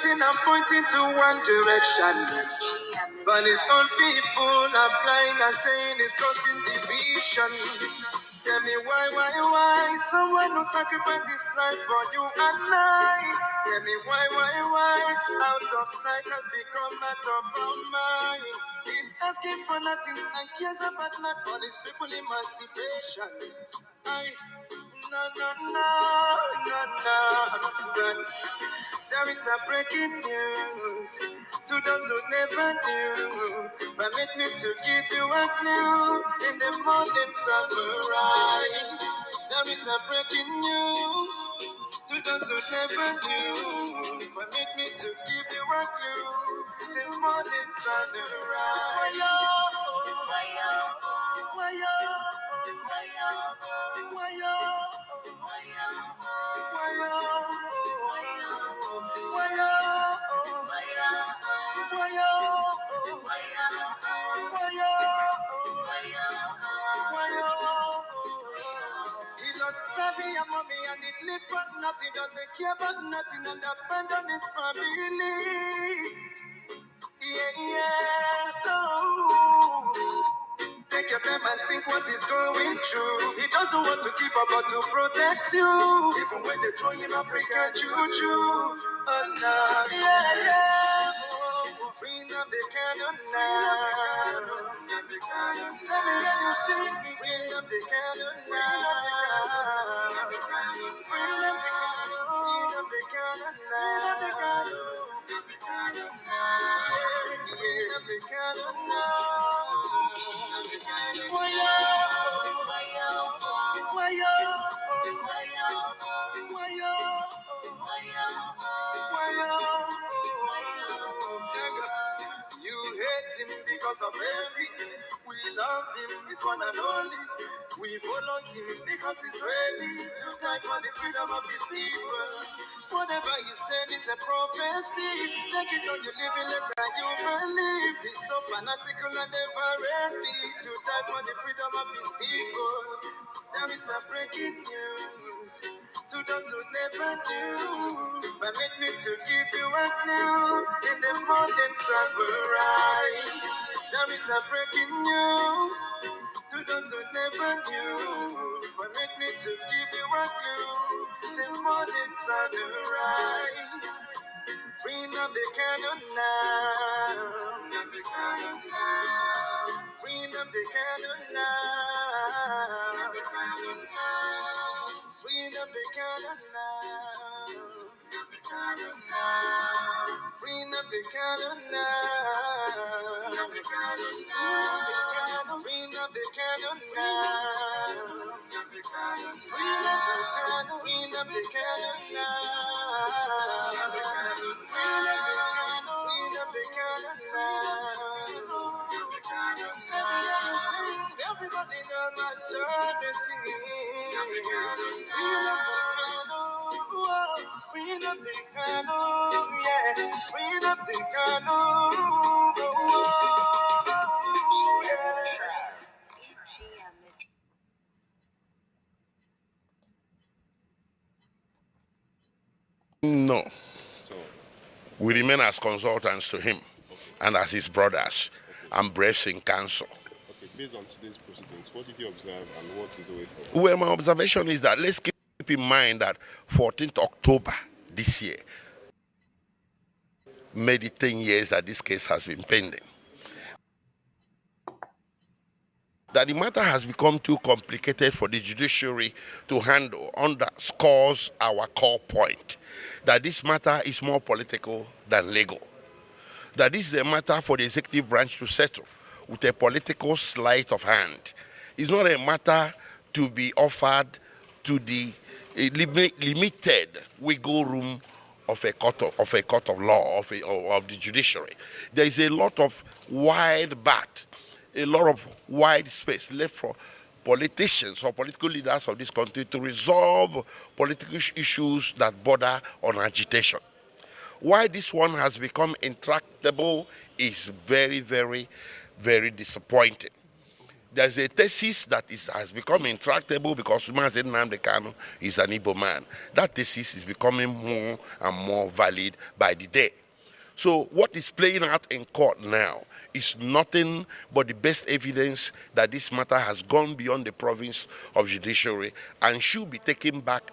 uniting and pointing to one direction. But his own people are blind and saying it's causing division. Tell me why someone who sacrificed his life for you and I. Tell me why out of sight has become out of our mind. He's asking for nothing and cares about not for his people emancipation. No. But there is a breaking news to those who never knew. Permit me to give you a clue. In the morning sun will rise. There is a breaking news to those who never knew. Permit me to give you a clue. The morning sun will rise. He lost daddy and mommy and it live for nothing. Doesn't care about nothing and abandon his family. No. Take your time and think what he's going through. He doesn't want to give up but to protect you. Even when they throw him African choo-choo. Oh no, yeah. Oh, bring up the cannon now. Let me hear you sing. Bring up the cannon now. Bring up the cannon. Bring up the cannon now. Bring up the cannon now. You hate him because of envy. We love him, he's one and only. We follow him because he's ready to die for the freedom of his people. Whatever he said, it's a prophecy. Take it or you live it, let you believe. He's so fanatical and ever ready to die for the freedom of his people. There is a breaking news to those who never knew. Permit me to give you a clue. In the morning sun will rise. There is a breaking news to those who never knew. Permit me to give you a clue. The morning sun will rise. Bring up the cannon now. Bring up the cannon now. Bring up the cannon now. Bring up the cannon now. Bring up the cannon now. Bring up the cannon now. Everybody know my job is singing. Bring up the cannon, yeah. Bring up the cannon, No. We remain as consultants to him and as his brothers and braves in council. Okay, based on today's proceedings, what did you observe and what is the way forward? Well, my observation is that let's keep in mind that 14th October this year made it 10 years that this case has been pending. That the matter has become too complicated for the judiciary to handle underscores our core point, that this matter is more political than legal. That this is a matter for the executive branch to settle with a political sleight of hand. It's not a matter to be offered to the limited wiggle room of a court of law, of the judiciary. There is a lot of wide bat, a lot of wide space left for politicians or political leaders of this country to resolve political issues that border on agitation. Why this one has become intractable is very, very, very disappointing. there's a thesis that has become intractable because Mazi Nnamdi Kanu is an Igbo man. That thesis is becoming more and more valid by the day. So what is playing out in court now is nothing but the best evidence that this matter has gone beyond the province of judiciary and should be taken back,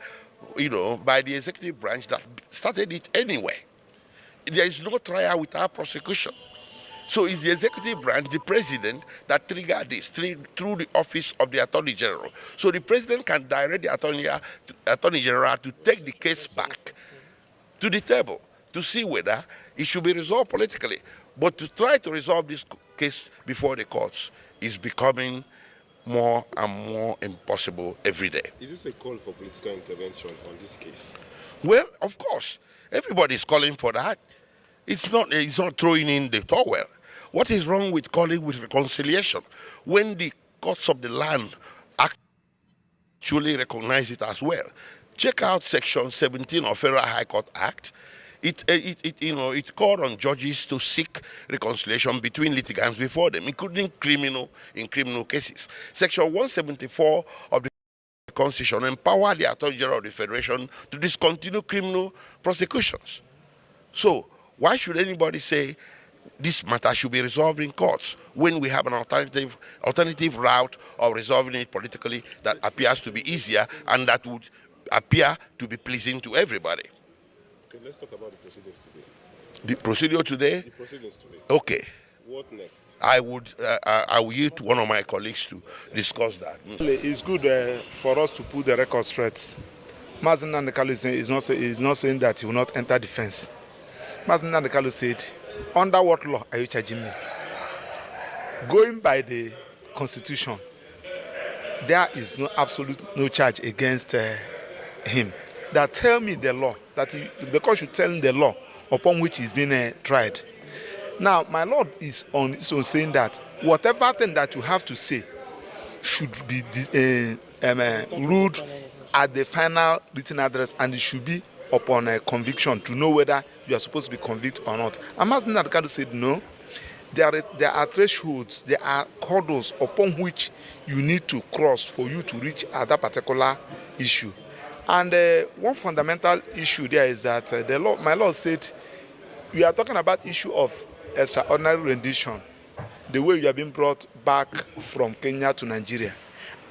by the executive branch that started it anyway. There is no trial without prosecution. So it's the executive branch, the president, that triggered this through the office of the Attorney General. So the president can direct the Attorney General to take the case back to the table to see whether it should be resolved politically. But to try to resolve this case before the courts is becoming more and more impossible every day. Is this a call for political intervention on this case? Well, of course, everybody is calling for that. It's not throwing in the towel. What is wrong with calling with reconciliation when the courts of the land actually recognize it as well? Check out Section 17 of Federal High Court Act. It called on judges to seek reconciliation between litigants before them, including in criminal cases. Section 174 of the Constitution empowered the Attorney General of the Federation to discontinue criminal prosecutions. So why should anybody say this matter should be resolved in courts when we have an alternative route of resolving it politically that appears to be easier and that would appear to be pleasing to everybody? Okay, let's talk about the proceedings today. The procedure today? The proceedings today. Okay. What next? I will yield to one of my colleagues to discuss that. It's good for us to put the record straight. Mazi Nnamdi Kanu is not saying that he will not enter defense. Mazi Nnamdi Kanu said, under what law are you charging me? Going by the Constitution, there is no charge against him. That tell me the law, that the court should tell him the law upon which he's been tried. Now, my Lord is on his own saying that whatever thing that you have to say should be ruled at the final written address, and it should be upon a conviction to know whether you are supposed to be convicted or not. And Mazi Nnamdi Kanu said no. There are thresholds, there are hurdles upon which you need to cross for you to reach at that particular issue. And one fundamental issue there is that my Lord said, we are talking about issue of extraordinary rendition, the way you have been brought back from Kenya to Nigeria.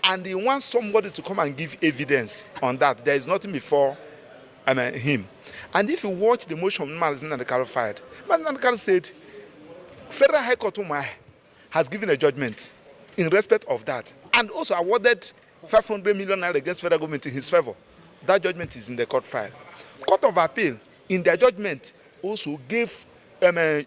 And he wants somebody to come and give evidence on that. There is nothing before him. And if you watch the motion Mazi Nnamdi Kanu filed, Mazi Nnamdi Kanu said, Federal High Court has given a judgment in respect of that, and also awarded 500 million naira against federal government in his favor. That judgment is in the court file. Court of Appeal, in their judgment, also gave a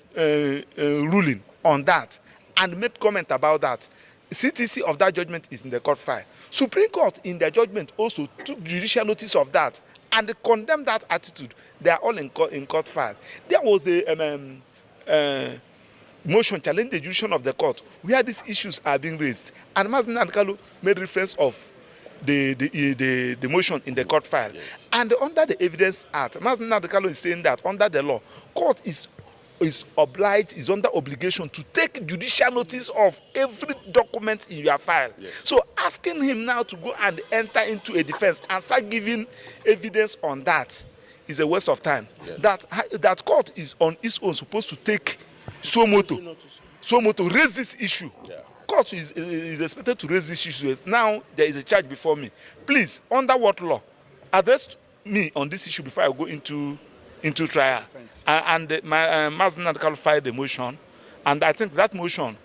ruling on that and made comment about that. CTC of that judgment is in the court file. Supreme Court, in their judgment, also took judicial notice of that and condemned that attitude. They are all in court file. There was a motion challenging the jurisdiction of the court where these issues are being raised, and Mazi Nnamdi Kanu made reference of the motion in the court file. Yes. And under the Evidence Act, Mazi Nnamdi Kanu is saying that under the law, court is under obligation to take judicial notice of every document in your file. Yes. So asking him now to go and enter into a defense and start giving evidence on that is a waste of time. Yes. That court is on its own supposed to take to raise this issue. Yeah. Court is expected to raise this issue. Now there is a charge before me. Please, under what law? Address me on this issue before I go into trial. And Mazi Nnamdi Kanu filed a motion, and I think that motion,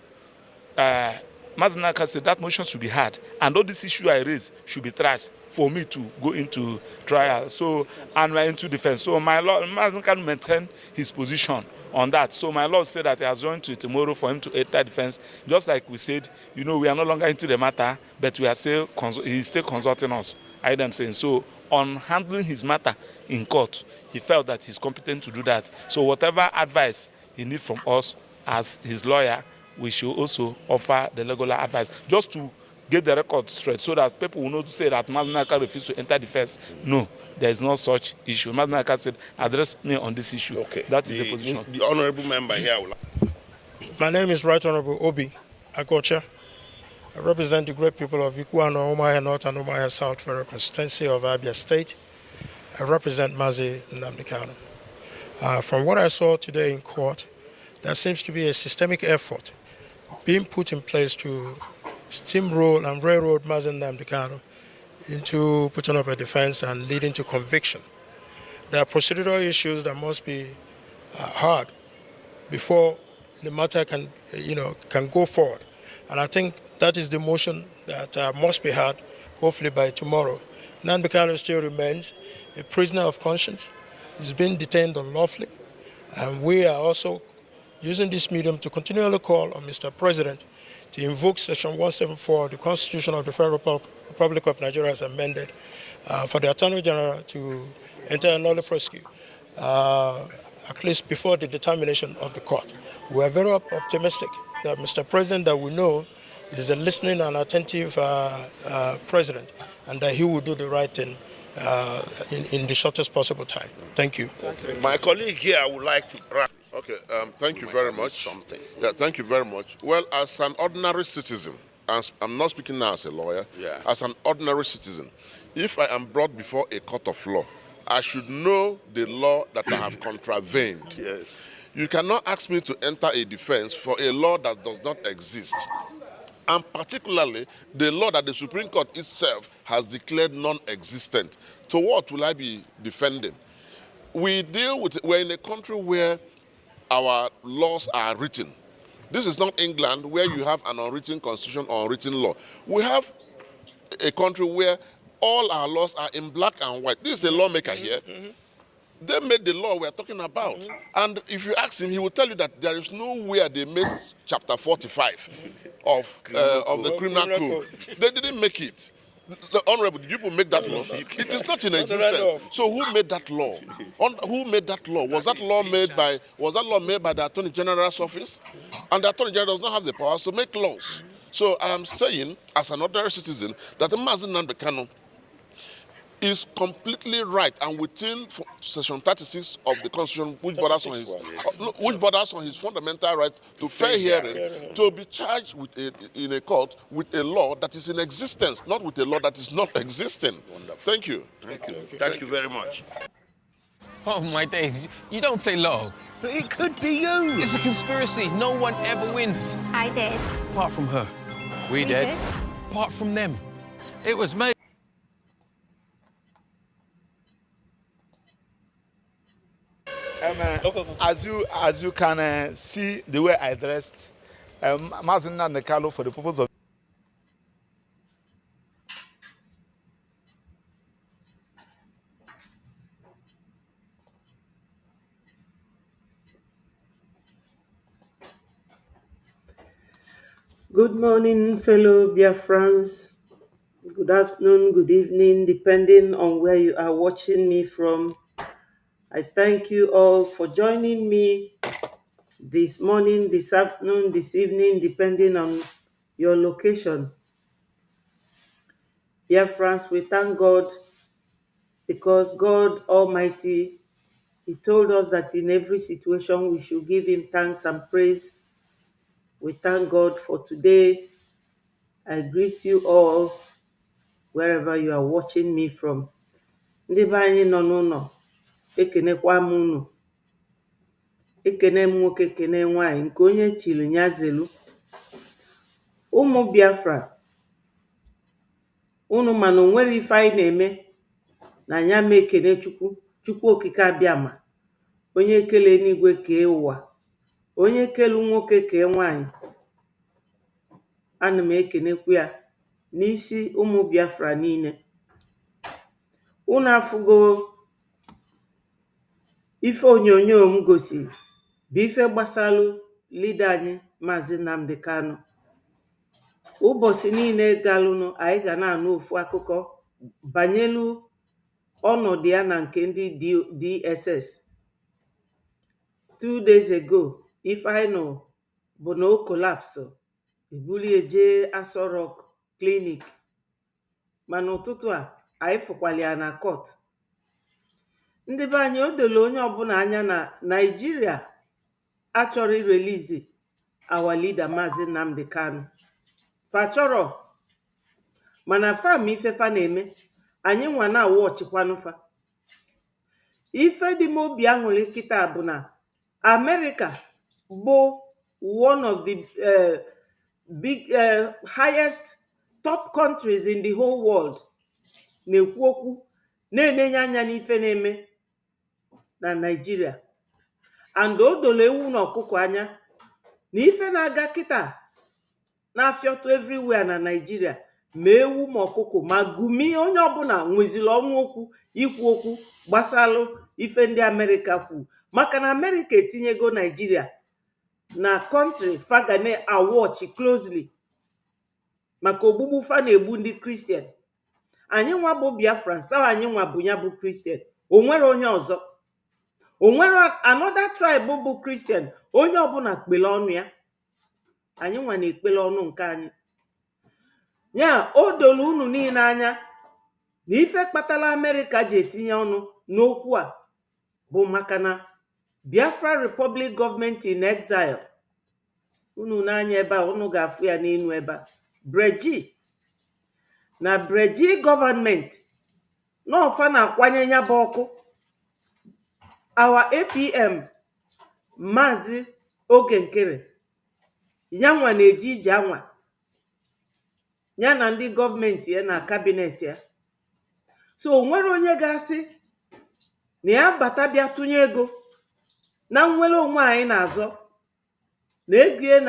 Mazi Nnamdi Kanu said that motion should be heard, and all this issue I raised should be trashed for me to go into trial. So, and into defense. So my Lord, Mazi Nnamdi Kanu maintain his position on that. So my Lord said that he has joined to tomorrow for him to enter defense. Just like we said, we are no longer into the matter, but we are still he's still consulting us. I am saying so. On handling his matter in court, he felt that he's competent to do that. So whatever advice he needs from us as his lawyer, we should also offer the legal advice, just to get the record straight, so that people will not say that Mazi Nnamdi Kanu refused to enter defense. No, there is no such issue. Mazi Nnamdi Kanu said, address me on this issue. Okay. That is the position. The honorable member here. My name is Right Honorable Obi Akocha. I represent the great people of Iguano, Umuahia North and Umuahia South Federal Constituency of Abia State. I represent Mazi Nnamdi Kanu. From what I saw today in court, there seems to be a systemic effort being put in place to steamroll and railroad Mazi Nnamdi Kanu into putting up a defense and leading to conviction. There are procedural issues that must be heard before the matter can go forward. And I think that is the motion that must be heard, hopefully by tomorrow. Nnamdi Kanu still remains a prisoner of conscience. He's been detained unlawfully. And we are also using this medium to continually call on Mr. President to invoke Section 174 of the Constitution of the Federal Republic of Nigeria as amended for the Attorney General to enter a nolle prosequi, at least before the determination of the court. We are very optimistic that Mr. President, that we know is a listening and attentive president, and that he will do the right thing in the shortest possible time. Thank you. My colleague here would like to wrap. Okay, thank you very much. Yeah, thank you very much. Well, as an ordinary citizen, as I'm not speaking now as a lawyer, as an ordinary citizen, if I am brought before a court of law, I should know the law that I have contravened. Yes. You cannot ask me to enter a defense for a law that does not exist, and particularly the law that the Supreme Court itself has declared non-existent. To what will I be defending? We're in a country where our laws are written. This is not England, where you have an unwritten constitution or unwritten law. We have a country where all our laws are in black and white. This is a lawmaker here. They made the law we're talking about. And if you ask him, he will tell you that there is nowhere they made chapter 45 of the criminal code. They didn't make it. The Honorable, did you make that law? It is not in existence. So who made that law? Who made that law? Was that law made by the Attorney General's office? And the Attorney General does not have the powers to make laws. So I am saying, as an ordinary citizen, that Mazi Nnamdi Kanu is completely right and within Section 36 of the Constitution, which borders on his fundamental right to fair hearing, to be charged with in a court with a law that is in existence, not with a law that is not existing. Wonderful. Thank you. Thank you very much. Oh, my days. You don't play low. But it could be you. It's a conspiracy. No one ever wins. I did. Apart from her. We did. Apart from them. It was me. As you can see the way I dressed, Mazi Nnamdi Kanu, for the purpose of Good morning, fellow Biafrans. Good afternoon, good evening, depending on where you are watching me from. I thank you all for joining me this morning, this afternoon, this evening, depending on your location. Biafrans, we thank God because God Almighty, He told us that in every situation we should give Him thanks and praise. We thank God for today. I greet you all wherever you are watching me from. Ndị be anyị nọ n'ụlọ, ekenekwa m unu. Ekene m nwoke, ekene nwanyị, nke onye chiri ya zelu. Ụmụ Biafra, unu ma na onwere ife anyị na-eme na ya ma ekene Chukwu okike abịama, onye ekele n'igwe kee ụwa, onye kelu nwoke kee nwanyị. Ana m ekenekwu ya n'isi ụmụ Biafra niile. Unu afụgo ife onyonyo m gosi bụ ife gbasalụ leader anyị Mazi Nnamdi Kanu. Ụbọchị niile galụnụ anyị ga na-anụ ofu akụkọ banyelu ọnọdụ ya na nke ndị DSS. 2 days ago, ife anyị nọ bụ na o collapse, ebulie jee Aso Rock clinic. Mana ụtụtụ a anyị fụkwali ya na court. Ndị be anyị, o dolo onye ọbụla anya na Nigeria achọrọ irelease our leader Mazi Nnamdi Kanu. fachọrọ mana fam ife fa na-eme anyị nwa na-awụ ọchịkwanụfa. Ife dị m obi aṅụrị kịta bụ na America bụ one of the highest top countries in the whole world na-ekwu okwu na-enenye anya n'ife na-eme na Nigeria, and o dolo ewu na ọkụkọ anya na ife na-aga kịta na-afịọtụ everywhere na Nigeria, ma ewu ma ọkụkọ ma gumi onye ọbụla nweziri ọnụ okwu ikwu okwu gbasalụ ife ndị America kwu, maka na America etinyego Nigeria na country fa ga na-awọchi closely maka ogbugbu fa na-egbu ndị Christian. Anyị nwa bụ Biafra, sawa anyị nwa bụ ya bụ Christian, o nwere onye ọzọ, o nwere another tribe bụ Christian, onye ọbụla kpele ọnụ ya, anyị nwa na-ekpele ọnụ nke anyị. Ya o dolu unu niile anya na ife kpatara America ji etinye ọnụ n'okwu a bụ maka na Biafra Republic Government in Exile, unu n'anya ebe a, unu ga-afụ ya n'elu ebe a, Breji na Breji gọọmenti n'ọfa na-akwanye ya bụ ọkụ. Our APM Maazị Oge Nkere ya nwa na-eji ije anwa ya na ndị gọọmenti ya na kabinet ya. So nwere onye ga-asị na ya bata bịa tụnye ego na nnwere onwe anyị na-azọ na ego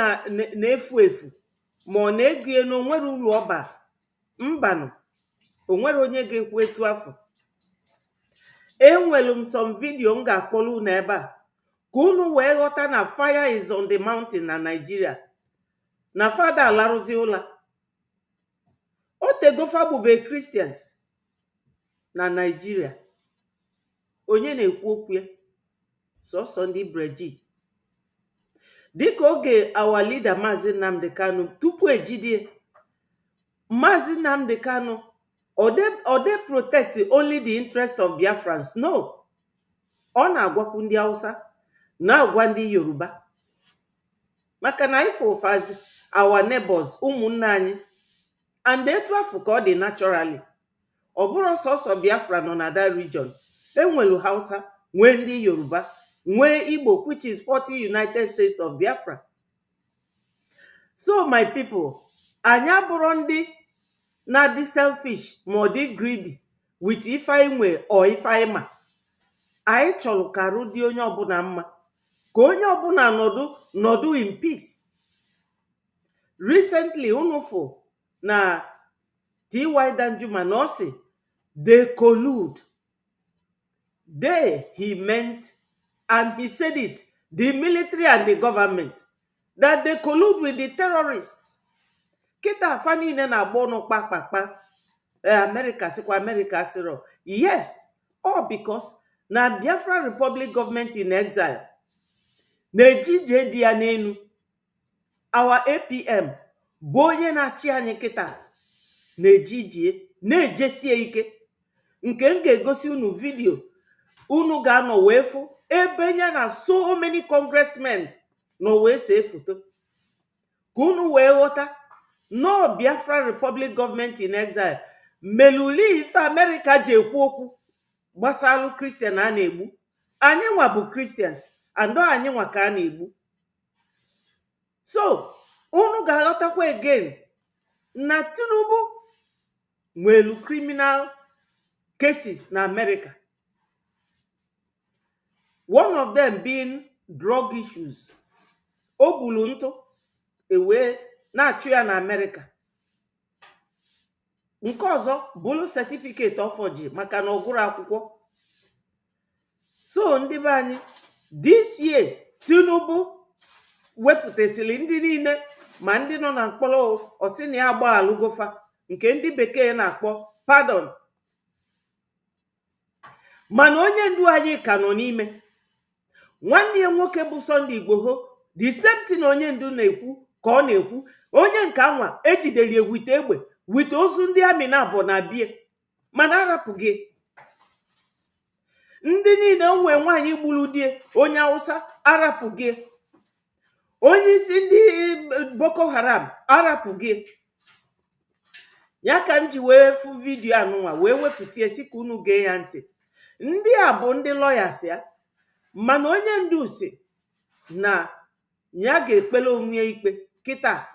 na-efu efu, ma ọ na-ego na onwere uru ọba. Mbanụ, onwere onye ga-ekwu etu afọ. Enwelu m some video m ga-akpọrọ unu ebe a ka unu wee ghọta na fire is on the mountain na Nigeria, na fada alarụzi ụla. O tegofa gbube Christians na Nigeria, onye na-ekwu okwu ya? Sọsọ ndị Breji. Dịka oge our leader Maazị Nnamdi Kanu tupu ejidie, Maazị Nnamdi Kanu ọ dey protect only the interest of Biafrans? No, ọ na-agwakwu ndị Hausa, na-agwa ndị Yoruba, maka na ife ụfazi our neighbors, ụmụnne anyị, and etu afụ ka ọ dị naturally. Ọ bụrụ sọsọ Biafra nọ na that region, enwelu Hausa, nwee ndị Yoruba, nwee Igbo, which is 40 United States of Biafra. So my people, anyị abụrụ ndị na-adị selfish ma ọ dị greedy with ife anyị nwe or ife anyị ma. Anyị chọrọ ka arụ dị onye ọbụla mma, ka onye ọbụla nọdụ in peace. Recently unufu na T.Y. Danjuma na ọ sị they collude. They, he meant, and he said it, the military and the government, that they collude with the terrorists. Kita afa niile na-agba ọnụ kpakpakpa, America sikwa America siro. Yes, all because na Biafra Republic Government in Exile na-ejije dị ya n'enu. Our APM bụ onye na-achị anyị kịta na-ejije na-ejesie ike, nke m ga-egosi unu video unu ga-anọ wee fụ ebe ya na so many congressmen nọ wee see foto, ka unu wee ghọta no Biafra Republic Government in Exile meluli ife America ji ekwu okwu gbasalụ Christian a na-egbu. Anyị nwa bụ Christians, and anyị nwa ka a na-egbu. So unu ga-aghọtakwa again na Tinubu nwelu criminal cases na America, one of them being drug issues. O gburu ntụ ewe na-achụ ya na America. Nke ọzọ bụrụ certificate of forgery maka na ọgụrụ akwụkwọ. So ndị be anyị, this year Tinubu wepụtasịrị ndị niile ma ndị nọ na mkpọrọ, ọsị na ya agbaghalụgofa, nke ndị bekee na-akpọ pardon. Mana onye ndu anyị ka nọ n'ime. Nwanne ya nwoke bụ Sunday Igboho, the same thing onye ndu na-ekwu ka ọ na-ekwu. Onye nke anwa ejidere ewite egbe wite ozu ndị amị na-abụ na bie, mana arapụghị. Ndị niile nwe nwaanyị gburu die onye Hausa arapụghị. Onye isi ndị Boko Haram arapụghị. ya ka m ji wee fụ vidio anụnwa wee wepụta esi ka unu gee ya ntị. Ndị a bụ ndị lawyers ya, mana onye ndu si na ya ga-ekpele onwe ya ikpe kịta.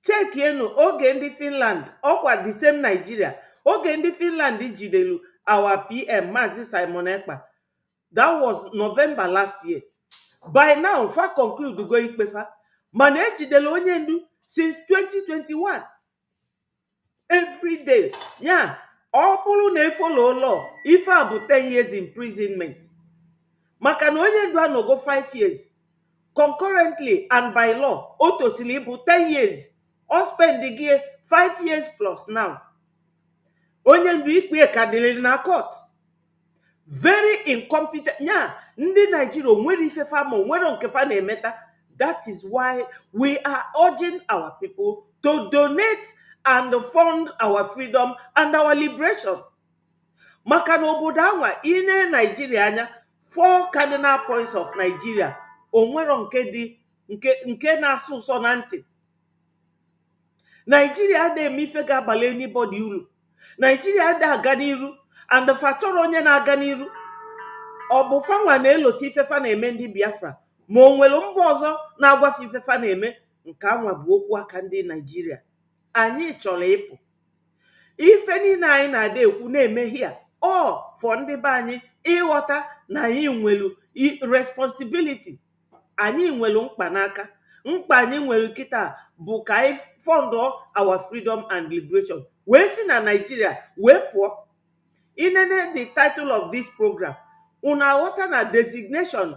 Chekienu oge ndị Finland, ọkwa the same Nigeria, oge ndị Finland jidelu our PM Maazị Simon Ekpa, that was November last year. By now fa conclude go ikpe fa, mana ejidelu onye ndu since 2021 every day. Ya ọ bụrụ na efolo law, ife a bụ 10 years imprisonment, maka na onye ndu anogo 5 years concurrently and by law o tosili bụ 10 years. Or spend the year 5 years plus now. Onye ndu ikpe ka dịrị na court. Very incompetent. Nya, ndị Nigeria nwere ife fama, nwere nke fa na-emeta. That is why we are urging our people to donate and fund our freedom and our liberation. Maka na obodo anwa ine Nigeria anya, 4 cardinal points of Nigeria onwero nke dị nke na-asụ ụsọ na ntị. Nigeria ada eme ife ga-abalị anybody uru. Nigeria ada aga n'iru and fa chọrọ onye na-aga n'iru. Ọ bụ fanwa na-elota ife fa na-eme ndị Biafra, ma o nwere mba ọzọ na-agwafe ife fa na-eme. Nke anwa bụ okwu aka ndị Nigeria. Anyị chọrọ ịpụ. Ife niile anyị na-ada ekwu na-eme hia for ndị be anyị ịghọta na anyị nwere responsibility. Anyị nwere mkpa n'aka. Mkpa anyị nwere kịta bụ ka anyị fund our freedom and liberation. Wee si na Nigeria wee pụọ. Inene the title of this program, una aghọta na designation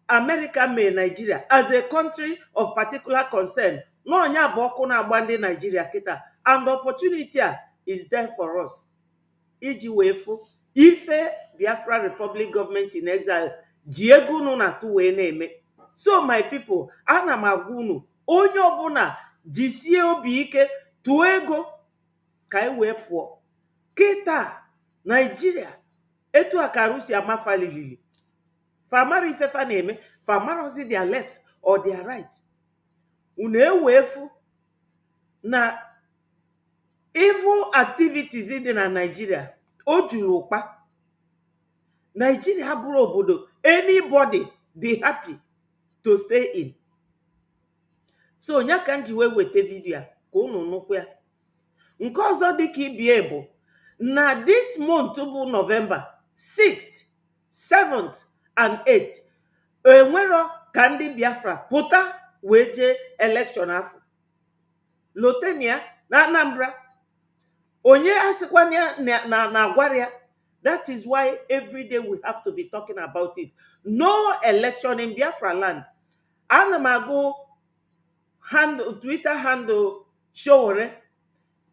America mee Nigeria as a country of particular concern. N'ọnya bụ ọkụ na-agba ndị Nigeria kịta, and opportunity is there for us. Iji wee fụ ife Biafra Republic Government in Exile ji ego unu na-atụ wee na-eme. So my people, ana m agwa unu, onye ọbụla jisie obi ike tụọ ego ka anyị wee pụọ. Kịta Nigeria etu akaru si amafa lilili. Famara ife fa na-eme, famarozi their left or their right. Unu ewefu na evil activities dị na Nigeria o juru ụkpa. Nigeria abụrụ obodo anybody dey happy to stay in. So nya ka nji wee wete vidio ka unu nụkwa ya. Nke ọzọ dị ka ibie bụ na this month bụ November 6th, 7th and 8th enwero ka ndị Biafra pụta wee jee election afọ. Lotenia na Anambra. Onye asikwana na agwaria. That is why every day we have to be talking about it. No election in Biafra land. Ana m agụ Twitter handle Showore.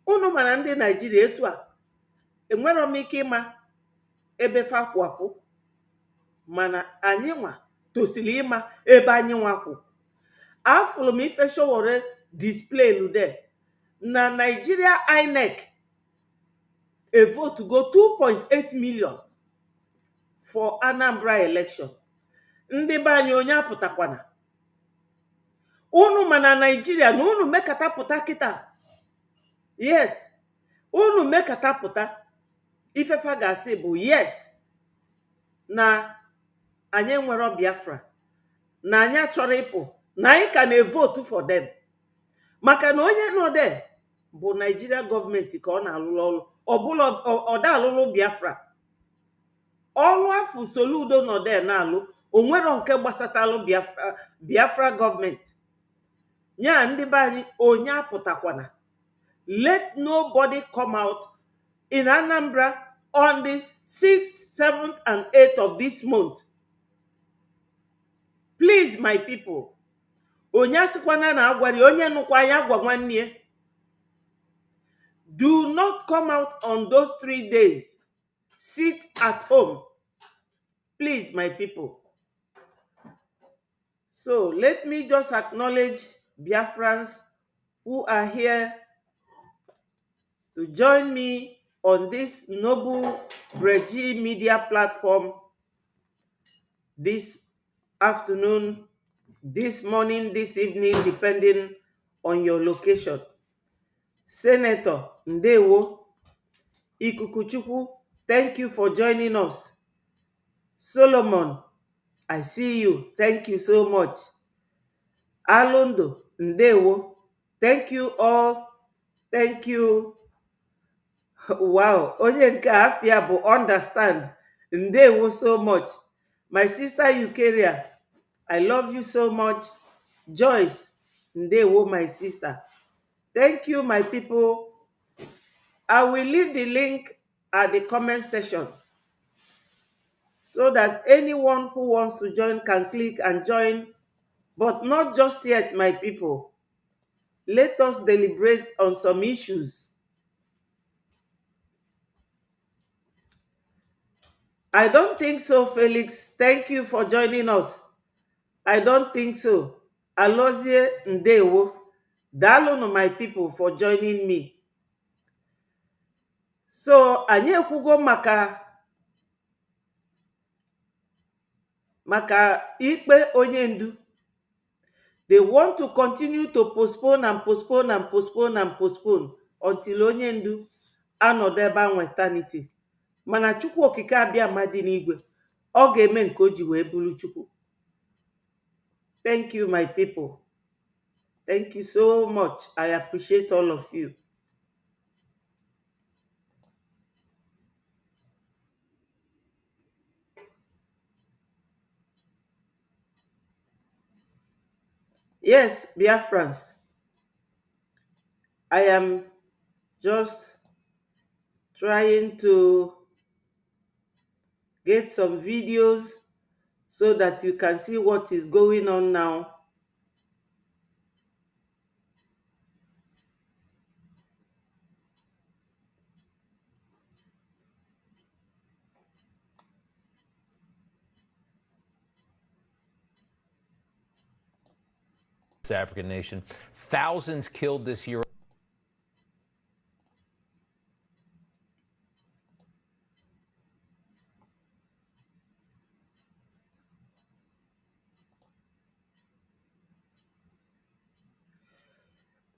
Unu mana ndị Nigeria etu a enwero m ike ịma ebe fa kwapụ, mana anyị nwa tosili ịma ebe anyị nwa kwụ. Afụlụ m ife Showore display lude na Nigeria INEC a vote go 2.8 million for Anambra election. Ndị be anyị onye apụtakwana. Unu mana Nigeria na unu mekata pụta kịta. Yes, unu mekata pụta. Ifefa ga-asị bụ yes na anyị nwere Biafra, na anyị achọrọ ịpụ, na anyị ka na-evote for them. Maka na onye nọ there bụ Nigeria gọọmenti ka ọ na-alụlụ ọrụ. Ọbụla ọda alụlụ Biafra. Ọlụ afụ Soludo nọ there na-alụ, onwero nke gbasatalụ Biafra gọọmenti. Ya ndị be anyị onye apụtakwana. Let nobody come out in Anambra on the 6th, 7th and 8th of this month. Please my people. Onye asikwana na agwari onye nụkwa ya agwa nwanne. Do not come out on those 3 days. Sit at home. Please my people. So let me just acknowledge Biafrans who are here to join me on this noble Breji media platform this afternoon, this morning, this evening, depending on your location. Senator Ndewo Ikukuchukwu, thank you for joining us. Solomon, I see you. Thank you so much. Alondo Ndewo, thank you all. Thank you. Wow, onye nke afia bụ understand. Ndewo so much. My sister Eukaria, I love you so much. Joyce Ndewo, my sister. Thank you, my people. I will leave the link at the comment section so that anyone who wants to join can click and join. But not just yet, my people. Let us deliberate on some issues. I don't think so, Felix. Thank you for joining us. I don't think so. Alozie Ndewo. Daalụnụ, my people, for joining me. So, anyị ekwugo maka ikpe onye ndu. They want to continue to postpone and postpone and postpone and postpone until onye ndu anọdụ ebe anwa eternity. Mana Chukwu okike abịa ama dị n'igwe, ọ ga-eme nke o ji wee bụrụ Chukwu. Thank you, my people. Thank you so much. I appreciate all of you. Yes, Biafrans. I am just trying to get some videos so that you can see what is going on now. African nation. Thousands killed this year.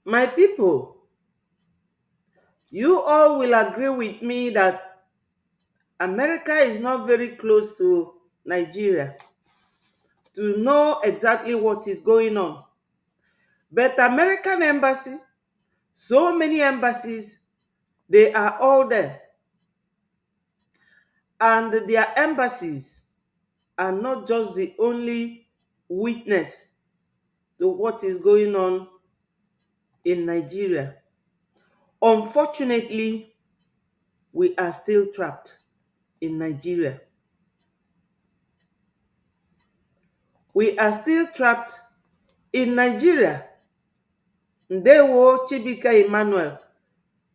My people, you all will agree with me that America is not very close to Nigeria to know exactly what is going on. But American embassy, so many embassies, they are all there. And their embassies are not just the only witness to what is going on in Nigeria. Unfortunately, we are still trapped in Nigeria. We are still trapped in Nigeria. Ndewo Chibika Emmanuel,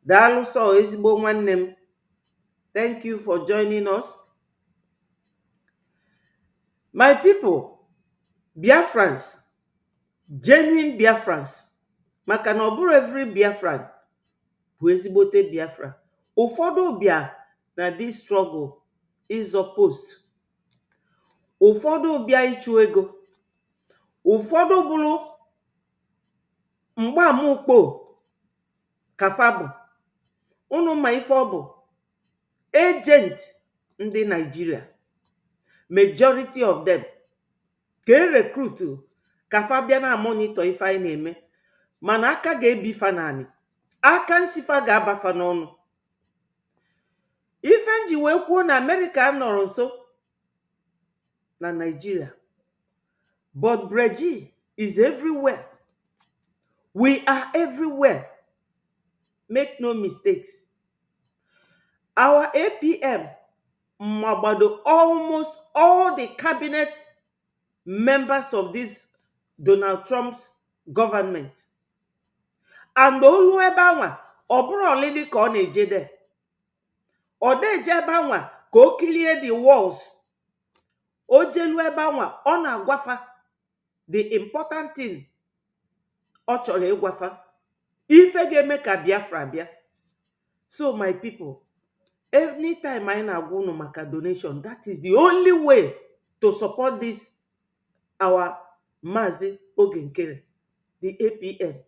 daalụ sọ ezigbo nwanne m. Thank you for joining us. My people, Biafrans, genuine Biafrans, maka na ọ bụrụ every Biafran bụ ezigbote Biafra. Ụfọdụ bịa na this struggle is opposed. Ụfọdụ bịa ịchụ ego. Ụfọdụ bụrụ mgbamukpo kafa bụ. Unu ma ife ọ bụ agent ndị Nigeria. Majority of them ka recruit kafa bịa na monitor ife anyị na-eme, mana aka ga-ebifa naanị, aka nsifa ga-abafa n'ọnụ. Ife nji wee kwuo na America nọrọ nso na Nigeria, but Breji is everywhere. We are everywhere. Make no mistakes. Our APM magbado almost all the cabinet members of this Donald Trump's government. And olu ebe anwa, ọ bụrụ olili ka ọ na-eje there. Ọ na-eje ebe anwa ka o kilie the walls. O jelu ebe anwa, ọ na-agwafa the important thing ọ chọrọ ịgwafa. Ife ga-eme ka Biafra bịa. So my people, anytime anyị na-agwa unu maka donation, that is the only way to support this our Mazi Ogenkere, the APM.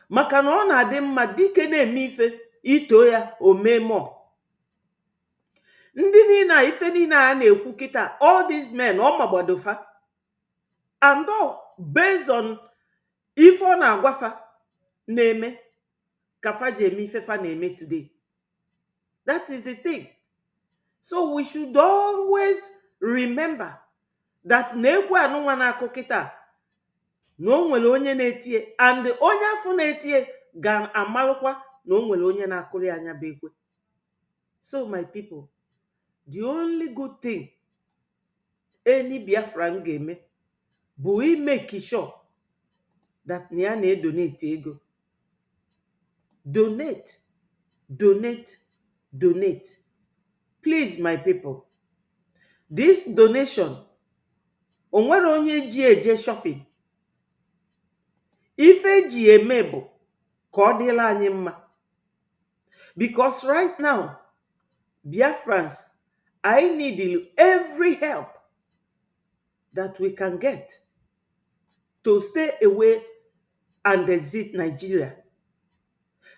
maka na ọ na-adị mma dike na-eme ife ito ya omemo. Ndị niile a ife niile a na-ekwu kịta, all these men ọ magbadofa, and all based on ife ọ na-agwafa na-eme ka fa ji eme ife fa na-eme today. That is the thing. So we should always remember that na-ekwu anụnwa na-akụ kịta na o nwere onye na-etie, and onye afọ na-etie ga-amalụkwa na o nwere onye na-akụri anya bụ ekwe. So my people, the only good thing any Biafran ga-eme bụ imeki sure that na ya na-edonate ego. Donate, donate, donate. Please, my people, this donation, onwere onye ji eje shopping. Ife ji eme bụ ka ọ dịla anyị mma. Because right now, Biafrans, I need every help that we can get to stay away and exit Nigeria.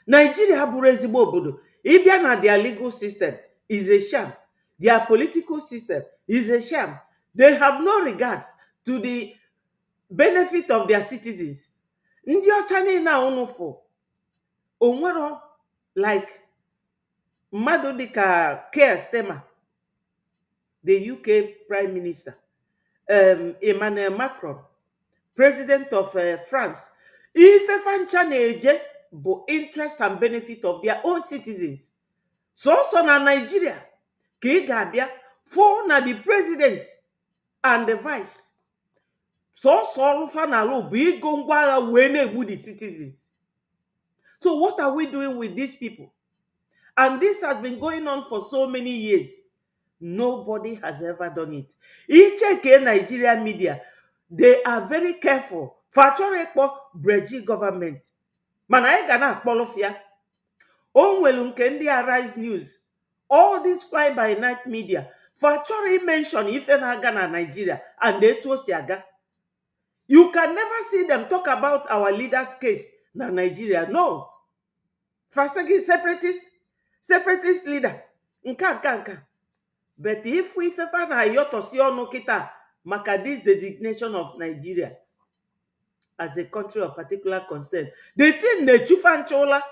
Nigeria bụrụ ezigbo obodo. Ịbịa na their legal system is a sham. Their political system is a sham. They have no regards to the benefit of their citizens. Ndị ọcha niile unu fụ, onwero like mmadụ dịka Keir Starmer, the UK Prime Minister, Emmanuel Macron, President of France. Ife fancha na-eje bụ interest and benefit of their own citizens. So na Nigeria ka ị ga-abịa fụ na the president and the vice so ọlụfa n'ala bụ igo ngwa agha wee na-egbu the citizens. So what are we doing with these people? And this has been going on for so many years. Nobody has ever done it. Icheke Nigeria media, they are very careful. Fachọrọ ịkpọ Breji government. Mana anyị ga na-akpọlụfịa. O nwelu nke ndị Arise News, all this fly by night media, fachọrọ mention ife na-aga na Nigeria and etu o si aga. You can never see them talk about our leader's case na Nigeria. No. Fasagi separatist leader. Nka. But if we fefa na yotosi ọnụ kita maka this designation of Nigeria as a country of particular concern, the thing na-echufa nchola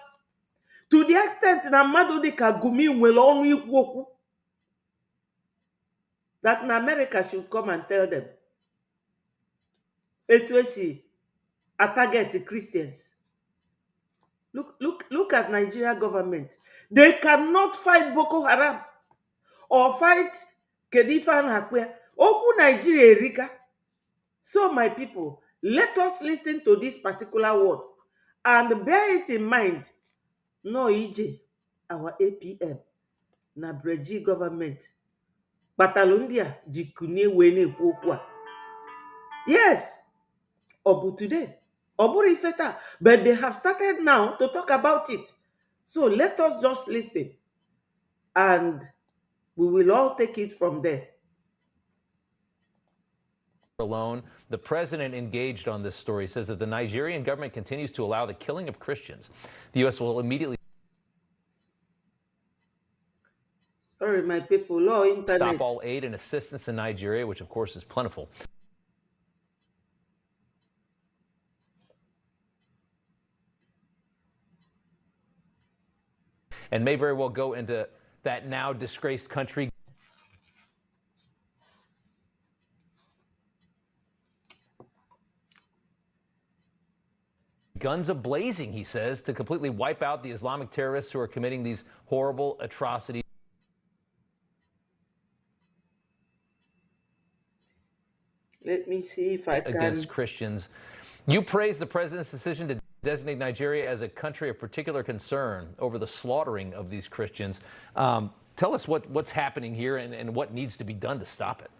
to the extent na mmadụ dịka Gumi nwere ọnụ ikwu okwu that na America should come and tell them etu esi target Christians. Look at Nigeria government. They cannot fight Boko Haram or fight Kedifan Hakwe. Oku Nigeria erika. So my people, let us listen to this particular word and bear it in mind. No EJ, our APM, na Breji government. Batalundia jikune wene pokwa. Yes, obu today. Oburi feta, but they have started now to talk about it. So let us just listen and we will all take it from there. Alone, the president engaged on this story says that the Nigerian government continues to allow the killing of Christians. The U.S. will immediately Sorry, my people, law internet. stop all aid and assistance in Nigeria, which of course is plentiful. And may very well go into that now disgraced country. Guns a-blazing, he says, to completely wipe out the Islamic terrorists who are committing these horrible atrocities Let me see if I can. Against Christians. You praise the president's decision to designate Nigeria as a country of particular concern over the slaughtering of these Christians. Tell us what's happening here and what needs to be done to stop it.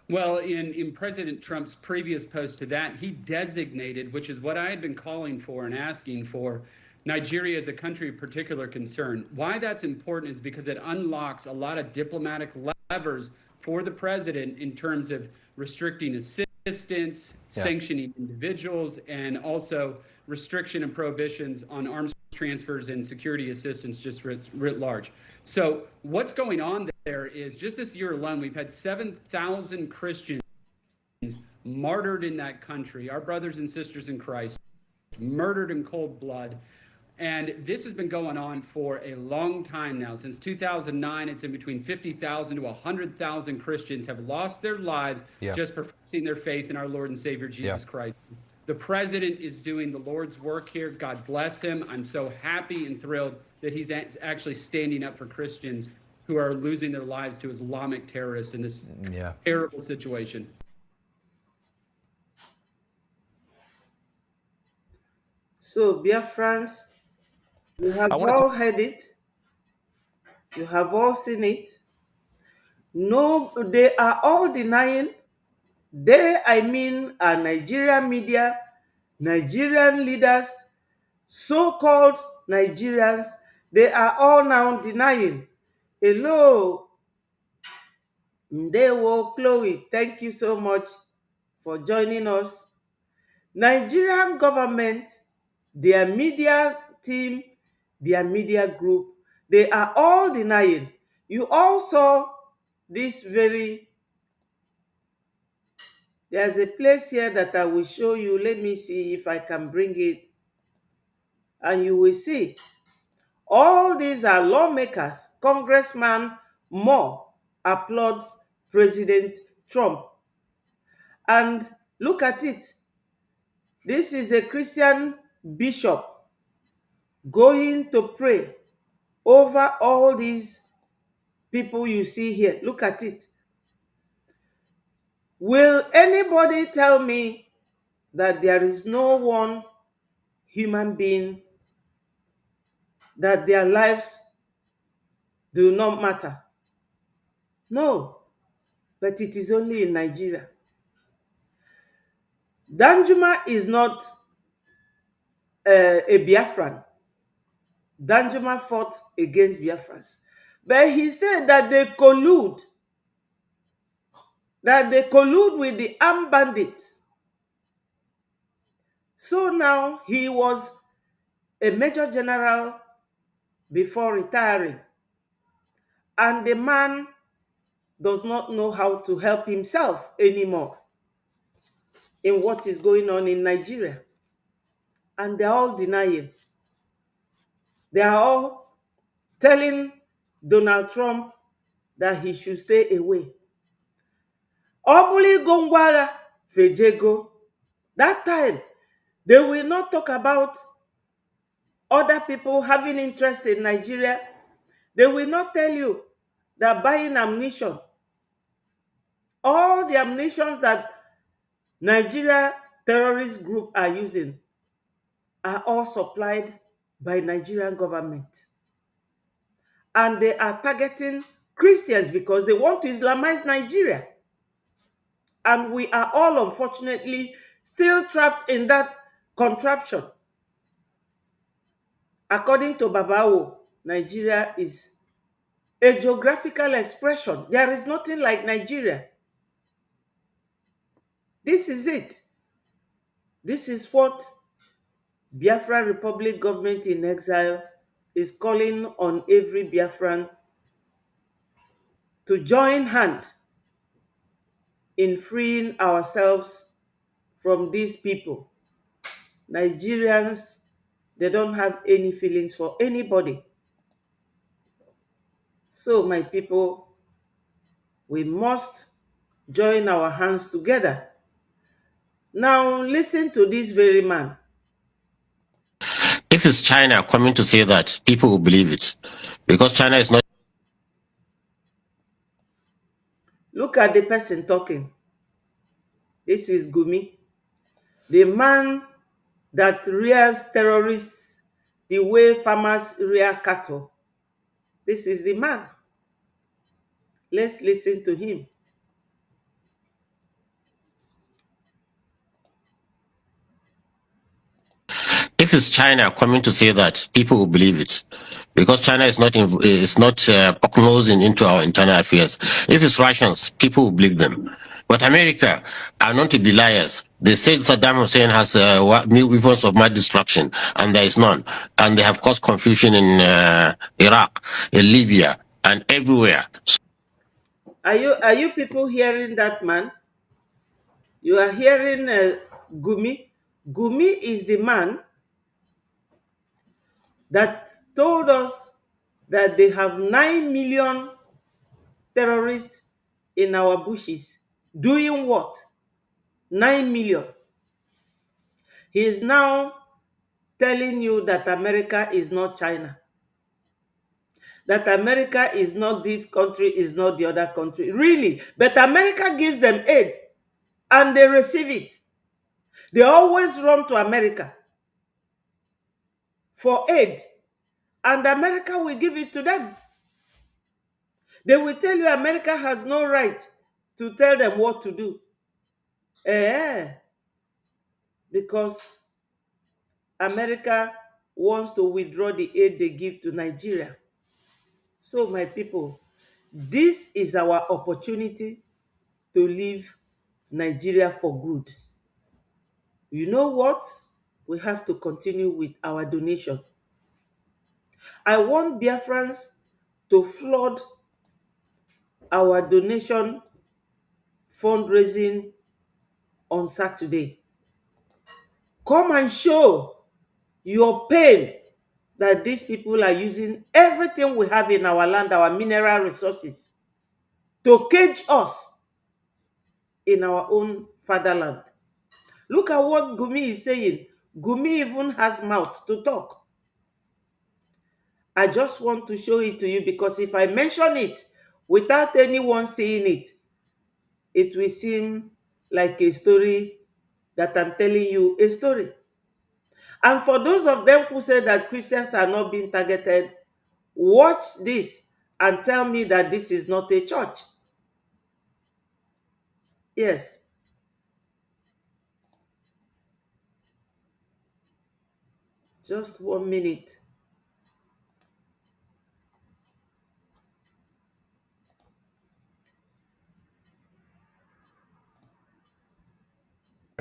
Well, in President Trump's previous post to that, he designated, which is what I had been calling for and asking for, Nigeria as a country of particular concern. Why that's important is because it unlocks a lot of diplomatic levers for the president in terms of restricting assistance assistance, sanctioning individuals, and also restriction and prohibitions on arms transfers and security assistance just writ large. So what's going on there is just this year alone, we've had 7,000 Christians martyred in that country, our brothers and sisters in Christ, murdered in cold blood. And this has been going on for a long time now. Since 2009, it's in between 50,000 to 100,000 Christians have lost their lives just professing their faith in our Lord and Savior, Jesus Christ. The president is doing the Lord's work here. God bless him. I'm so happy and thrilled that he's actually standing up for Christians who are losing their lives to Islamic terrorists in this terrible situation. So, Biafrans, you have all heard it. You have all seen it. No, they are all denying. They, I mean, are Nigerian media, Nigerian leaders, so-called Nigerians. They are all now denying. Hello, Ndewo, Chloe, thank you so much for joining us. Nigerian government, their media team, their media group, they are all denying. You all saw this there's a place here that I will show you. Let me see if I can bring it. And you will see. All these are lawmakers. Congressman Moore applauds President Trump. And look at it. This is a Christian bishop going to pray over all these people you see here. Look at it. Will anybody tell me that there is no one human being that their lives do not matter? No, but it is only in Nigeria. Danjuma is not a Biafran. Danjuma fought against Biafrans. But he said that they collude with the armed bandits. So now he was a major general before retiring. And the man does not know how to help himself anymore in what is going on in Nigeria. And they're all denying. They are all telling Donald Trump that he should stay away. Obuli Gongwara Fejego. That time, they will not talk about other people having interest in Nigeria. They will not tell you that buying ammunition, all the ammunitions that Nigeria terrorist group are using are all supplied by Nigerian government. And they are targeting Christians because they want to Islamize Nigeria. And we are all, unfortunately, still trapped in that contraption. According to Babawo, Nigeria is a geographical expression. There is nothing like Nigeria. This is it. This is what Biafra Republic government in exile is calling on every Biafran to join hand in freeing ourselves from these people. Nigerians, they don't have any feelings for anybody. So, my people, we must join our hands together. Now, listen to this very man. If it's China coming to say that, people will believe it. Because China is not... Look at the person talking. This is Gumi, the man that rears terrorists the way farmers rear cattle. This is the man. Let's listen to him. If it's China coming to say that, people will believe it. Because China is not nosing into our internal affairs. If it's Russians, people will believe them. But America, are known to be liars. They said Saddam Hussein has weapons of mass destruction, and there is none. And they have caused confusion in Iraq, in Libya, and everywhere. Are you people hearing that, man? You are hearing Gumi. Gumi is the man that told us that they have 9 million terrorists in our bushes. Doing what? 9 million. He is now telling you that America is not China. That America is not this country, is not the other country. Really. But America gives them aid and they receive it. They always run to America for aid, and America will give it to them. They will tell you America has no right to tell them what to do. Because America wants to withdraw the aid they give to Nigeria. So, my people, this is our opportunity to leave Nigeria for good. You know what? We have to continue with our donation. I want Biafrans to flood our donation fundraising on Saturday. Come and show your pain that these people are using everything we have in our land, our mineral resources, to cage us in our own fatherland. Look at what Gumi is saying. Gumi even has mouth to talk. I just want to show it to you because if I mention it without anyone seeing it, it will seem like a story that I'm telling you a story. And for those of them who say that Christians are not being targeted, watch this and tell me that this is not a church. Yes. Just 1 minute.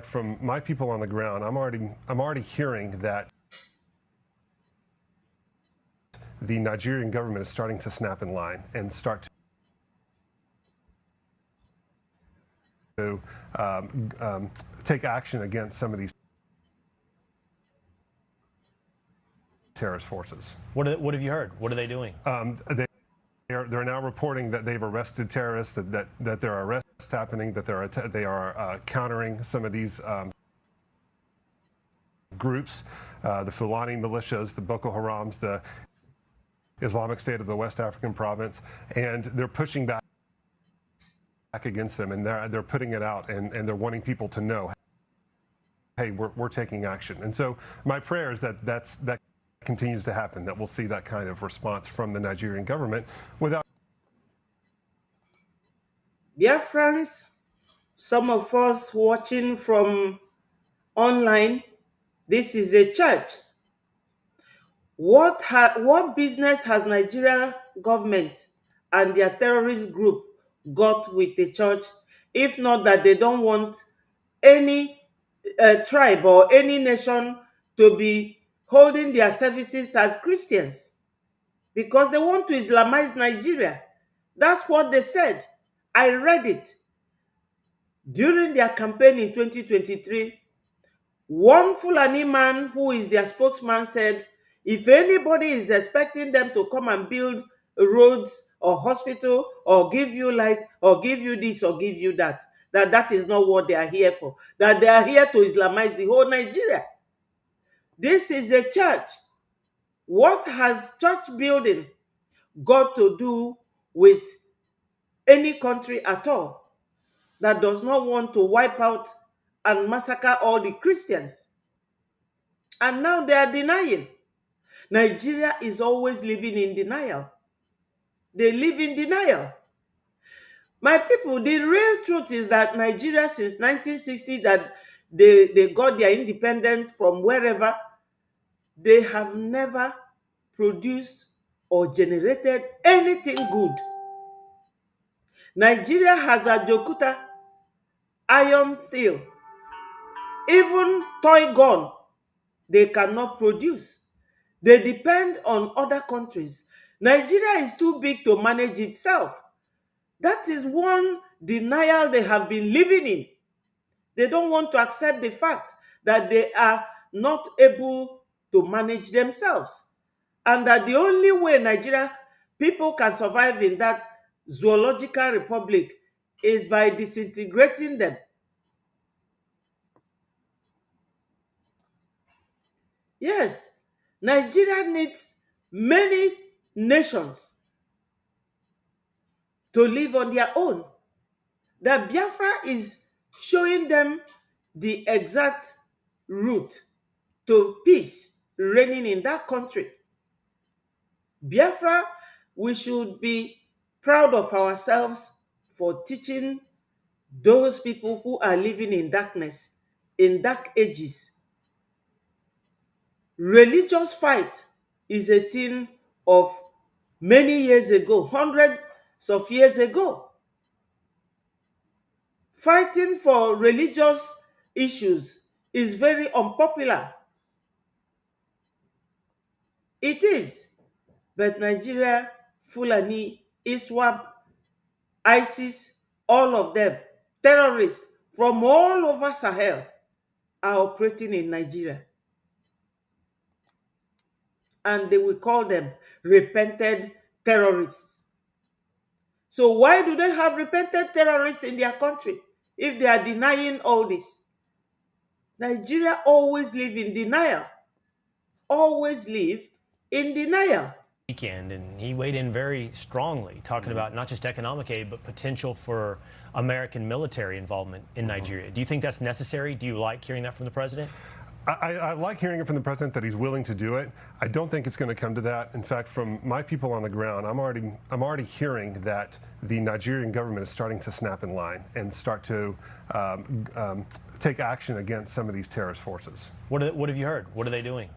From my people on the ground, I'm already hearing that the Nigerian government is starting to snap in line and start to take action against some of these terrorist forces. What have you heard? What are they doing? They're now reporting that they've arrested terrorists, that there are arrests happening, that they are countering some of these groups, the Fulani militias, the Boko Harams, the Islamic State of the West African province, and they're pushing back against them, and they're putting it out, and they're wanting people to know, hey, we're taking action. And so my prayer is that continues to happen, that we'll see that kind of response from the Nigerian government without. Dear friends, some of us watching from online, this is a church. What business has Nigeria government and their terrorist group got with the church, if not that they don't want any tribe or any nation to be holding their services as Christians? Because they want to Islamize Nigeria. That's what they said. I read it. During their campaign in 2023, one Fulani man who is their spokesman said, if anybody is expecting them to come and build roads or hospital or give you light or give you this or give you that, that is not what they are here for. That they are here to Islamize the whole Nigeria. This is a church. What has church building got to do with any country at all that does not want to wipe out and massacre all the Christians? And now they are denying. Nigeria is always living in denial. They live in denial. My people, the real truth is that Nigeria since 1960, that they got their independence from wherever, they have never produced or generated anything good. Nigeria has a Jokuta iron steel, even toy gun, they cannot produce. They depend on other countries. Nigeria is too big to manage itself. That is one denial they have been living in. They don't want to accept the fact that they are not able to manage themselves. And that the only way Nigeria people can survive in that zoological republic is by disintegrating them. Yes, Nigeria needs many nations to live on their own. That Biafra is showing them the exact route to peace reigning in that country. Biafra, we should be proud of ourselves for teaching those people who are living in darkness, in dark ages. Religious fight is a thing of many years ago, hundreds of years ago. Fighting for religious issues is very unpopular. It is. But Nigeria, Fulani, ISWAP, ISIS, all of them, terrorists from all over Sahel are operating in Nigeria. And they will call them repented terrorists. So why do they have repented terrorists in their country if they are denying all this? Nigeria always live in denial. Always live in denial. Weekend, and he weighed in very strongly, talking about not just economic aid, but potential for American military involvement in Nigeria. Do you think that's necessary? Do you like hearing that from the president? I like hearing it from the president that he's willing to do it. I don't think it's going to come to that. In fact, from my people on the ground, I'm already hearing that the Nigerian government is starting to snap in line and start to take action against some of these terrorist forces. What have you heard? What are they doing?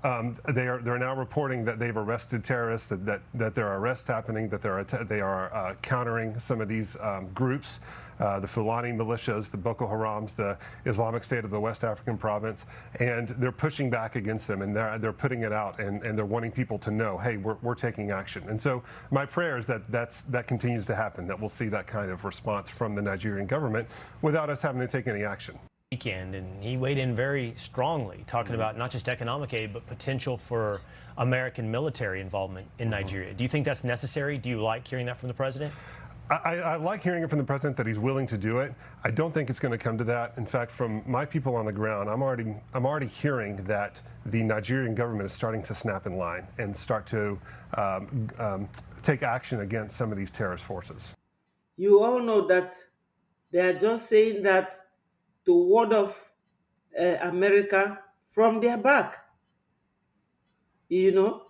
They're now reporting that they've arrested terrorists, that there are arrests happening, that they are countering some of these groups. The Fulani militias, the Boko Harams, the Islamic State of the West African province, and they're pushing back against them, and they're putting it out, and they're wanting people to know, hey, we're taking action. And so my prayer is that continues to happen, that we'll see that kind of response from the Nigerian government without us having to take any action. Weekend, and he weighed in very strongly, talking about not just economic aid, but potential for American military involvement in Nigeria. Do you think that's necessary? Do you like hearing that from the president? I like hearing it from the president that he's willing to do it. I don't think it's going to come to that. In fact, from my people on the ground, I'm already hearing that the Nigerian government is starting to snap in line and start to take action against some of these terrorist forces. You all know that they are just saying that to ward off America from their back. You know,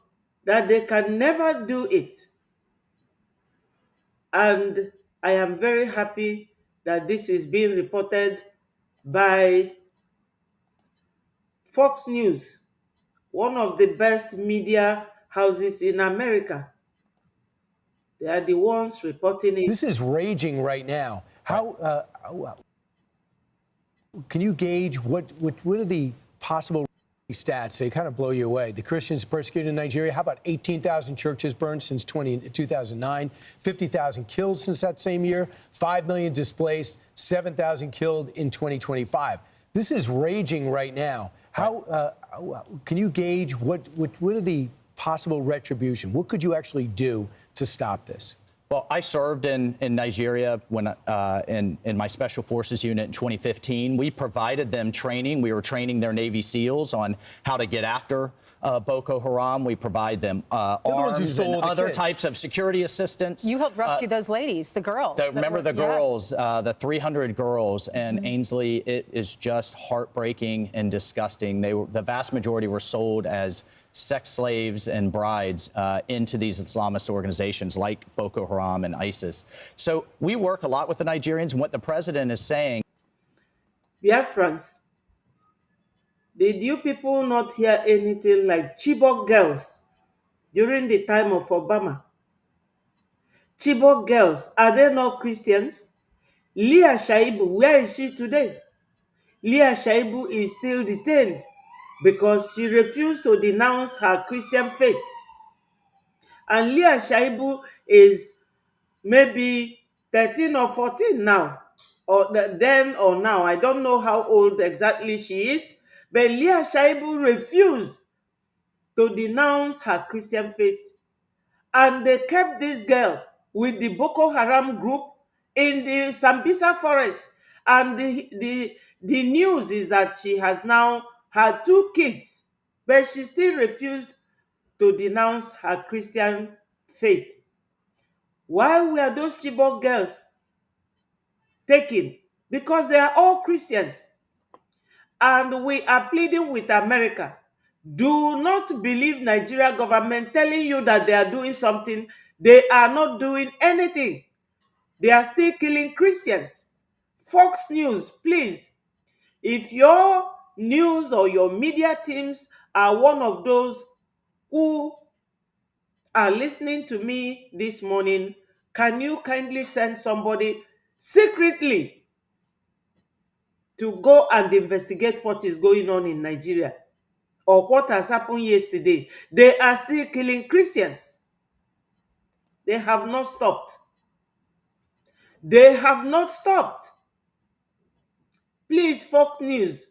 that they can never do it. And I am very happy that this is being reported by Fox News, one of the best media houses in America. They are the ones reporting it. This is raging right now. How can you gauge what are the possible stats? They kind of blow you away. The Christians persecuted in Nigeria. How about 18,000 churches burned since 2009, 50,000 killed since that same year, 5 million displaced, 7,000 killed in 2025. This is raging right now. How can you gauge what are the possible retribution? What could you actually do to stop this? Well, I served in Nigeria when in my Special Forces unit in 2015. We provided them training. We were training their Navy SEALs on how to get after Boko Haram. We provide them arms and other types of security assistance. You helped rescue those ladies, the girls. Remember the girls, the 300 girls in Ainsley. It is just heartbreaking and disgusting. The vast majority were sold as sex slaves and brides into these Islamist organizations like Boko Haram and ISIS. So we work a lot with the Nigerians, and what the president is saying. Biafrans, did you people not hear anything like Chibok girls during the time of Obama? Chibok girls, are they not Christians? Leah Shaibu, where is she today? Leah Shaibu is still detained because she refused to denounce her Christian faith. And Leah Shaibu is maybe 13 or 14 now, or then or now. I don't know how old exactly she is, but Leah Shaibu refused to denounce her Christian faith. And they kept this girl with the Boko Haram group in the Sambisa forest. And the news is that she has now had 2 kids, but she still refused to denounce her Christian faith. Why were those Chibok girls taken? Because they are all Christians. And we are pleading with America. Do not believe Nigeria government telling you that they are doing something. They are not doing anything. They are still killing Christians. Fox News, please, if your news or your media teams are one of those who are listening to me this morning, can you kindly send somebody secretly to go and investigate what is going on in Nigeria or what has happened yesterday? They are still killing Christians. They have not stopped. They have not stopped. Please, Fox News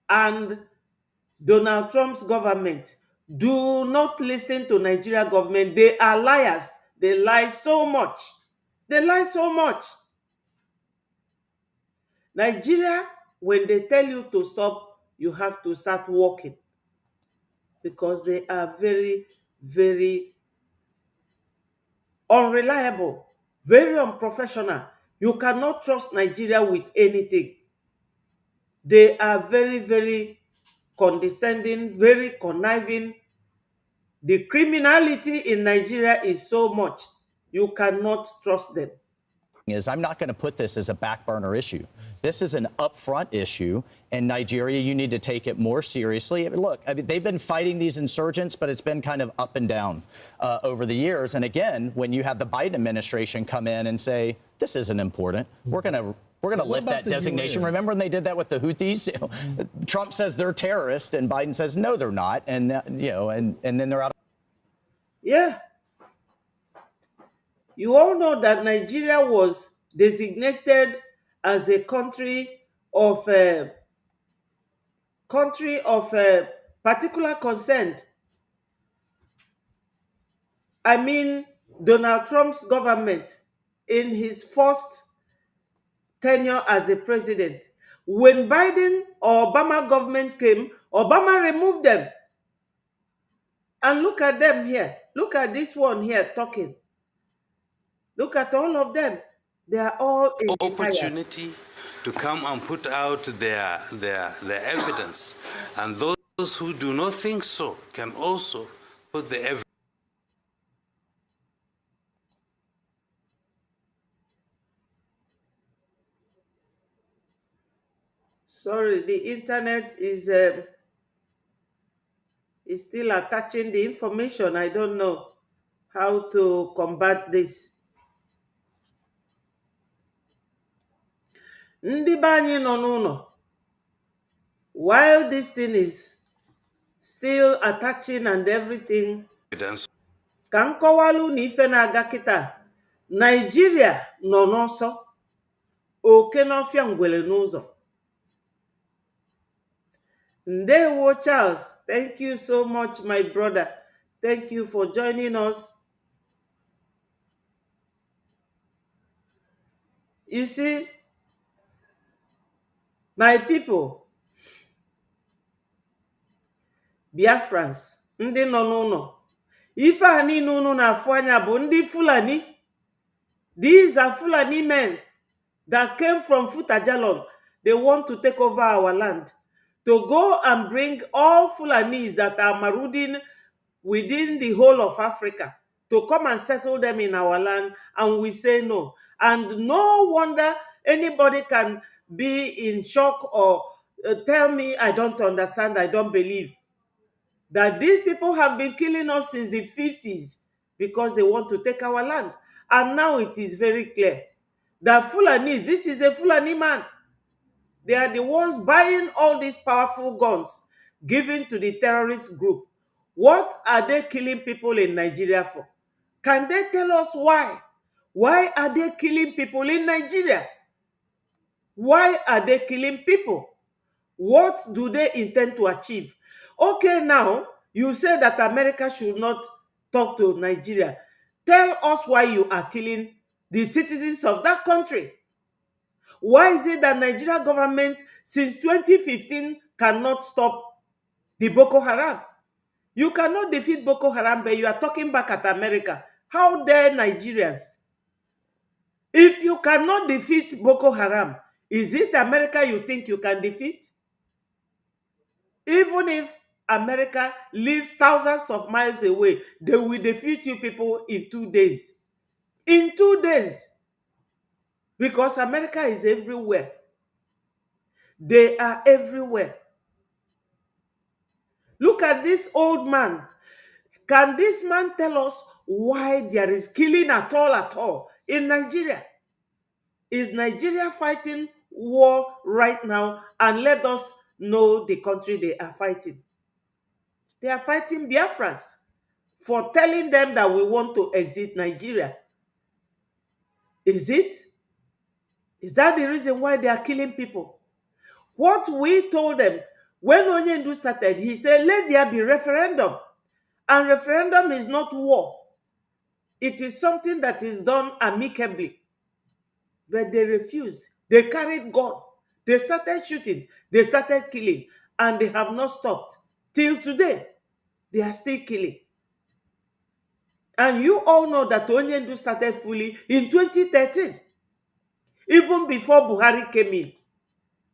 and Donald Trump's government, do not listen to Nigeria government. They are liars. They lie so much. They lie so much. Nigeria, when they tell you to stop, you have to start walking because they are very, very unreliable, very unprofessional. You cannot trust Nigeria with anything. They are very, very condescending, very conniving. The criminality in Nigeria is so much, you cannot trust them. I'm not going to put this as a back burner issue. This is an upfront issue, and Nigeria, you need to take it more seriously. Look, they've been fighting these insurgents, but it's been kind of up and down over the years. And again, when you have the Biden administration come in and say, this isn't important, we're going to lift that designation. UN? Remember when they did that with the Houthis? Trump says they're terrorists, and Biden says no, they're not, and and then they're out. Yeah. You all know that Nigeria was designated as a country of particular concern. I mean, Donald Trump's government in his first tenure as the president. When Biden or Obama government came, Obama removed them. And look at them here. Look at this one here talking. Look at all of them. They are all in opportunity to come and put out their evidence. And those who do not think so can also put the evidence. Sorry, the internet is still attaching the information. I don't know how to combat this. Ndị be anyị nọ n'ụlọ, while this thing is still attaching and everything, ka m kọwalụ na ife na-aga kịta. Nigeria nọ n'ọsọ, oke n'ọfịa ngwele n'ụzọ. Ndewo Charles, thank you so much, my brother. Thank you for joining us. You see, my people, Biafrans, ndị nọ n'ụlọ, ife a niile unu na-afụ anya bụ ndị Fulani. These are Fulani men that came from Futajalon. They want to take over our land, to go and bring all Fulanis that are marauding within the whole of Africa, to come and settle them in our land, and we say no. And no wonder anybody can be in shock or tell me, I don't understand, I don't believe, that these people have been killing us since the 50s because they want to take our land. And now it is very clear that Fulanis, this is a Fulani man. They are the ones buying all these powerful guns given to the terrorist group. What are they killing people in Nigeria for? Can they tell us why? Why are they killing people in Nigeria? Why are they killing people? What do they intend to achieve? Okay, now you say that America should not talk to Nigeria. Tell us why you are killing the citizens of that country. Why is it that Nigeria government since 2015 cannot stop the Boko Haram? You cannot defeat Boko Haram, but you are talking back at America. How dare Nigerians? If you cannot defeat Boko Haram, is it America you think you can defeat? Even if America lives thousands of miles away, they will defeat you people in 2 days. In 2 days. Because America is everywhere. They are everywhere. Look at this old man. Can this man tell us why there is killing at all in Nigeria? Is Nigeria fighting war right now? And let us know the country they are fighting. They are fighting Biafras for telling them that we want to exit Nigeria. Is it? Is that the reason why they are killing people? What we told them, when Onyendu started, he said, let there be referendum. And referendum is not war. It is something that is done amicably. But they refused. They carried gun. They started shooting. They started killing. And they have not stopped. Till today, they are still killing. And you all know that Onyendu started fully in 2013. Even before Buhari came in.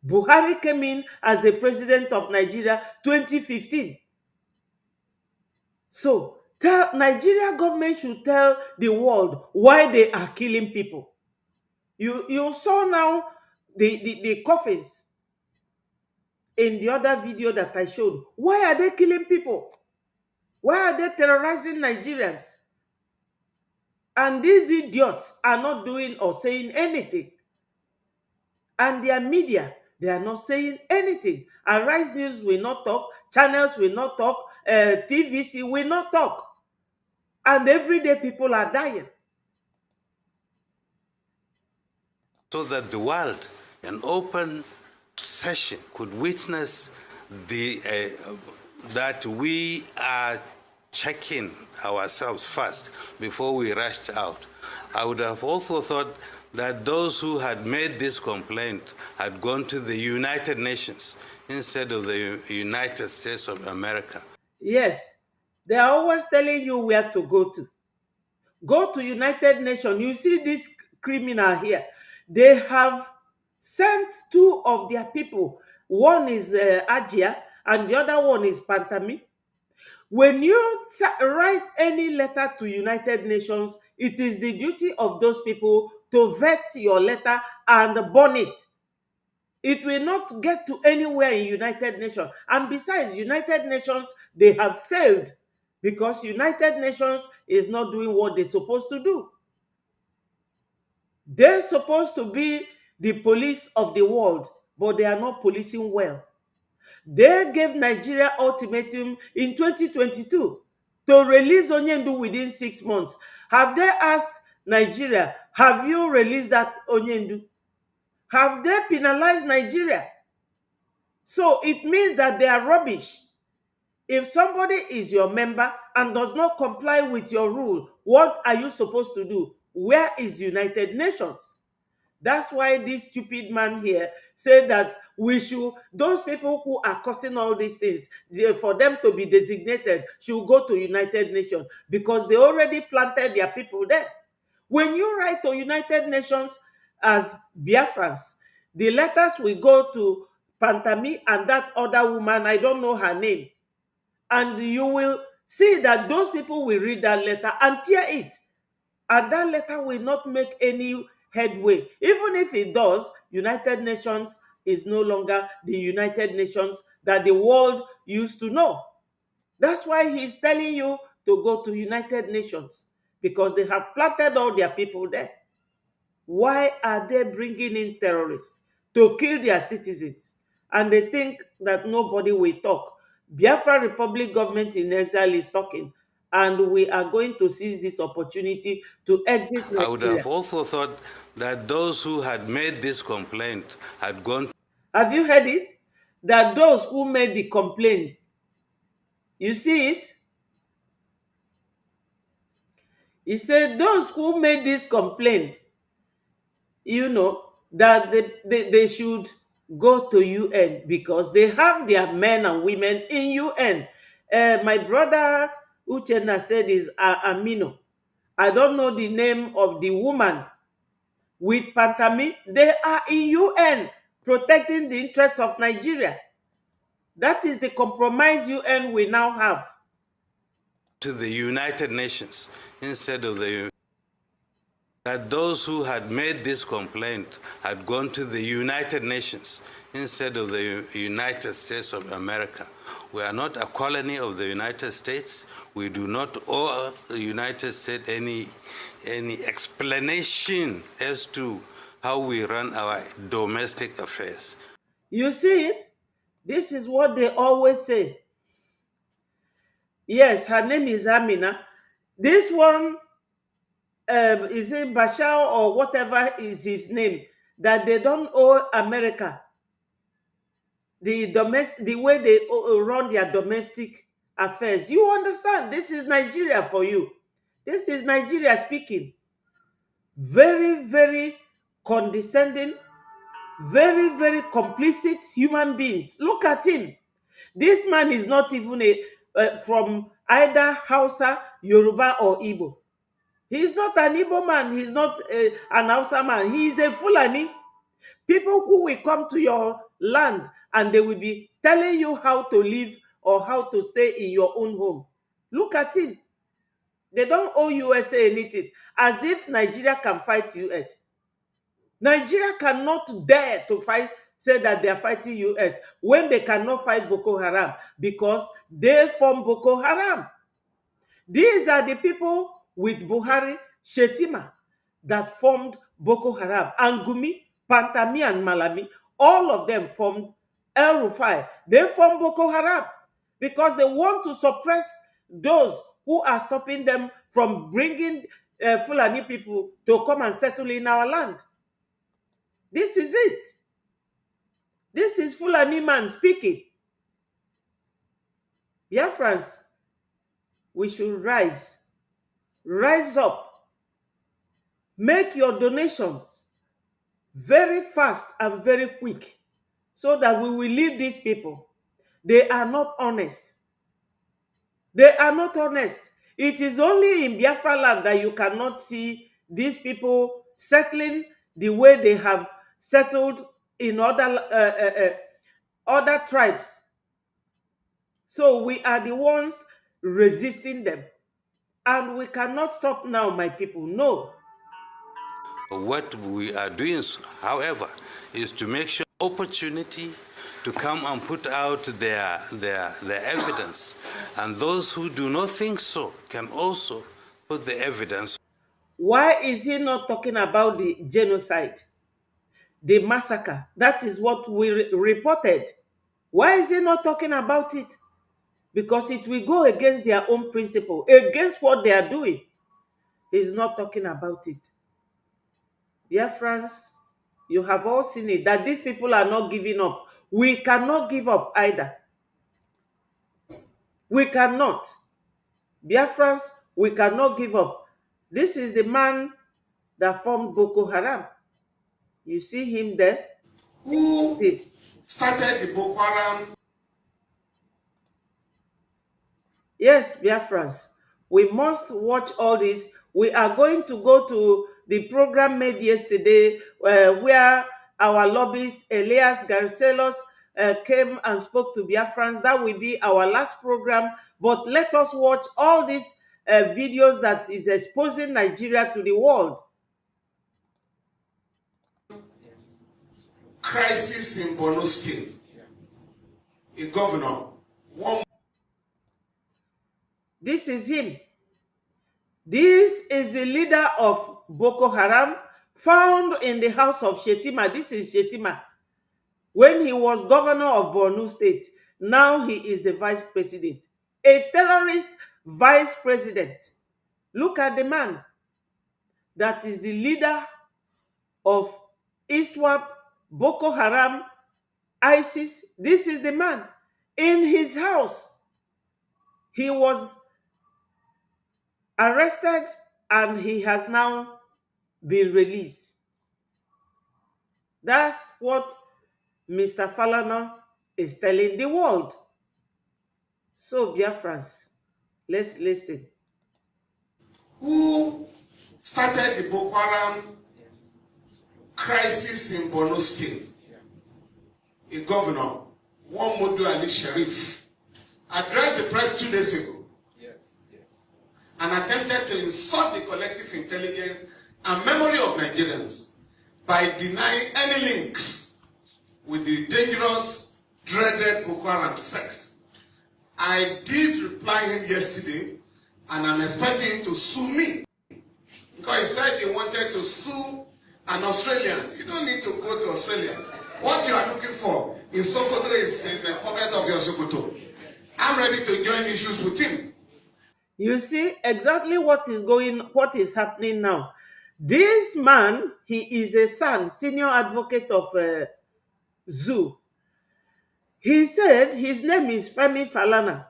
Buhari came in as the president of Nigeria 2015. So, Nigeria government should tell the world why they are killing people. You saw now the coffins in the other video that I showed. Why are they killing people? Why are they terrorizing Nigerians? And these idiots are not doing or saying anything. And their media, they are not saying anything. Arise News will not talk. Channels will not talk. TVC will not talk. And everyday people are dying. So that the world, an open session, could witness that we are checking ourselves first before we rushed out. I would have also thought that those who had made this complaint had gone to the United Nations instead of the United States of America. Yes, they are always telling you where to go to. Go to United Nations. You see this criminal here. They have sent two of their people. One is Ajia and the other one is Pantami. When you write any letter to United Nations, it is the duty of those people to vet your letter and burn it. It will not get to anywhere in United Nations. And besides, United Nations, they have failed because United Nations is not doing what they're supposed to do. They're supposed to be the police of the world, but they are not policing well. They gave Nigeria ultimatum in 2022 to release Onyendu within 6 months. Have they asked Nigeria, have you released that Onyendu? Have they penalized Nigeria? So it means that they are rubbish. If somebody is your member and does not comply with your rule, what are you supposed to do? Where is United Nations? That's why this stupid man here said that we should, those people who are causing all these things, for them to be designated, should go to United Nations because they already planted their people there. When you write to United Nations as Biafrans, the letters will go to Pantami and that other woman, I don't know her name. And you will see that those people will read that letter and tear it. And that letter will not make any headway. Even if it does, United Nations is no longer the United Nations that the world used to know. That's why he's telling you to go to United Nations, because they have planted all their people there. Why are they bringing in terrorists to kill their citizens? And they think that nobody will talk. Biafra Republic government in exile is talking, and we are going to seize this opportunity to exit I would Nigeria. have also thought that those who had made this complaint had gone. Have you heard it? That those who made the complaint, you see it? He said those who made this complaint, that they should go to UN because they have their men and women in UN. My brother Uchenna said is Amino. I don't know the name of the woman with Pantami. They are in UN protecting the interests of Nigeria. That is the compromise UN we now have. To the United Nations instead of that those who had made this complaint had gone to the United Nations instead of the United States of America. We are not a colony of the United States. We do not owe the United States any explanation as to how we run our domestic affairs. You see it? This is what they always say. Yes, her name is Amina. This one, is it Bashar or whatever is his name, that they don't owe America the way they run their domestic affairs. You understand? This is Nigeria for you. This is Nigeria speaking. Very, very condescending, very, very complicit human beings. Look at him. This man is not even from either Hausa, Yoruba, or Igbo. He's not an Igbo man. He's not an Hausa man. He is a Fulani. People who will come to your land and they will be telling you how to live or how to stay in your own home. Look at him. They don't owe USA anything. As if Nigeria can fight US. Nigeria cannot dare to say that they are fighting US when they cannot fight Boko Haram because they form Boko Haram. These are the people with Buhari, Shetima, that formed Boko Haram. Angumi, Pantami, and Malami, all of them formed El Rufai. They formed Boko Haram because they want to suppress those who are stopping them from bringing Fulani people to come and settle in our land. This is it. This is Fulani man speaking. Biafrans, we should rise. Rise up. Make your donations very fast and very quick so that we will leave these people. They are not honest. They are not honest. It is only in Biafra land that you cannot see these people settling the way they have settled in other tribes. So we are the ones resisting them. And we cannot stop now, my people. No. What we are doing, however, is to make sure opportunity to come and put out their evidence. And those who do not think so can also put the evidence. Why is he not talking about the genocide, the massacre? That is what we reported. Why is he not talking about it? Because it will go against their own principle, against what they are doing. He's not talking about it. Dear friends, you have all seen it, that these people are not giving up. We cannot give up either. We cannot. Biafrans, we cannot give up. This is the man that formed Boko Haram. You see him there? Who started the Boko Haram? Yes, Biafrans, we must watch all this. We are going to go to the program made yesterday where our lobbyist, Elias Garcelos, came and spoke to Biafrans. That will be our last program. But let us watch all these videos that is exposing Nigeria to the world. Crisis in Borno State. A governor. This is him. This is the leader of Boko Haram, found in the house of Shetima. This is Shetima. When he was governor of Borno State, now he is the vice president. A terrorist vice president. Look at the man that is the leader of ISWAP, Boko Haram, ISIS. This is the man. In his house, he was arrested and he has now been released. That's what Mr. Falana is telling the world. So, Biafrans, let's listen. Who started the Boko Haram crisis in Borno State? A governor, one Modu Ali Sharif, addressed the press 2 days ago and attempted to insult the collective intelligence and memory of Nigerians by denying any links with the dangerous, dreaded Boko Haram sect. I did reply him yesterday, and I'm expecting him to sue me, because he said he wanted to sue an Australian. You don't need to go to Australia. What you are looking for in Sokoto is in the pocket of your Sokoto. I'm ready to join issues with him. You see exactly what is happening now. This man, he is a son, senior advocate of Zoo. He said his name is Femi Falana.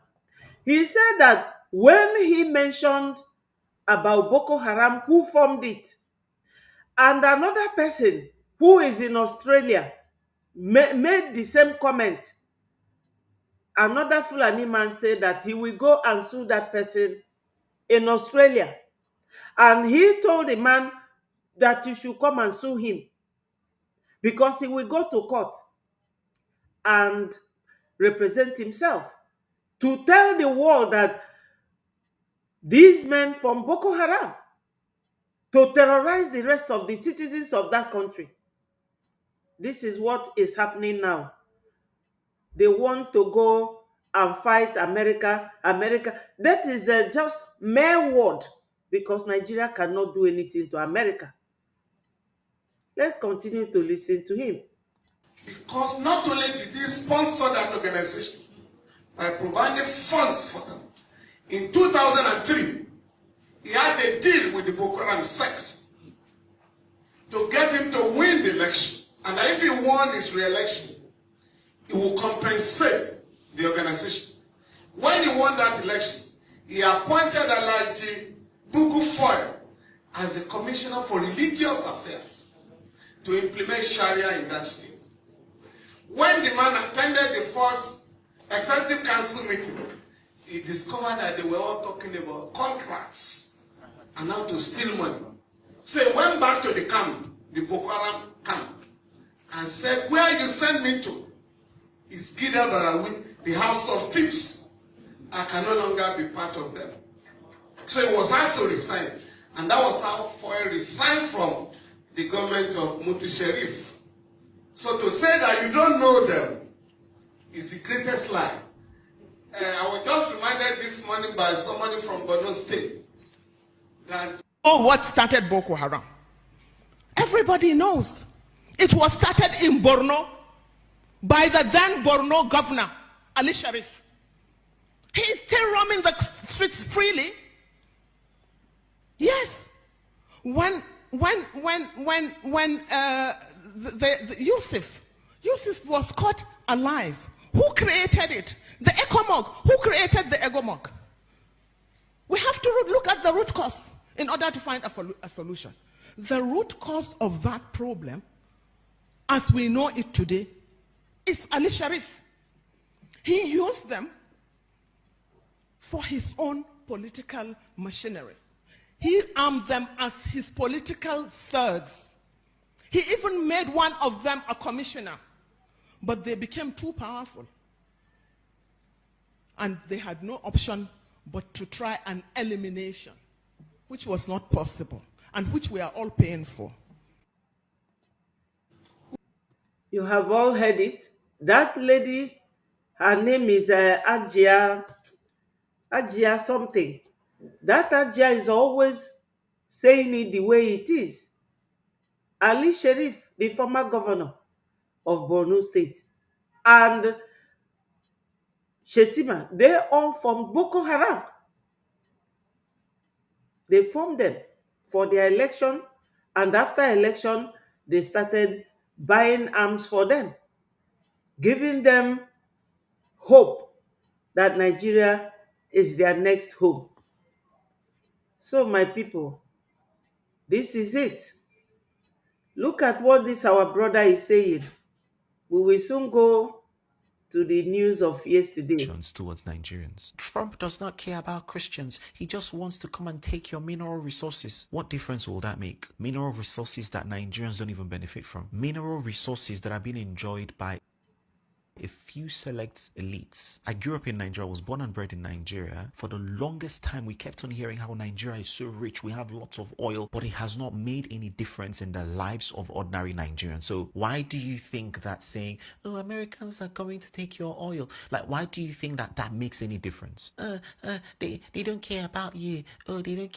He said that when he mentioned about Boko Haram, who formed it, and another person who is in Australia made the same comment, another Fulani man said that he will go and sue that person in Australia. And he told the man that you should come and sue him, because he will go to court and represent himself to tell the world that these men from Boko Haram to terrorize the rest of the citizens of that country. This is what is happening now. They want to go and fight America. That is just mere word, because Nigeria cannot do anything to America. Let's continue to listen to him. Because not only did he sponsor that organization by providing funds for them, in 2003, he had a deal with the Boko Haram sect to get him to win the election. And if he won his re-election, he will compensate the organization. When he won that election, he appointed Alhaji Bugu Foy as the Commissioner for Religious Affairs to implement Sharia in that state. When the man attended the first Executive Council meeting, he discovered that they were all talking about contracts and how to steal money. So he went back to the camp, the Boko Haram camp, and said, where you send me to is Gida Barawi, the house of thieves. I can no longer be part of them. So he was asked to resign. And that was how Foy resigned from the government of Mutu Sharif. So to say that you don't know them is the greatest lie. I was just reminded this morning by somebody from Borno State that what started Boko Haram. Everybody knows. It was started in Borno by the then Borno governor, Ali Sharif. He is still roaming the streets freely. Yes. When Yusuf was caught alive, who created it? The ECOMOG. Who created the ECOMOG? We have to look at the root cause in order to find a solution. The root cause of that problem, as we know it today, is Ali Sharif. He used them for his own political machinery. He armed them as his political thugs. He even made one of them a commissioner. But they became too powerful. And they had no option but to try an elimination, which was not possible, and which we are all paying for. You have all heard it. That lady, her name is Ajia something. That Ajia is always saying it the way it is. Ali Sharif, the former governor of Borno State, and Shetima, they all formed Boko Haram. They formed them for their election, and after election, they started buying arms for them, giving them hope that Nigeria is their next home. So, my people, this is it. Look at what this our brother is saying. We will soon go to the news of yesterday. Towards Nigerians. Trump does not care about Christians. He just wants to come and take your mineral resources. What difference will that make? Mineral resources that Nigerians don't even benefit from. Mineral resources that are being enjoyed by a few select elites. I grew up in Nigeria, I was born and bred in Nigeria. For the longest time, we kept on hearing how Nigeria is so rich, we have lots of oil, but it has not made any difference in the lives of ordinary Nigerians. So why do you think that saying, oh, Americans are coming to take your oil, like why do you think that that makes any difference? They don't care about you. Oh, they don't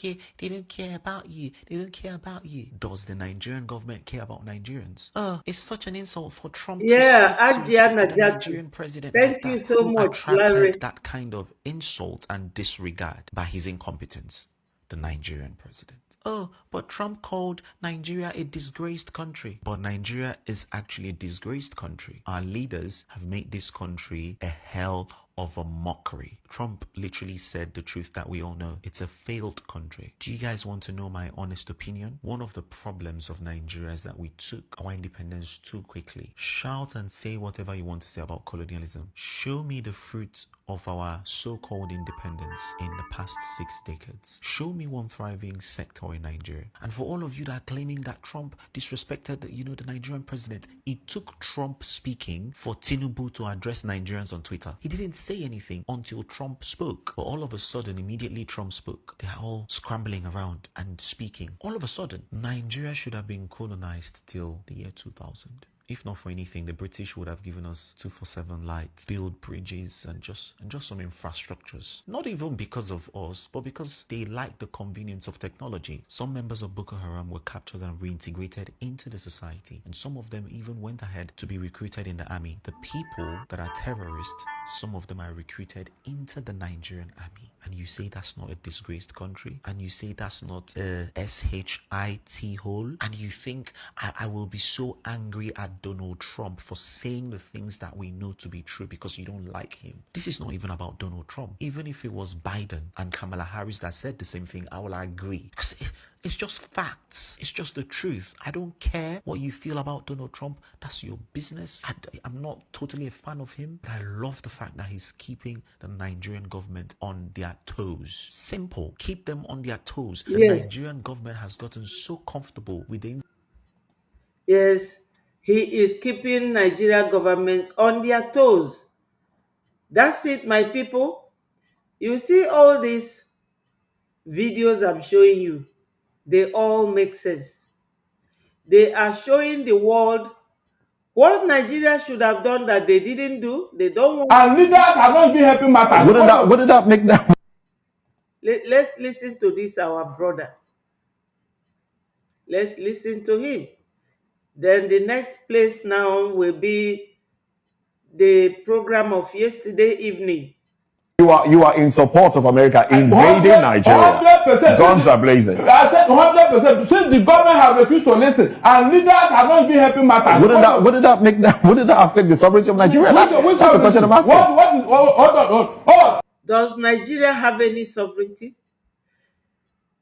care about you. They don't care about you. Does the Nigerian government care about Nigerians? It's such an insult for Trump Yeah, to speak to Adriana the Jackson. Nigerian president Thank like you that. so Who much, attracted Larry. that kind of insult and disregard by his incompetence? The Nigerian president. Oh, but Trump called Nigeria a disgraced country. But Nigeria is actually a disgraced country. Our leaders have made this country a hell of a mockery. Trump literally said the truth that we all know. It's a failed country. Do you guys want to know my honest opinion? One of the problems of Nigeria is that we took our independence too quickly. Shout and say whatever you want to say about colonialism. Show me the fruit of our so-called independence in the past 6 decades. Show me one thriving sector in Nigeria. And for all of you that are claiming that Trump disrespected, the Nigerian president, it took Trump speaking for Tinubu to address Nigerians on Twitter. He didn't say anything until Trump spoke. But all of a sudden, immediately Trump spoke, they're all scrambling around and speaking. All of a sudden, Nigeria should have been colonized till the year 2000. If not for anything, the British would have given us 247 lights, build bridges, and just some infrastructures. Not even because of us, but because they liked the convenience of technology. Some members of Boko Haram were captured and reintegrated into the society, and some of them even went ahead to be recruited in the army. The people that are terrorists, some of them are recruited into the Nigerian army. And you say that's not a disgraced country? And you say that's not a SHIT hole? And you think I will be so angry at Donald Trump for saying the things that we know to be true because you don't like him? This is not even about Donald Trump. Even if it was Biden and Kamala Harris that said the same thing, I will agree. Because it's just facts. It's just the truth. I don't care what you feel about Donald Trump. That's your business. I'm not totally a fan of him, but I love the fact that he's keeping the Nigerian government on their toes. Simple. Keep them on their toes. The Nigerian government has gotten so comfortable with the... Yes, he is keeping Nigeria government on their toes. That's it, my people. You see all these videos I'm showing you, they all make sense. They are showing the world what Nigeria should have done that they didn't do. They don't want. And leaders are not even helping matters. Wouldn't that make them? Let's listen to this, our brother. Let's listen to him. Then the next place now will be the program of yesterday evening. You are in support of America invading Nigeria. 100%. Guns are blazing. I said 100%. Since the government has refused to listen, and leaders are not even helping matters. Wouldn't that make that? Wouldn't that affect the sovereignty of Nigeria? That's the question I'm asking. Hold on. Does Nigeria have any sovereignty?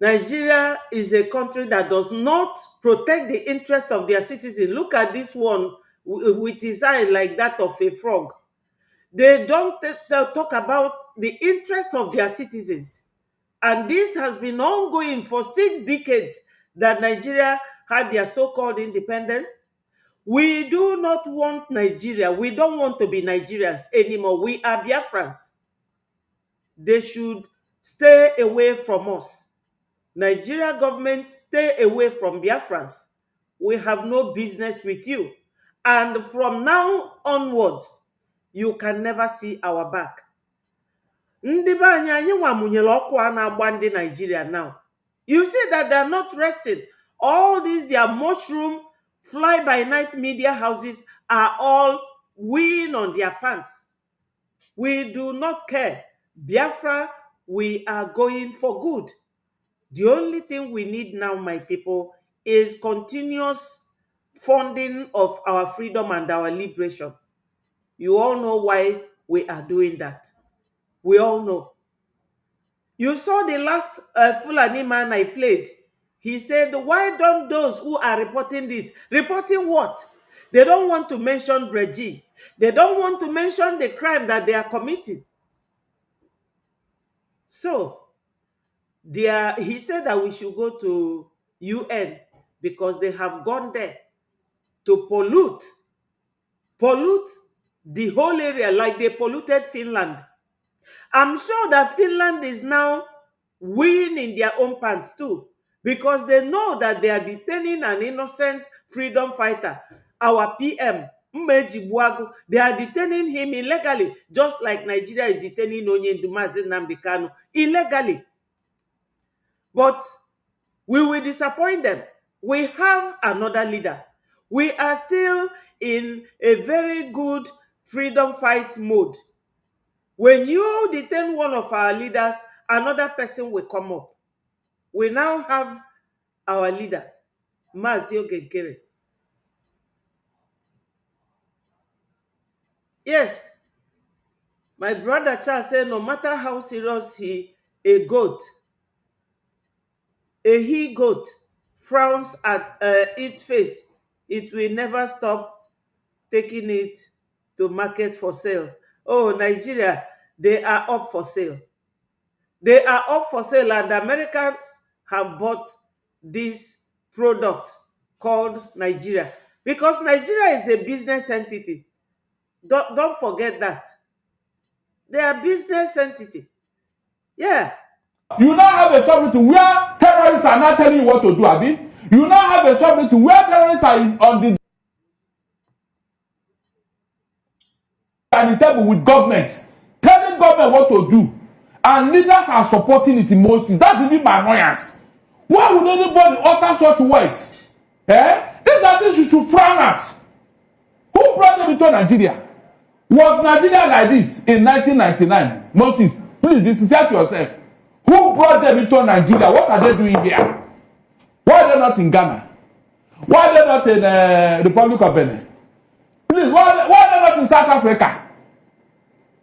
Nigeria is a country that does not protect the interest of their citizens. Look at this one with his eye like that of a frog. They don't talk about the interest of their citizens. And this has been ongoing for 6 decades that Nigeria had their so-called independence. We do not want Nigeria. We don't want to be Nigerians anymore. We are Biafrans. They should stay away from us. Nigeria government, stay away from Biafrans. We have no business with you. And from now onwards, you can never see our back. Ndị be anyị nwa munyere ọkụ a na-agba ndị Nigeria now. You see that they are not resting. All these their mushroom fly-by-night media houses are all weeing on their pants. We do not care. Biafra, we are going for good. The only thing we need now, my people, is continuous funding of our freedom and our liberation. You all know why we are doing that. We all know. You saw the last Fulani man I played. He said, why don't those who are reporting this, reporting what? They don't want to mention Breji. They don't want to mention the crime that they are committing. So, he said that we should go to UN because they have gone there to pollute the whole area like they polluted Finland. I'm sure that Finland is now weighing in their own pants too, because they know that they are detaining an innocent freedom fighter, our PM, Mmeji Buagu. They are detaining him illegally, just like Nigeria is detaining Onyendu Mazi Nnamdi Kanu illegally. But we will disappoint them. We have another leader. We are still in a very good freedom fight mode. When you detain one of our leaders, another person will come up. We now have our leader, Mazi Ogekere. Yes, my brother Charles said no matter how serious a he-goat frowns at its face, it will never stop taking it to market for sale. Oh, Nigeria, they are up for sale. They are up for sale, and the Americans have bought this product called Nigeria because Nigeria is a business entity. Don't forget that. They are business entity. Yeah. You now have a sovereignty where terrorists are not telling you what to do, Abi. You now have a sovereignty where terrorists are on the table with government, telling government what to do, and leaders are supporting it in Moses. That's even my annoyance. Why would anybody utter such words? These are things you should frown at. Who brought them into Nigeria? Was Nigeria like this in 1999? Moses, please be sincere to yourself. Who brought them into Nigeria? What are they doing here? Why are they not in Ghana? Why are they not in the Republic of Benin? Please, why are they not in South Africa?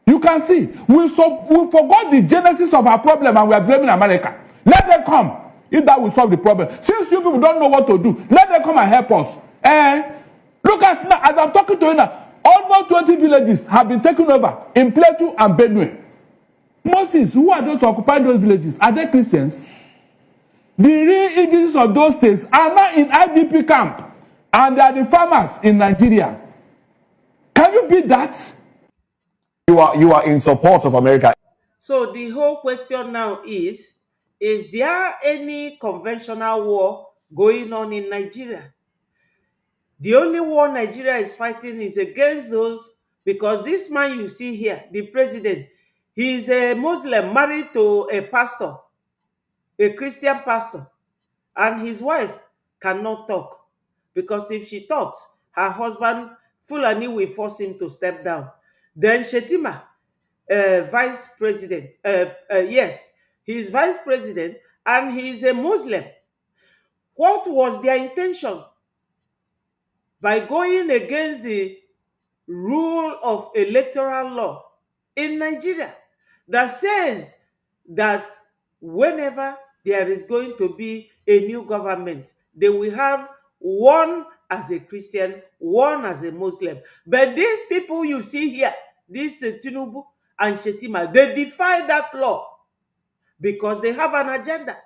You can see, we forgot the genesis of our problem and we are blaming America. Let them come, if that will solve the problem. Since you people don't know what to do, let them come and help us. Look at now, as I'm talking to you now, almost 20 villages have been taken over in Plateau and Benue. Moses, who are those occupying those villages? Are they Christians? The real indigenous of those states are now in IDP camp, and they are the farmers in Nigeria. Can you beat that? You are in support of America. So the whole question now is there any conventional war going on in Nigeria? The only war Nigeria is fighting is against those, because this man you see here, the president, he is a Muslim married to a pastor, a Christian pastor, and his wife cannot talk, because if she talks, her husband Fulani will force him to step down. Then Shetima, vice president, yes, he is vice president and he is a Muslim. What was their intention by going against the rule of electoral law in Nigeria that says that whenever there is going to be a new government, they will have one as a Christian, one as a Muslim. But these people you see here, this Tinubu and Shetima, they defy that law because they have an agenda.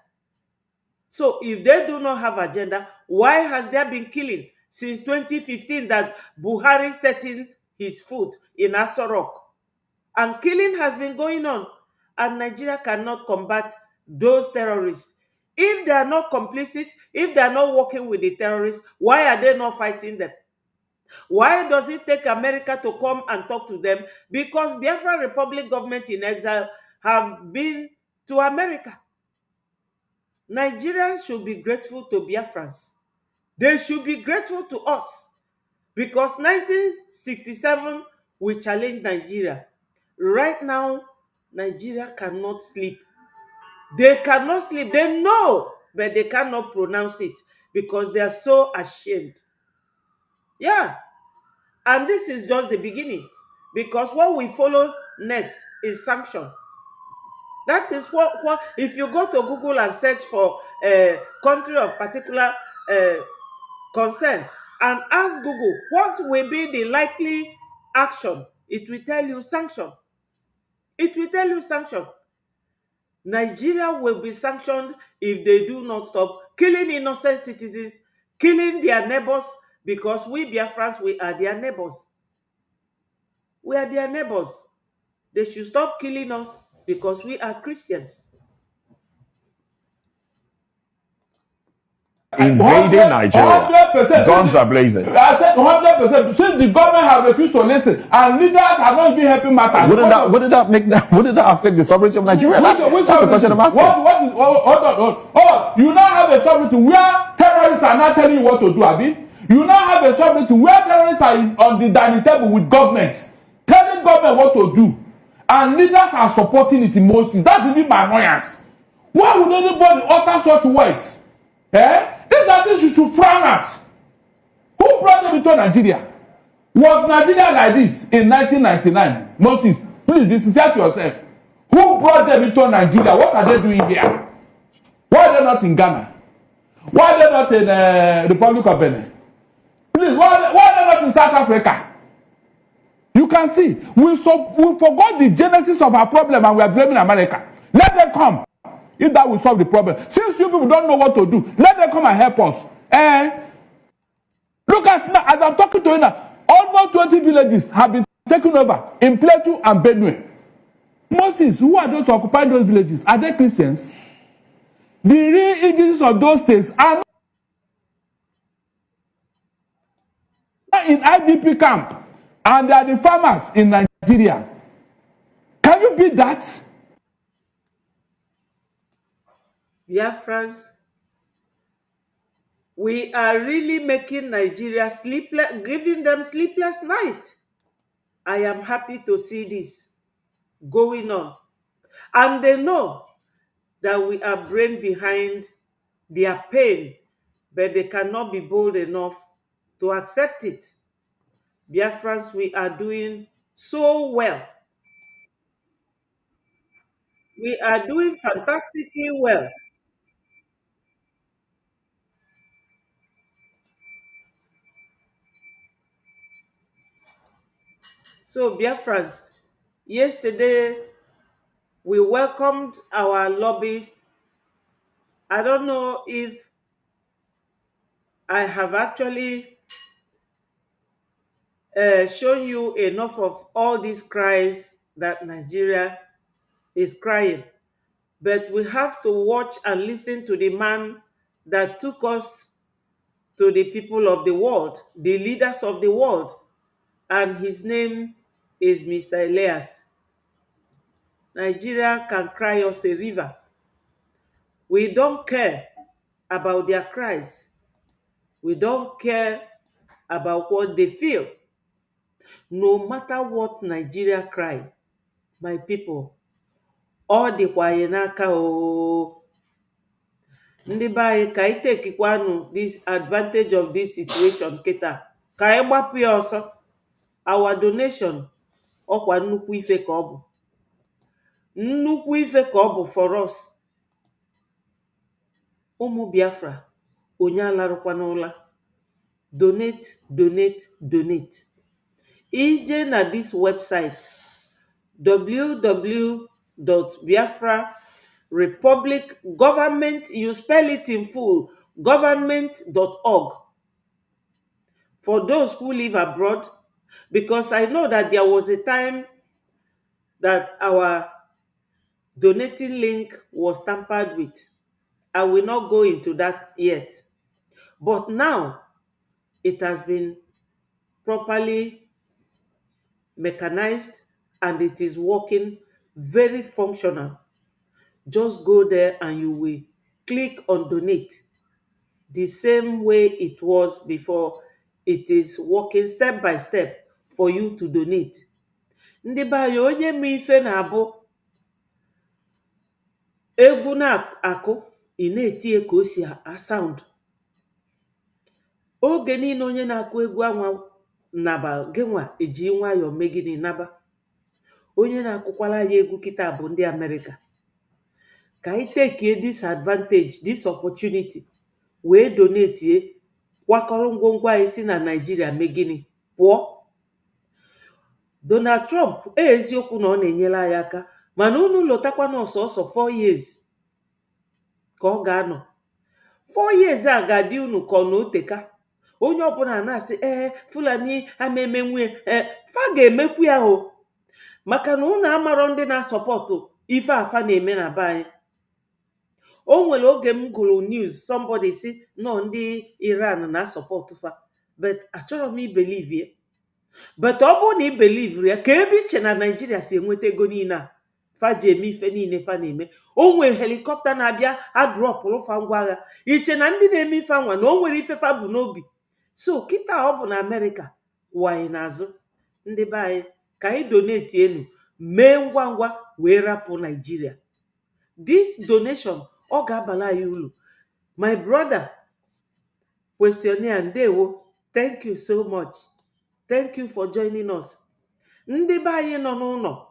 So if they do not have agenda, why has there been killing since 2015 that Buhari set in his foot in Aso Rock? And killing has been going on, and Nigeria cannot combat those terrorists. If they are not complicit, if they are not working with the terrorists, why are they not fighting them? Why does it take America to come and talk to them? Because Biafra Republic government in exile have been to America. Nigerians should be grateful to Biafrans. They should be grateful to us because 1967 we challenged Nigeria. Right now, Nigeria cannot sleep. They cannot sleep. They know, but they cannot pronounce it because they are so ashamed. Yeah. And this is just the beginning because what we follow next is sanction. That is what if you go to Google and search for a country of particular concern and ask Google what will be the likely action, it will tell you sanction. It will tell you sanction. Nigeria will be sanctioned if they do not stop killing innocent citizens, killing their neighbors, because we Biafrans, we are their neighbors. We are their neighbors. They should stop killing us because we are Christians. Invading Nigeria. Guns are blazing. I said 100%. Since the government have refused to listen and leaders are not even helping matters. Wouldn't that affect the sovereignty of Nigeria? That's the question I'm asking. What is, hold on. You now have a sovereignty where terrorists are not telling you what to do, Abi. You now have a sovereignty where terrorists are on the dining table with governments, telling government what to do. And leaders are supporting it in Moses. That will be my annoyance. Why would anybody utter such words? These are things you should frown at. Who brought them into Nigeria? Was Nigeria like this in 1999? Moses, please be sincere to yourself. Who brought them into Nigeria? What are they doing here? Why are they not in Ghana? Why are they not in the Republic of Benin? Please, why are they not in South Africa? You can see, we forgot the genesis of our problem and we are blaming America. Let them come. If that will solve the problem. Since you people don't know what to do, let them come and help us. Look at now, as I'm talking to you now, almost 20 villages have been taken over in Plateau and Benue. Moses, who are those occupying those villages? Are they Christians? The real indigenous of those states are not in IDP camp, and they are the farmers in Nigeria. Can you beat that? Biafrans, we are really making Nigeria sleepless, giving them sleepless night. I am happy to see this going on. And they know that we are brain behind their pain, but they cannot be bold enough to accept it. Biafrans, we are doing so well. We are doing fantastically well. So, Biafrans, yesterday we welcomed our lobbyists. I don't know if I have actually shown you enough of all these cries that Nigeria is crying. But we have to watch and listen to the man that took us to the people of the world, the leaders of the world. And his name is Mr. Elias. Nigeria can cry us a river. We don't care about their cries. We don't care about what they feel. No matter what Nigeria cry, my people, all dịkwa anyị n'aka o. Ndị be anyị ka anyị tekikwanụ this advantage of this situation kịta ka anyị gbapụ ya ọsọ. Our donation ọkwa nnukwu ife ka ọ bụ. Nnukwu ife ka ọ bụ for us. Ụmụ Biafra, onye alarụkwana ụla. Donate, donate, donate. Ije na this website www.biafrarepublicgovernment, you spell it in full, government.org. For those who live abroad, because I know that there was a time that our donating link was tampered with. I will not go into that yet. But now, it has been properly mechanized and it is working very functional. Just go there and you will click on donate. the same way it was before. It is working step by step for you to donate. Ndị be anyị, onye ma ife na-abụ egwu na-akụ ị na-etinye ka o si asound. Oge niile onye na-akụ egwu anwa naba gịnwa eji nwayọọ megide naba. Onye na-akụkwala ya egwu kịta bụ ndị Amerịka. Ka anyị take this advantage, this opportunity, wee donate kwakọrọ ngwongwo anyị si na Nigeria megini pụọ. Donald Trump eziokwu na ọ na-enyere anyị aka, mana unu lotakwa na ọsọsọ 4 years ka ọ ga-anọ. 4 years a ga-adị unu ka ọ na oteka. Onye ọbụla na-asị Fulani ameme nwunye fa ga-emekwu ya o, maka na unu amarọ ndị na-asọpọtụ ife afa na-eme na be anyị. O nwere oge m gụrụ news, somebody si no ndị Iran na-asọpọtụ fa, but achọrọ m ibelieve ya. But ọ bụrụ na ibelieve ya, ka ebe iche na Nigeria si enweta ego niile a fa ji eme ife niile fa na-eme. O nwere helikọpta na-abịa adrọpụrụ fa ngwa agha. Iche na ndị na-eme ife anwa na o nwere ife fa bụ n'obi. So kịta ọ bụ na Amerịka kwụ anyị n'azụ. Ndị be anyị, ka anyị donate enu mee ngwa ngwa wee rapụ Nigeria. This donation ọ ga-abala anyị uru. My brother questionnaire, ndewo, thank you so much. Thank you for joining us. Ndị be anyị nọ n'ụlọ,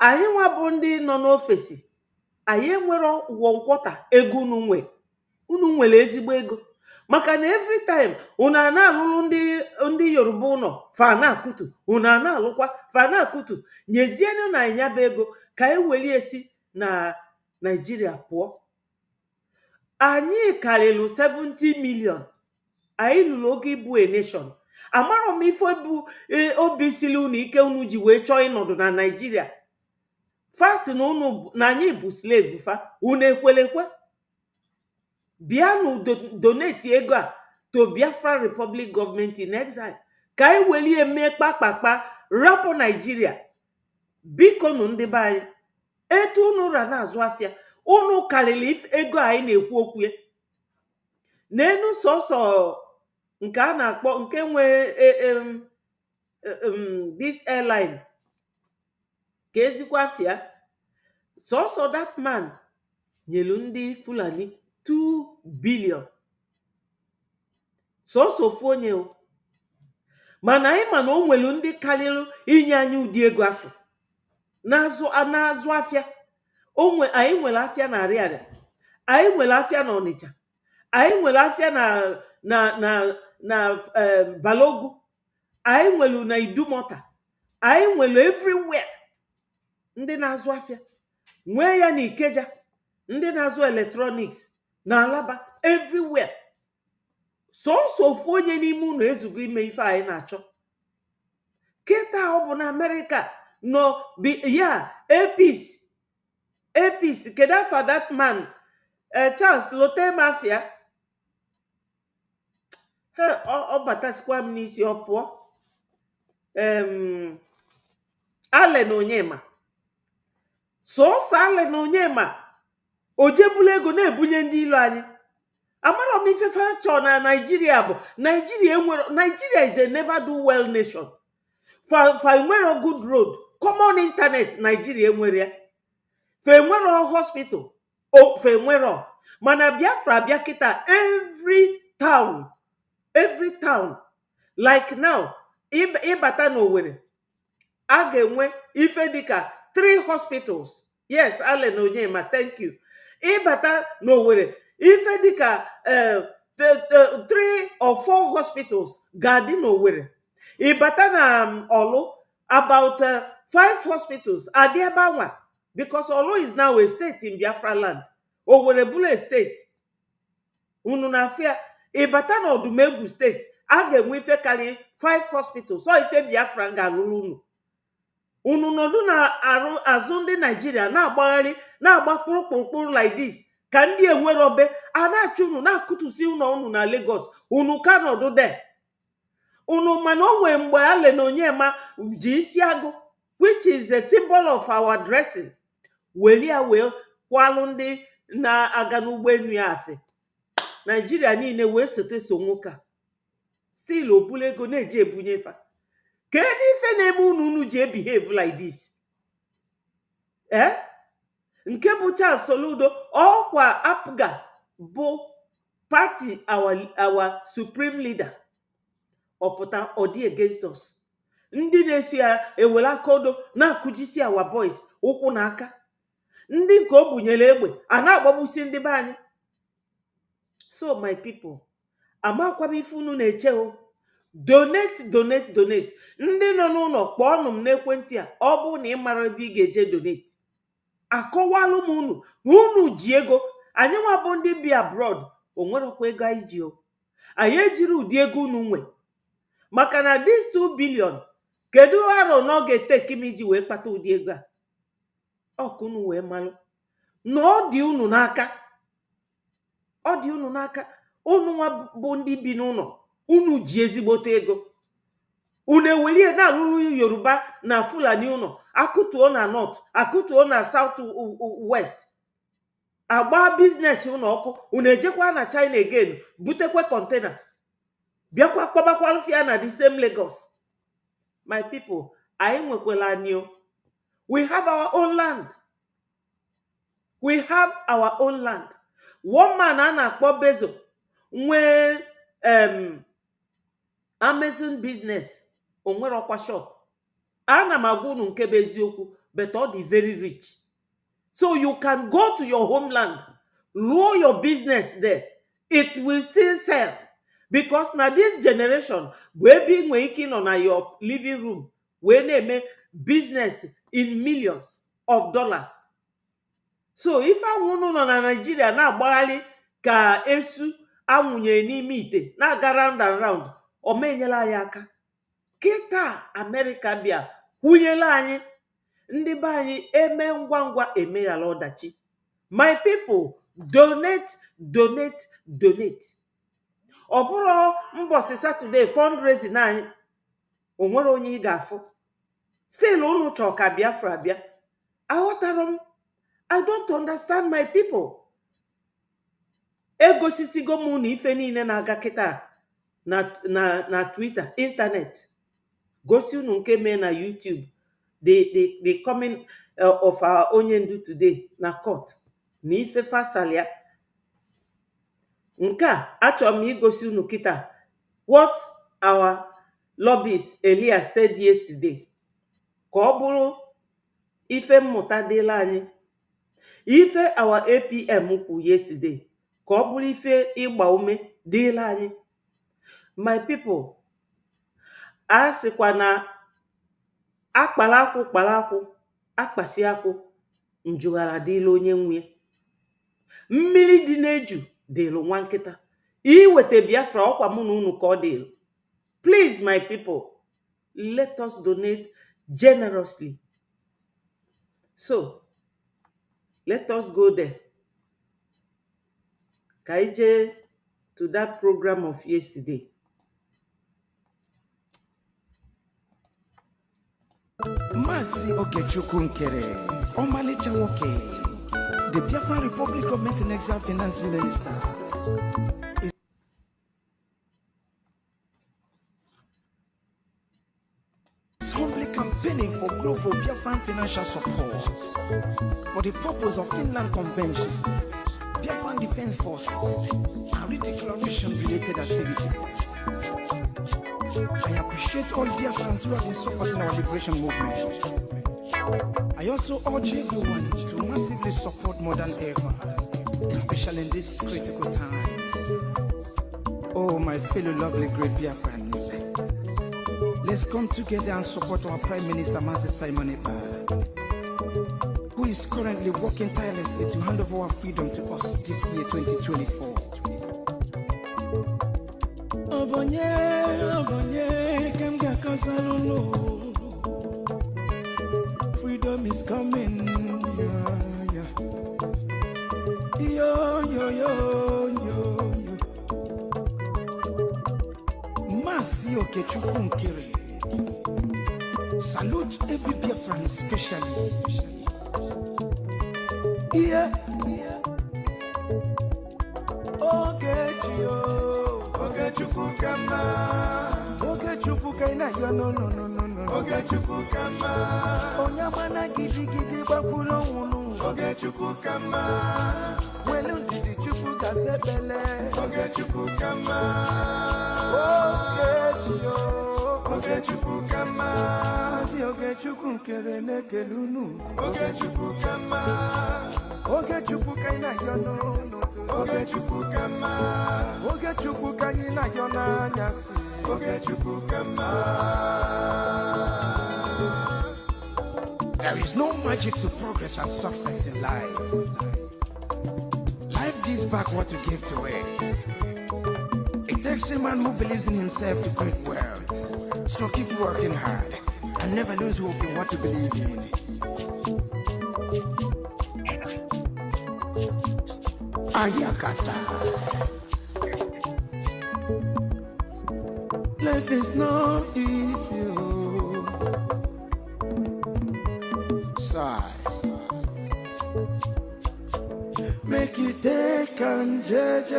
anyị nwa bụ ndị nọ n'ofesi, anyị enwere wọnkwọta ego unu nwere ezigbo ego. Maka na every time unu na-alụlụ ndị Yoruba ụlọ fa na-akụtu, unu na-alụkwa fa na-akụtu. Nyezienụ na anyị bụ ego ka anyị welie si na Nigeria pụọ. Anyị karịrị 70 million. Anyị lụrụ oge ibu a nation. Amarọ m ife bụ obi sili unu ike unu ji wee chọọ ịnọdụ na Nigeria. Fasi na unu na anyị bụ slave fa, unu ekwelekwe. Bịanụ donate ego a to Biafra Republic Government in Exile. Ka anyị welie mee kpakpakpa rapụ Nigeria. Biko nụ ndị be anyị, etu unu ra na-azụ afịa, unu karịrị ego anyị na-ekwu okwu ya. N'enu sọsọ nke a na-akpọ nke nwe this airline ka ezikwa afịa, sọsọ that man nyelu ndị Fulani 2 billion. Sọsọ ofu onye o. Mana anyị ma na o nwelu ndị karịrị inye anyị ụdị ego afọ na-azụ afịa. Anyị nwere afịa na Ariaria, anyị nwere afịa na Ọnịcha, anyị nwere afịa na Balogu, anyị nwere na Idumota, anyị nwere everywhere ndị na-azụ afịa. Nwee ya na Ikeja, ndị na-azụ electronics na Alaba, everywhere. Sọsọ ofu onye n'ime unu ezugo ime ife anyị na-achọ. Kịta ọ bụ na Amerịka nọ ya APC kedu afa that man Charles Lote Mafia. Ọ batasikwa m n'isi ọ pụọ. Allen Onyema. Sọsọ Allen Onyema o jebula ego na-ebunye ndị ilo anyị. Amarọ m ife fa na Nigeria bụ Nigeria is a never do well nation. Fa enwero good road, common internet Nigeria enwere ya. Fa enwero hospital, fa enwero. Mana Biafra bịa kịta every town like now ịbata n'Owerri a ga-enwe ife dịka 3 hospitals. Yes, Allen Onyema, thank you. Ịbata n'Owerri ife dịka 3 or 4 hospitals ga-adị n'Owerri. Ịbata na Olu, about 5 hospitals adị ebe anwa, because Olu is now a state in Biafra land. Owerri bụla a state. Unu na afịa. Ịbata na Odumegwu state a ga-enwe ife karịrị 5 hospitals. So ife Biafra ga-alụrụ unu. Unu nọdụ na azụ ndị Nigeria na-agbagharị na-agba kpụrụkpụrụ like this ka ndị enwere obe a na-achụ unu na-akụtusi unu na Lagos. Unu ka nọdụ de unu mana o nwere mgbe Allen Onyema ji isi agụ, which is a symbol of our dressing, welia wee kwalụ ndị na-aga n'ụgbọelu ya afe. Nigeria niile wee sote so nwoke a still obula ego na-eji ebunye fa. Kedu ife na-eme unu ji behave like this? Nke bụ Charles Soludo ọkwa apga bụ party our supreme leader ọpụta ọdị against us. Ndị na-eso ya ewela akodo na-akụjisi our boys ụkwụ na aka. Ndị nke o bunyere egbe a na-agbagbusi ndị be anyị. So my people, amakwa m ife unu na-eche o. Donate. Ndị nọ n'ụlọ kpọọnụ m n'ekwentị a ọ bụ na ị mara ebe ị ga-eje donate. Akọwalụ m unu ji ego. Anyị nwa bụ ndị bi abroad o nwerekwa ego anyị ji o. Anyị ejiri ụdị ego unu nwe. Maka na this 2 billion kedu aro na ọ ga-eteki m iji wee kpata ụdị ego a? Ọkụ unu wee malụ na ọ dị unu n'aka. Ọ dị unu n'aka. Unu nwa bụ ndị bi n'ụlọ unu ji ezigbote ego. Unu ewelie na-alụrụ Yoruba na Fulani ụlọ, akụtuo na North, akụtuo na South West, agba biznes ụlọ ọkụ. Unu ejekwa na China again butekwe kontena bịakwa kpabakwalụfịa na the same Lagos. My people, anyị nwekwela anyị. We have our own land. We have our own land. One man a na-akpọ Bezo nwee Amazon business onwere ọkwa shop. Ana m agwa unu nke bụ eziokwu, but ọ dị very rich. So you can go to your homeland, grow your business there. It will still sell. Because na this generation bụ ebe ị nwee ike nọ na your living room wee na-eme business in millions of dollars. So if anwụnụ nọ na Nigeria na-agbagharị ka esu anwụnye n'ime ite na-aga round and round, o menyela anyị aka. Kịta America bịa kwunyela anyị, ndị be anyị eme ngwa ngwa emeghara ọdachi. My people, donate. Ọ bụrụ mbọsị Saturday fundraising anyị o nwere onye ị ga-afụ. Still unu chọọ ka Biafra bịa. Aghọtara m. I don't understand my people. Egosisigo m na ife niile na-aga kịta na Twitter, internet. Gosi unu nke mee na YouTube. The coming of our onye ndu today na court. Na ife fasalia. Nke a achọrọ m igosi unu kịta what our lobbyist Elias said yesterday. Ka ọ bụrụ ife mmụta dịla anyị. Ife our APM kwu yesterday. Ka ọ bụrụ ife ịgba ume dịla anyị. My people, a sịkwa na akpala akwụ akpasi akwụ njughara dịla onye nwe. Mmiri dị n'eju dịlụ nwa nkịta. Iweta Biafra ọkwa mụ na unu ka ọ dịlụ. Please my people, let us donate generously. So let us go there. Ka ije to that program of yesterday. Mazi Okechukwu Nkere, Omalicha Nwoke, the Biafra Republic of Methanexa Finance Minister, is humbly campaigning for global Biafran financial support for the purpose of Finland Convention, Biafran Defense Forces, and redeclaration-related activities. I appreciate all Biafrans who have been supporting our liberation movement. I also urge everyone to massively support more than ever, especially in these critical times. Oh, my fellow lovely great Biafrans, let's come together and support our Prime Minister, Mazi Simon Ekpa, who is currently working tirelessly to hand over our freedom to us this year, 2024. Freedom is coming, yeah. Mazi Okechukwu Nkere. Salute every Biafran especially. Yeah. Okay. Oge chukwu kama. Oge chukwu kaina yo no. Oge chukwu kama. Onyamana gidi bakulo unu. Oge chukwu kama. Welu ndidi chukwu kasebele. Oge chukwu kama. Oge chukwu kama. Si oge chukwu kere nekelunu. Oge chukwu kama. Oge chukwu kaina yo no. Oge chukwu kama. Oge chukwu kaina yo na nyasi. Oge chukwu kama. There is no magic to progress and success in life. Life gives back what you give to it. It takes a man who believes in himself to create wealth. So keep working hard and never lose hope in what you believe in. Ayakata. Life is not easy. Make it take and judge.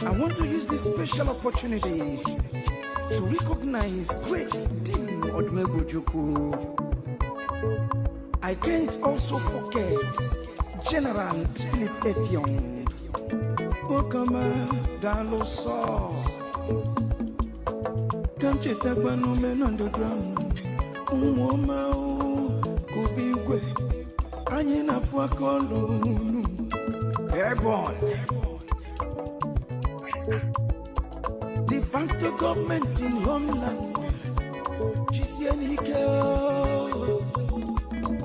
I want to use this special opportunity to recognize great Dim Odmebujuku. I can't also forget General Philip Effiong, Okama Daloso, Kamcheta Kwanumen underground, Umwoma Kubigwe. Anyina fuakolunu airborne. De facto government in homeland.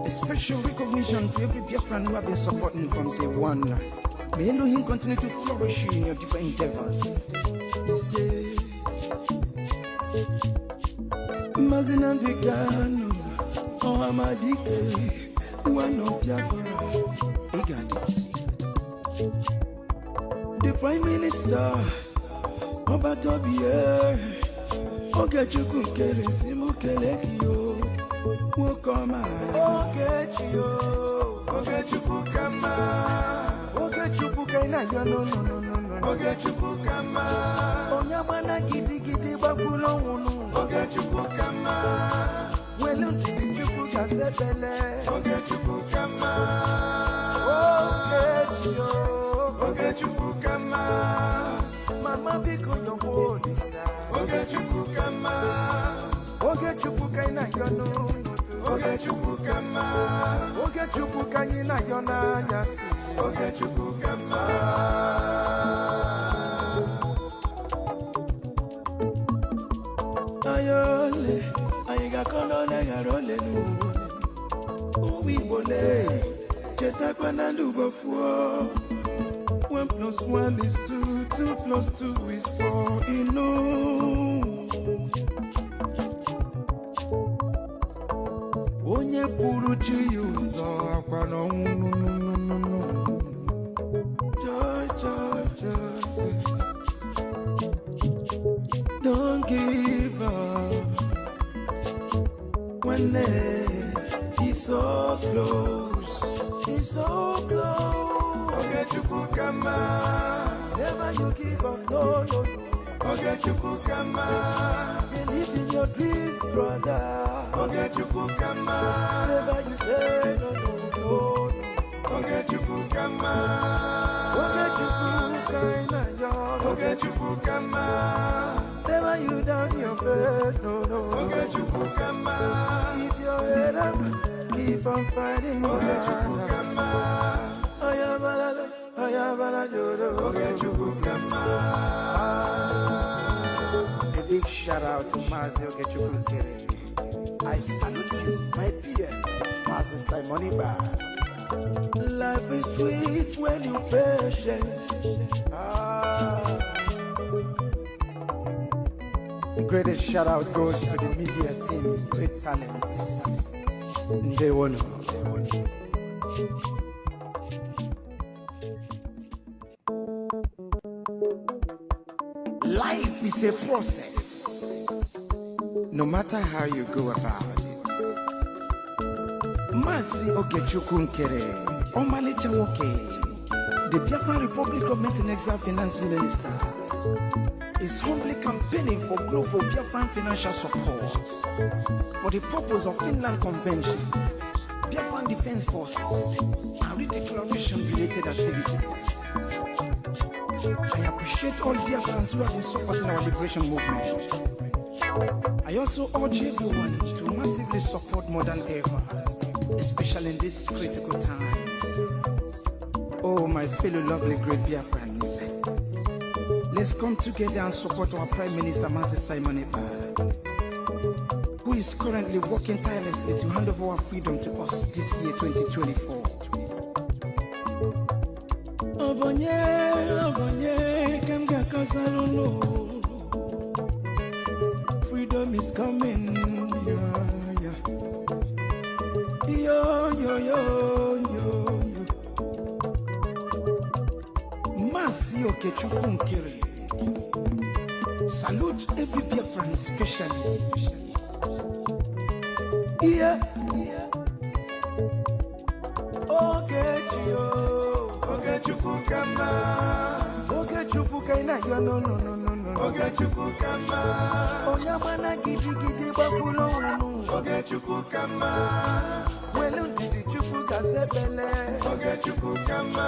A special recognition to every Biafran who have been supporting from day one. May Elohim continue to flourish in your different endeavors. He says, Mazinam de Gano, Ohamadike. One of Biafra, the Prime Minister, Obatobie, Ogechukwu Keresimu Kelekio, Wokoma, Ogechukwu Kama, Ogechukwu Kaina no. Ogechukwu Kama, Onyamana Gidi Bakulo Unu, Ogechukwu Kama, Welu Ndidi Chukwu Kasebele, Ogechukwu Kama, Ogechukwu Kama, Mama Biko Yobolisa, Ogechukwu Kama, Ogechukwu Kaina Yono, Ogechukwu Kama, Ogechukwu Kaina Yona Nyasi, Ogechukwu Kama. Ayole, ayiga kolone garole nu. Uwi bole, chetakwa na ndubofuo. 1 + 1 is 2, 2 + 2 is 4. Ino. Onye puru chi yuzo akwa no. Joy. Don't give up when it's so close. It's so close. Ogechukwu Kama, never you give up, no. Ogechukwu Kama, believe in your dreams, brother. Ogechukwu Kama, never you say no. Ogechukwu Kama, Ogechukwu Kaina Yon, Ogechukwu Kama, never you down your faith, no. Ogechukwu Kama, keep your head up, keep on fighting, Ogechukwu Kama. Oyabala Jodo, Ogechukwu Kama. A big shout out to Mazi Ogechukwu Kere. I salute you, my PM, Mazi Simoni Bar. Life is sweet when you're patient. The greatest shout out goes to the media team, great talents. They won. Life is a process. No matter how you go about it. Mazi Ogechukwu Nkere, Omalicha Nwoke, The Biafra Republic Government in Exile Finance Minister is humbly campaigning for global Biafran financial support for the purpose of Finland Convention, Biafran Defense Forces, and redeclaration-related activities. I appreciate all Biafrans who have been supporting our liberation movement. I also urge everyone to massively support modern era, especially in these critical times. Oh, my fellow lovely great Biafrans, let's come together and support our Prime Minister, Mazi Simon Ekpa, who is currently working tirelessly to hand over our freedom to us this year, 2024. Freedom is coming, yeah, yeah. Yo, yo, yo, yo, yo. Masi Okechukwu. Salute every Biafran, especially. Yeah, yeah. Okechukwu kama. Okechukwu kaina yo no no no no no. Okechukwu kama. Onyamana gidi gidi bakulo unu. Okechukwu kama. Welu ndidi chukwu gazebele. Okechukwu kama.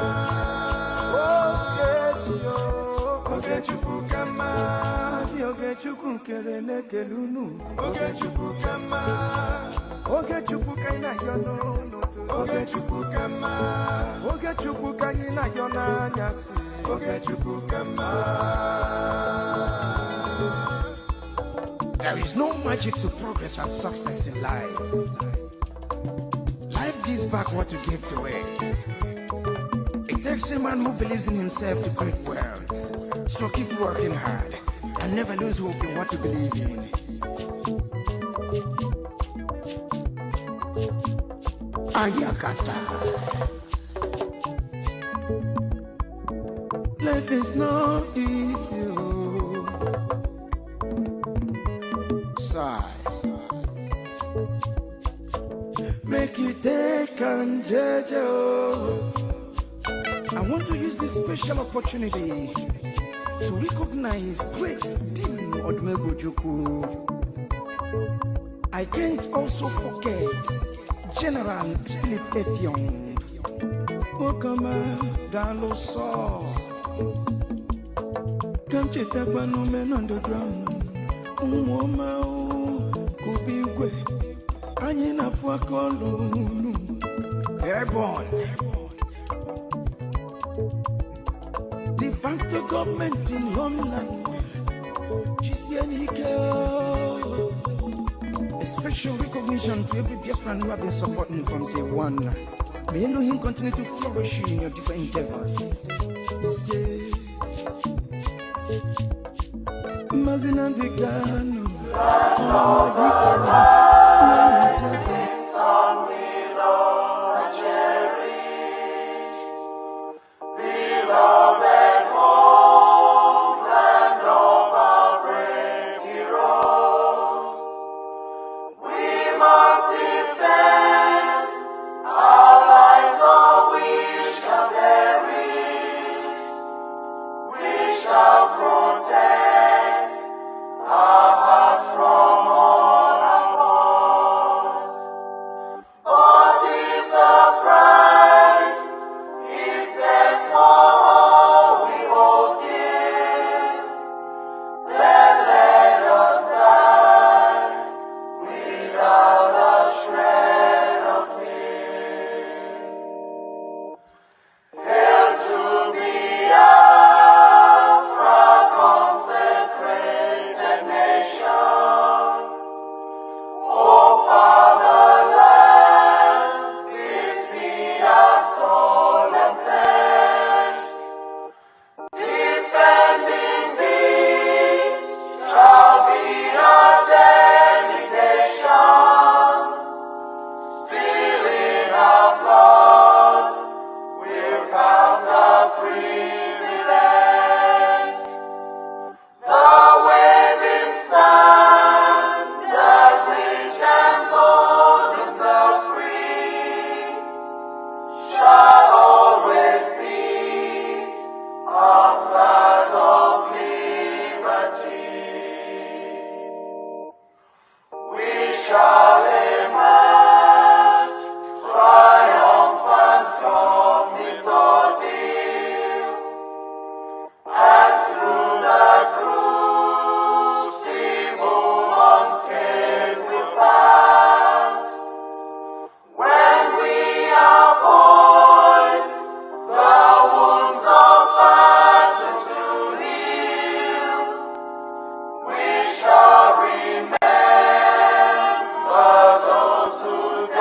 Okechukwu kama. Si Okechukwu kerene kelunu. Okechukwu kama. Okechukwu kaina yo no no. Okechukwu kama. Okechukwu kaina yo na nyasi. Okechukwu kama. There is no magic to progress and success in life. Life gives back what you give to it. It takes a man who believes in himself to create wealth. So keep working hard and never lose hope in what you believe in. Ayakata. Life is not easy. Make it take and judge. I want to use this special opportunity to recognize great Dim Odumegwu. I can't also forget General Philip Effiong. Okama Daloso. Come chetakwa no men on the ground. Umoma Kubigwe. Anyina Fuakolunu. Airborne. De facto government in homeland. A special recognition to every Biafran who have been supporting from day one. May Elohim continue to flourish you in your different endeavors. This is Mazinam Dekano. Protect our hearts from all our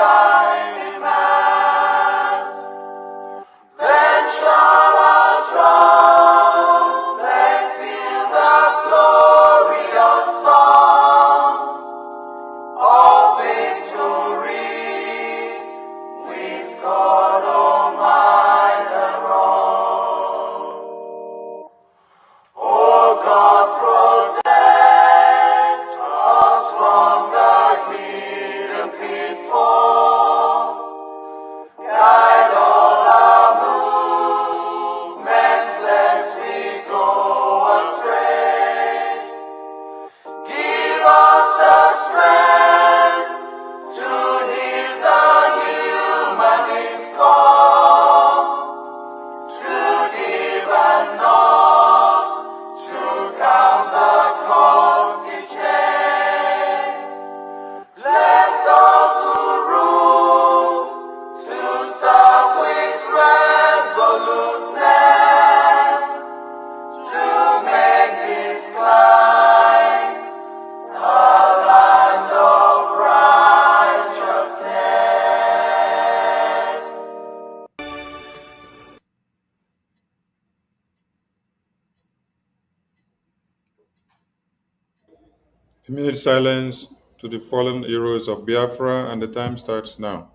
shining mast. Then shall our trumpets peal the glorious song of victory. We scored, oh might and wrong. Oh God, protect us from the hidden pitfalls. Guide all our movements, lest we go astray. Give us the strength to heed the humanist call, to give and not to count the cost each day. Let those who rule to serve with resoluteness, to make this climb a land of righteousness. A minute silence to the fallen heroes of Biafra, and the time starts now.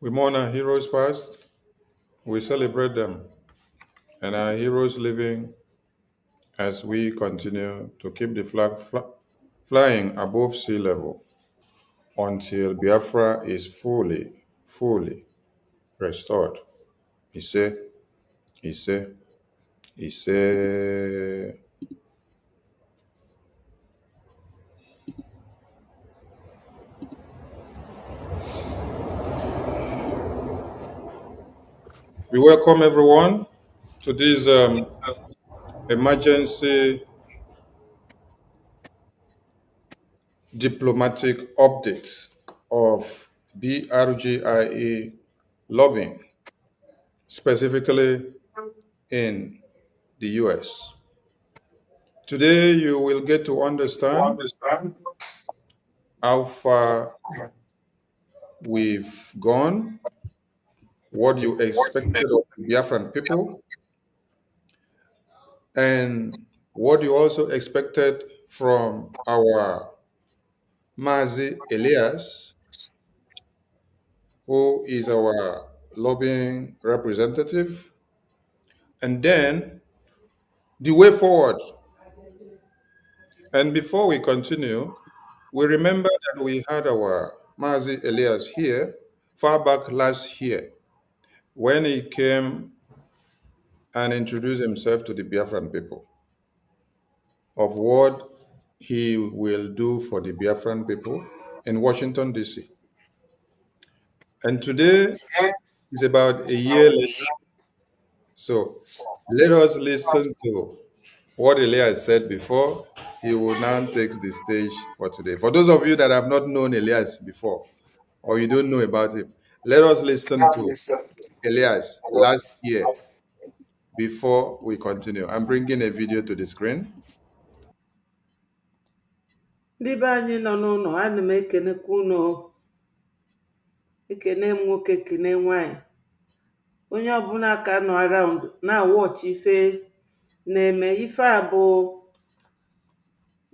We mourn our heroes past, we celebrate them, and our heroes living as we continue to keep the flag flying above sea level until Biafra is fully restored. Ise, Ise, Ise. We welcome everyone to this emergency diplomatic update of BRGIA lobbying, specifically in the US. Today, you will get to understand how far we've gone, what you expected of the Biafran people, and what you also expected from our Mazi Elias, who is our lobbying representative, and then the way forward. And before we continue, we remember that we had our Mazi Elias here far back last year when he came and introduced himself to the Biafran people of what he will do for the Biafran people in Washington, D.C. And today is about a year later. So let us listen to what Elias said before. He will now take the stage for today. For those of you that have not known Elias before, or you don't know about him, let us listen to Elias last year before we continue. I'm bringing a video to the screen. Ndị be anyị nọ n'ụlọ, ana m ekenekwa unu, ekene m nwoke, kene nwanyị, onye ọbụla ka nọ around na-awọchị ife na-eme. Ife a bụ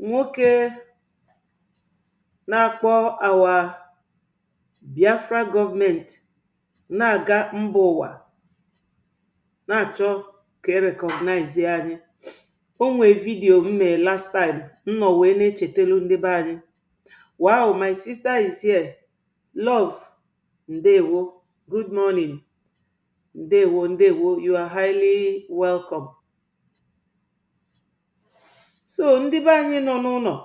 nwoke na-akpọ awa Biafra gọọmenti na-aga mba ụwa na-achọ ka recognize anyị. O nwee vidio m mee last time, m nọ wee na-echetelu ndị be anyị. Wow, my sister is here. Love, ndewo, good morning, ndewo, ndewo, you are highly welcome. So ndị be anyị nọ n'ụlọ,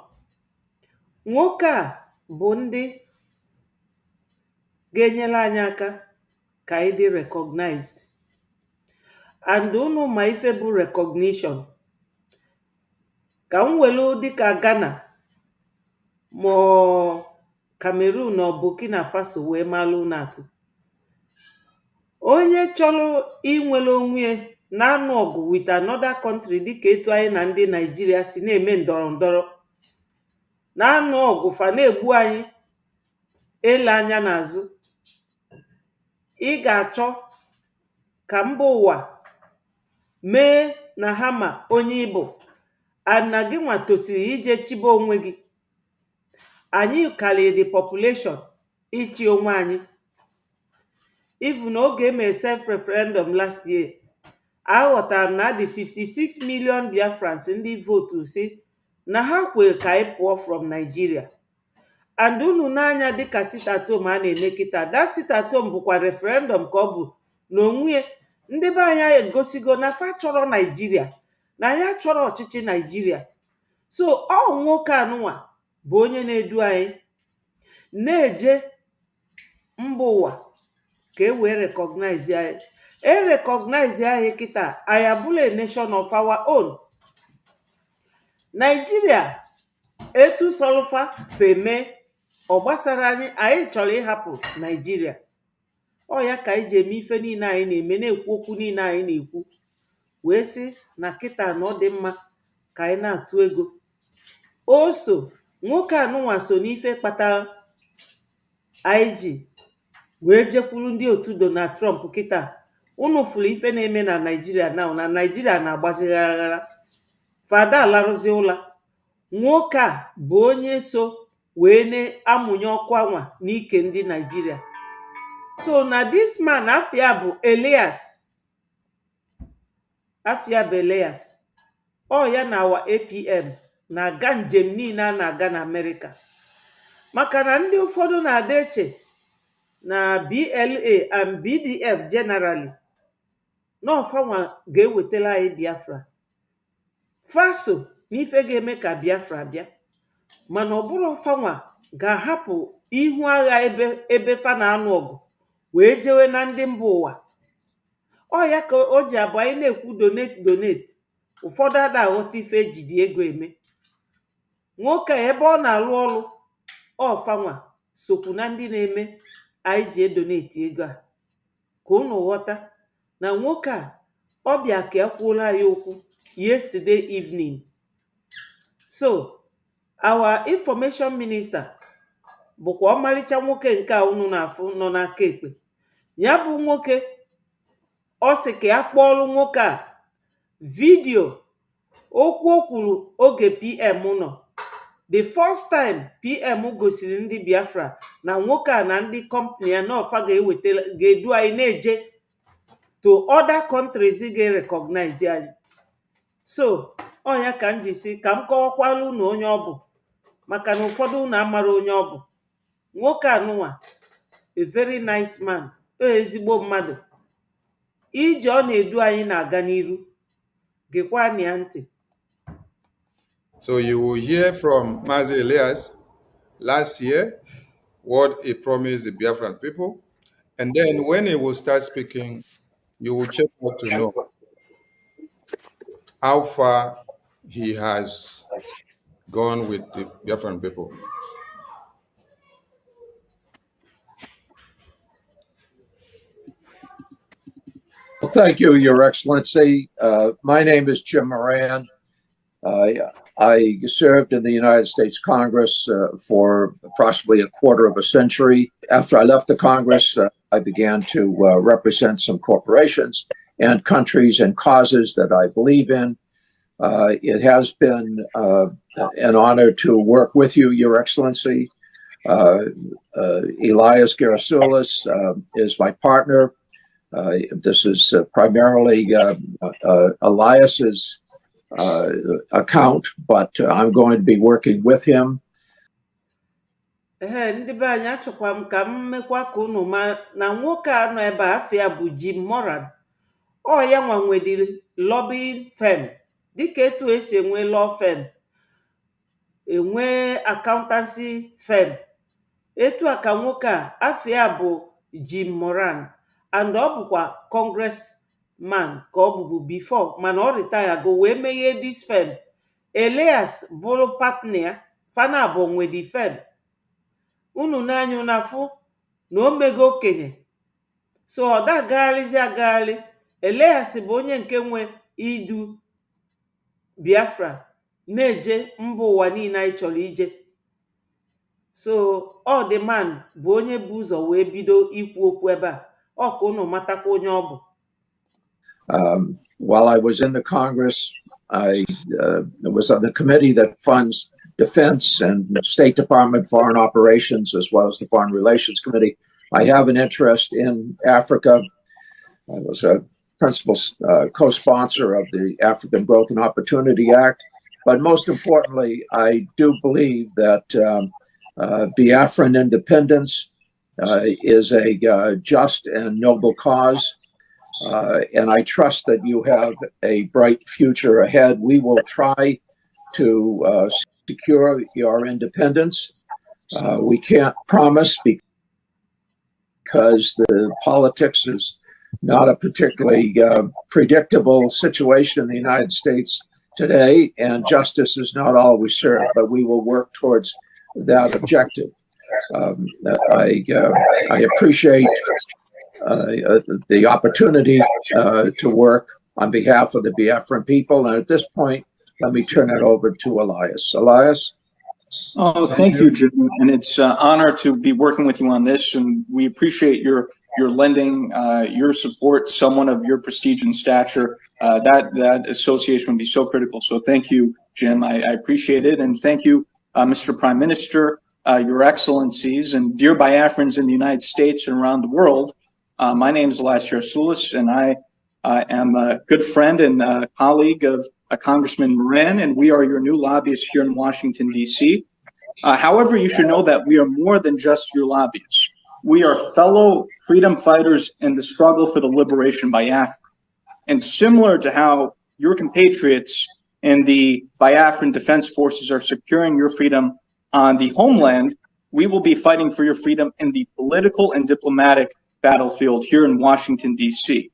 nwoke a bụ ndị ga-enyere anyị aka ka anyị dị recognized. And unu ma ife bụ recognition. Ka m welu dịka Ghana ma Cameroon na Burkina Faso wee malụ unu atụ. Onye chọrọ inwere onwe na-anụ ọgụ with another country dịka etu anyị na ndị Nigeria si na-eme ndọrọ ndọrọ, na-anụ ọgụ fa na-egbu anyị ele anya n'azụ. Ị ga-achọ ka mba ụwa mee na ha ma onye Igbo, ana gị nwa tosiri ije chibe onwe gị. Anyị karịrị the population ichi onwe anyị. Even oge eme self referendum last year, aghọtara m na dị 56 million Biafrans ndị votu si na ha kwere ka anyị pụọ from Nigeria. And unu n'anya dịka sit at home a na-eme kịta, that sit at home bụkwa referendum ka ọ bụ n'onwe. Ndị be anyị egosigo na fa chọrọ Nigeria, na ya chọrọ ọchịchị Nigeria. So ọ nwoke anụnwa bụ onye na-edu anyị na-eje mba ụwa ka e wee recognize anyị. Recognize anyị kịta, anyị abụla a nation of our own. Nigeria etu sọlụfa feme ọ gbasara anyị, anyị chọrọ ịhapụ Nigeria. Ọ ya ka anyị ji eme ife niile anyị na-eme, na-ekwu okwu niile anyị na-ekwu, wee sị na kịta na ọ dị mma ka anyị na-atụ ego. O so nwoke anụnwa so n'ife kpatara anyị ji wee jekwuru ndị otu Donald Trump kịta. Unu fụrụ ife na-eme na Nigeria na Nigeria na-agbazi gharaghara, fada alarụzi ụla. Nwoke a bụ onye so wee na-amụnye ọkụ anwa n'ike ndị Nigeria. So na this man afia bụ Elias, afia bụ Elias. Ọ ya na awa APM na-aga njem niile a na-aga na America. Maka na ndị ụfọdụ na-ada eche na BLA and BDF generally n'ọfanwa ga-ewetela anyị Biafra. Faso n'ife ga-eme ka Biafra bịa, mana ọ bụrụ ọfanwa ga-ahapụ ihu agha ebe fa na-anụ ọgụ wee jewe na ndị mba ụwa. Ọ ya ka o ji abụ anyị na-ekwu donate. Ụfọdụ ada aghọta ife ejidi ego eme. Nwoke ebe ọ na-alụ ọrụ ọfanwa sokwu na ndị na-eme anyị ji edonate ego a. Ka unu ghọta na nwoke a ọbịa ka ekwuola ya okwu yesterday evening. So our information minister bụkwa ọmalịcha nwoke nke a unu na-afụ nọ n'aka ekpe. Ya bụ nwoke ọ sị ka ya kpọọlụ nwoke a vidio okwu o kwuru oge PM nọ. The first time PM gosiri ndị Biafra na nwoke a na ndị company ya na ọfa ga-edu anyị na-eje to other countries ga-recognize anyị. So ọ ya ka m ji si ka m kọwakwala unu onye ọ bụ, maka na ụfọdụ unu amara onye ọ bụ. Nwoke anụnwa a very nice man, ezigbo mmadụ. Ije ọ na-edu anyị na-aga n'iru. Gekwa ya ntị. So you will hear from Mazi Elias last year what he promised the Biafran people. And then when he will start speaking, you will check out to know how far he has gone with the Biafran people. Well, thank you, Your Excellency. My name is Jim Moran. I served in the United States Congress for approximately a quarter of a century. After I left the Congress, I began to represent some corporations and countries and causes that I believe in. It has been an honor to work with you, Your Excellency. Elias Gerasulis is my partner. This is primarily Elias's account, but I'm going to be working with him. Ndị be anyị achọkwa m ka m mekwa ka unu ma na nwoke a nọ ebe a afọ ya bụ Jim Moran. Ọ ya nwa nwedịrị lobbying firm dịka etu esi enwe law firm, enwe accountancy firm. Etu a ka nwoke a afọ ya bụ Jim Moran, and ọ bụkwa congressman ka ọ bụbu before, mana ọ retire go wee meghe this firm. Elias bụrụ partner ya, fana bụ nwedi firm. Unu n'anya unu afụ na o mego okenye, so ọ da agagharịzi agagharị. Elias bụ onye nke nwe idu Biafra na-eje mba ụwa niile anyị chọrọ ije. So ọ the man bụ onye bụ ụzọ wee bido ikwu okwu ebe a. Ọ ka unu matakwa onye ọ bụ. While I was in the Congress, I was on the committee that funds Defense and State Department Foreign Operations, as well as the Foreign Relations Committee. I have an interest in Africa. I was a principal co-sponsor of the African Growth and Opportunity Act. But most importantly, I do believe that Biafran independence is a just and noble cause. And I trust that you have a bright future ahead. We will try to secure your independence. We can't promise because the politics is not a particularly predictable situation in the United States today, and justice is not always served, but we will work towards that objective. I appreciate the opportunity to work on behalf of the Biafran people, and at this point, let me turn it over to Elias. Elias? Oh, thank you, Jim. And it's an honor to be working with you on this. And we appreciate your lending your support, someone of your prestige and stature. That association would be so critical. So thank you, Jim. I appreciate it. And thank you, Mr. Prime Minister, Your Excellencies, and dear Biafrans in the United States and around the world. My name is Elias Gerasulis, and I am a good friend and colleague of Congressman Moran, and we are your new lobbyists here in Washington, D.C. However, you should know that we are more than just your lobbyists. We are fellow freedom fighters in the struggle for the liberation by Biafra. And similar to how your compatriots in the Biafran Defense Forces are securing your freedom on the homeland, we will be fighting for your freedom in the political and diplomatic battlefield here in Washington, D.C.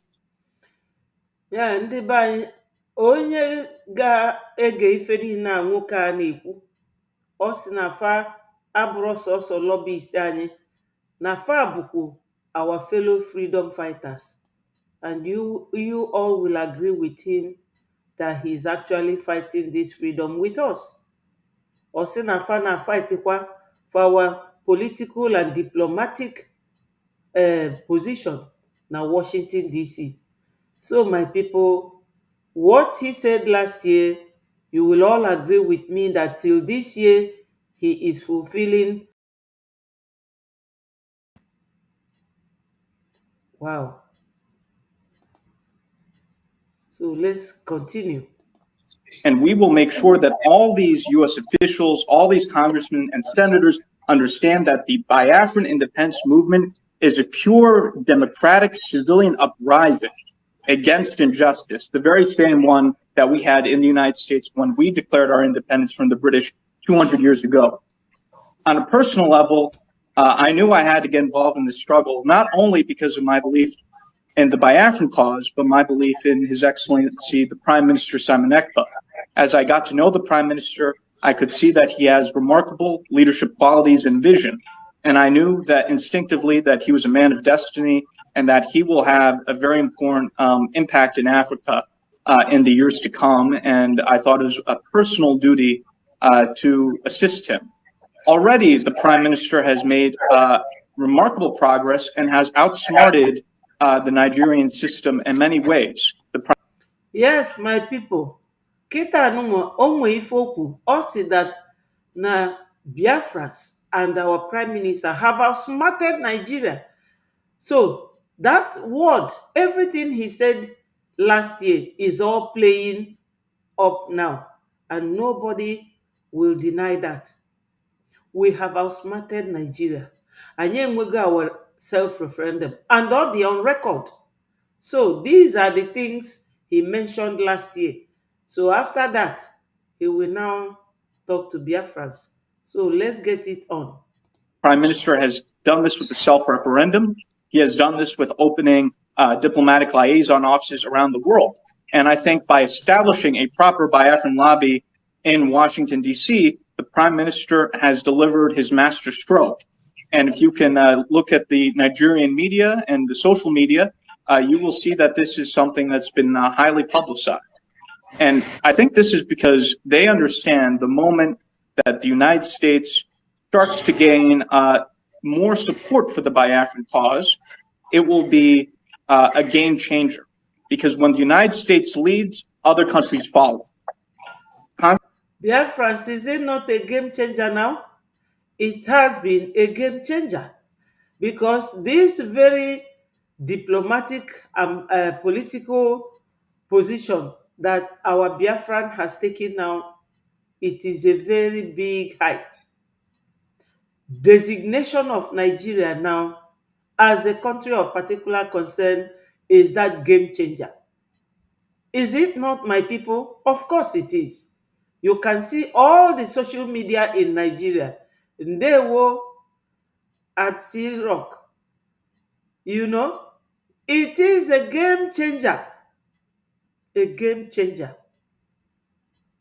Ya ndị be anyị, onye ga-ege ife niile a nwoke a na-ekwu, ọ sị na fa abụrụ sọsọ lobbyist anyị, na fa bụkwa our fellow freedom fighters, and you all will agree with him that he's actually fighting this freedom with us. Ọ sị na fa na fightikwa for our political and diplomatic position na Washington, D.C. So my people, what he said last year, you will all agree with me that till this year, he is fulfilling. Wow. So let's continue. And we will make sure that all these U.S. officials, all these congressmen and senators understand that the Biafran independence movement is a pure democratic civilian uprising against injustice, the very same one that we had in the United States when we declared our independence from the British 200 years ago. On a personal level, I knew I had to get involved in this struggle, not only because of my belief in the Biafran cause, but my belief in His Excellency, the Prime Minister Simon Ekpa. As I got to know the Prime Minister, I could see that he has remarkable leadership qualities and vision. And I knew that instinctively that he was a man of destiny and that he will have a very important impact in Africa in the years to come, and I thought it was a personal duty to assist him. Already, the Prime Minister has made remarkable progress and has outsmarted the Nigerian system in many ways. Yes, my people. Kita numo onwe ife okwu. Ọ sị that na Biafras and our Prime Minister have outsmarted Nigeria. So that word, everything he said last year is all playing up now, and nobody will deny that. We have outsmarted Nigeria. Anyị enwego our self-referendum, and all the on record. So these are the things he mentioned last year. So after that, he will now talk to Biafrans. So let's get it on. Prime Minister has done this with the self-referendum. He has done this with opening diplomatic liaison offices around the world. And I think by establishing a proper Biafran lobby in Washington, D.C., the Prime Minister has delivered his master stroke. And if you can look at the Nigerian media and the social media, you will see that this is something that's been highly publicized. And I think this is because they understand the moment that the United States starts to gain more support for the Biafran cause, it will be a game changer. Because when the United States leads, other countries follow. Biafrans, is it not a game changer now? It has been a game changer, because this very diplomatic and political position that our Biafran has taken now, it is a very big height. Designation of Nigeria now as a country of particular concern is that game changer. Is it not, my people? Of course it is. You can see all the social media in Nigeria. They were at Sea Rock. You know, it is a game changer. A game changer.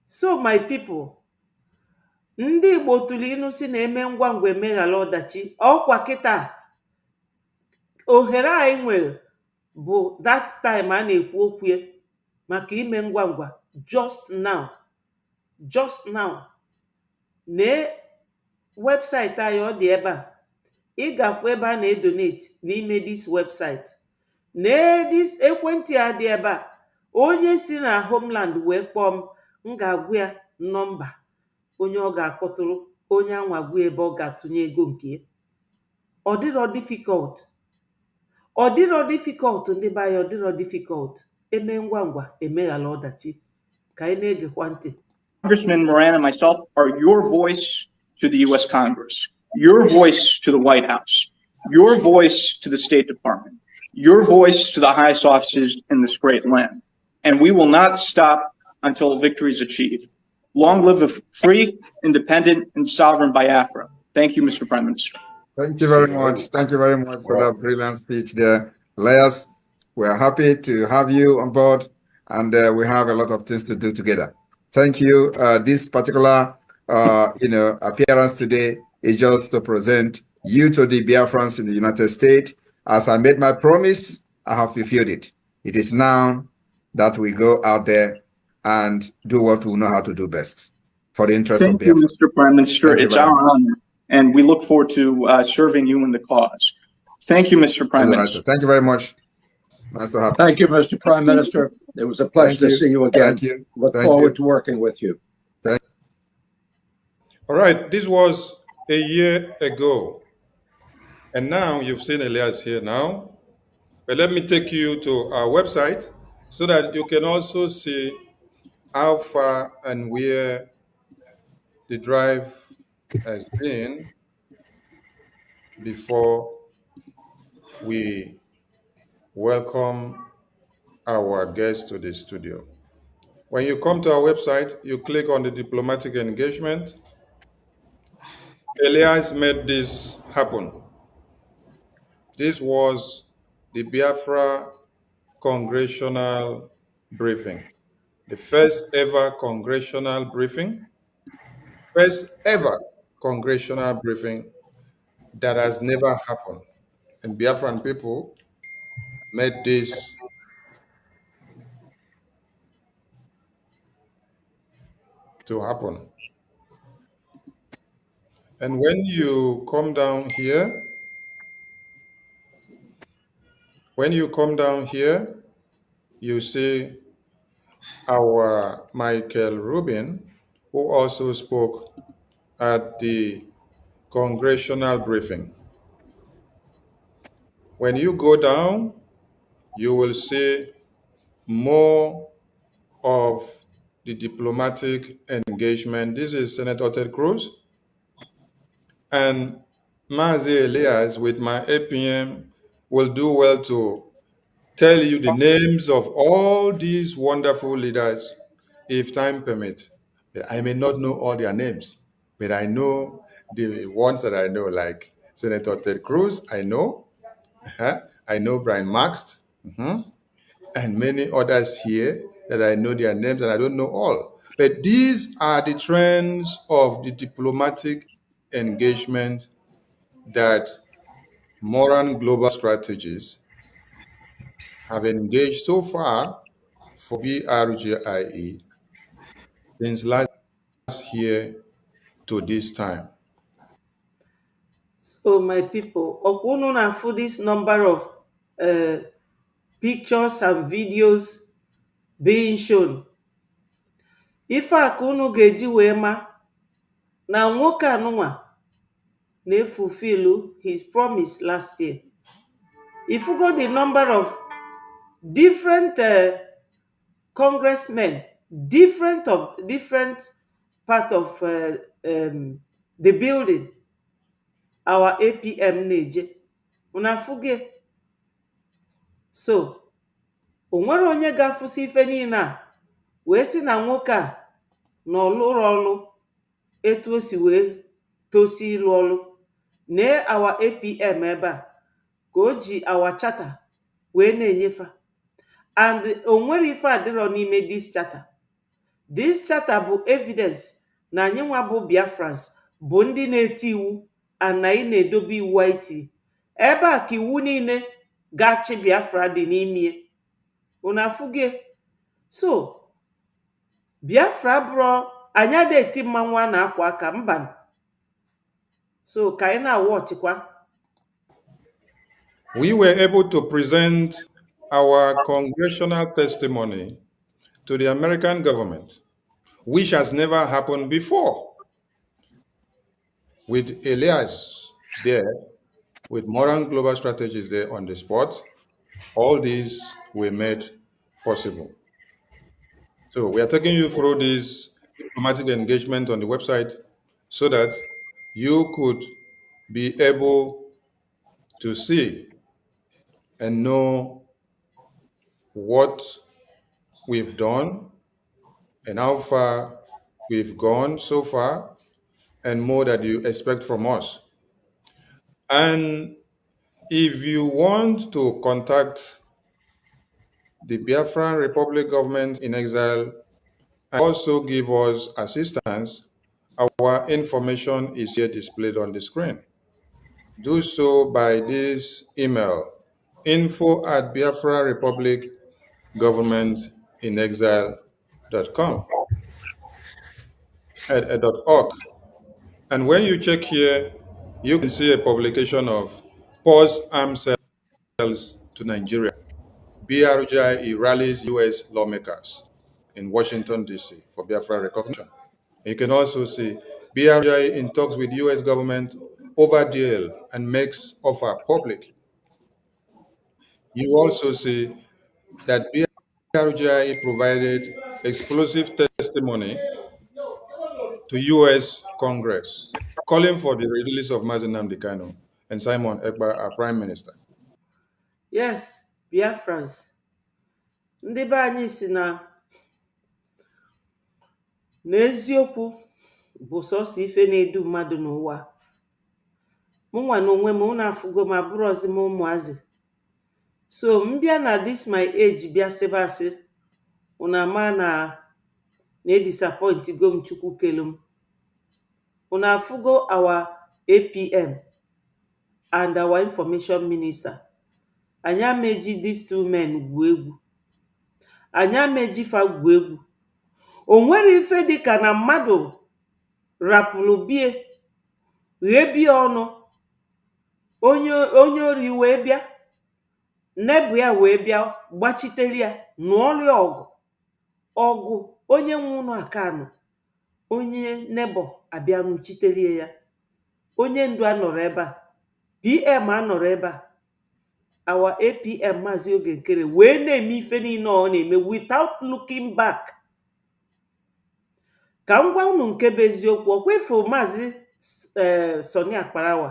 So, my people, ndị Igbo tụrụ inu si na-eme ngwa ngwa emeghala ọdachi. Ọkwa kịta ohere anyị nwere bụ that time a na-ekwu okwu ya maka ime ngwa ngwa just now. Na webụsaịtị anyị ọ dị ebe a. Ị gafu ebe a na-edonate n'ime this website. Na this ekwentị a dị ebe a. Onye si na homeland wee kpọọ m ga-agwa ya nọmba onye ọ ga-akpọtụrụ, onye anwagwu ebe ọ ga-atụnye ego nke ya. Ọ dịrọ difficult ndị be anyị, ọ dịrọ difficult. Eme ngwa ngwa emeghala ọdachi. Ka anyị na-egekwa ntị. Congressman Moran and myself are your voice to the U.S. Congress, your voice to the White House, your voice to the State Department, your voice to the highest offices in this great land. And we will not stop until victory is achieved. Long live a free, independent, and sovereign Biafra. Thank you, Mr. Prime Minister. Thank you very much. Thank you very much for that brilliant speech there. Elias, we are happy to have you on board, and we have a lot of things to do together. Thank you. This particular appearance today is just to present you to the Biafrans in the United States. As I made my promise, I have fulfilled it. It is now that we go out there and do what we know how to do best for the interest of Biafra. Thank you, Mr. Prime Minister. It's our honor, and we look forward to serving you in the cause. Thank you, Mr. Prime Minister. Thank you very much. Nice to have you. Thank you, Mr. Prime Minister. It was a pleasure to see you again. Thank you. Look forward to working with you. All right, this was a year ago. And now you've seen Elias here now. But let me take you to our website so that you can also see how far and where the drive has been before we welcome our guests to the studio. When you come to our website, you click on the diplomatic engagement. Elias made this happen. This was the Biafra congressional briefing, the first ever congressional briefing, that has never happened. And Biafran people made this to happen. And when you come down here, you see our Michael Rubin, who also spoke at the congressional briefing. When you go down, you will see more of the diplomatic engagement. This is Senator Ted Cruz and Mazi Elias with my APM will do well to tell you the names of all these wonderful leaders if time permits. I may not know all their names, but I know the ones that I know, like Senator Ted Cruz, I know. I know Brian Maxt, and many others here that I know their names and I don't know all. But these are the trends of the diplomatic engagement that Moran Global Strategies have engaged so far for BRGIE since last year to this time. So my people, okunu na for this number of pictures and videos being shown. Ife a ka unu ga-eji wee ma na nwoke anụnwa na-efulfill his promise last year. If you got the number of different congressmen, different part of the building, our APM na-eje, una fuge. So, o nwere onye ga-afụsi ife niile a wee sị na nwoke a na ọlụrụ ọlụ etu o si wee tosi ịlụ ọlụ. Nee our APM ebe a ka o ji our charter wee na-enyefa. And o nwere ife adịrọ n'ime this charter. This charter bụ evidence na anyị nwa bụ Biafrans bụ ndị na-eti iwu and na ị na-edobe iwu iti. Ebe a ka iwu niile ga-achị Biafra dị n'ime. Unu afụge? So, Biafra bụrụ anyị ada eti mmanwụ a na-akwa aka mba. So, ka anyị na-awọchịkwa. We were able to present our congressional testimony to the American government, which has never happened before. With Elias there, with Moran Global Strategies there on the spot, all these were made possible. So we are taking you through this diplomatic engagement on the website so that you could be able to see and know what we've done and how far we've gone so far and more that you expect from us. And if you want to contact the Biafran Republic government in exile and also give us assistance, our information is here displayed on the screen. Do so by this email, info@biafrarepublicgovernmentinexile.com .org. And when you check here, you can see a publication of Pause Arms Sales to Nigeria. BRGIE rallies U.S. lawmakers in Washington, D.C. for Biafra recognition. You can also see BRGIE in talks with U.S. government over deal and makes offer public. You also see that BRGIE provided explosive testimony to U.S. Congress, calling for the release of Mazi Nnamdi Kanu and Simon Ekpa, our Prime Minister. Yes, Biafrans. Ndị be anyị si na n'eziokwu bụ sọsọ ife na-edu mmadụ n'ụwa. Mụnwa na onwe m unu afụgo ma bụrụzi m ụmụazị. So mbịa na this my age bịa sebe asị unu ama na disappoint go m Chukwu kelu m. Unu afụgo our APM and our information minister. Anyị ameji these two men gwuo egwu. Anyị ameji fa gwuo egwu. o nwere ife dịka na mmadụ rapụrụ bie ghee bie ọnụ onye ori wee bịa nebu ya wee bịa gbachitere ya nụọlụ ya ọgụ onye nwe ụlọ akanụ onye nebo abịa nụchitelie ya onye ndu anọrọ ebe a PM anọrọ ebe a our APM Maazị Oge Nkere wee na-eme ife niile ọ na-eme without looking back. Ka m gwa unu nke bụ eziokwu ọkwefu Maazị Soni Akparawa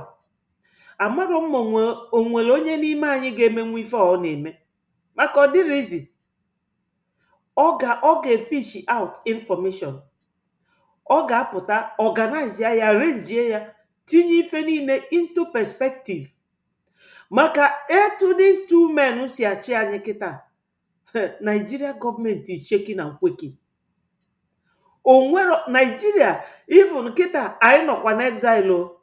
amarọ mma onwere onye n'ime anyị ga-emenwu ife ọ na-eme maka ọ dịrịzi ọ ga-efish out information, ọ ga-apụta organize ya renjie ya tinye ife niile into perspective maka etu these two men si achị anyị kịta Nigeria gọọmenti is shaking and quaking. Onwere Nigeria even kịta anyị nọkwa na exile o,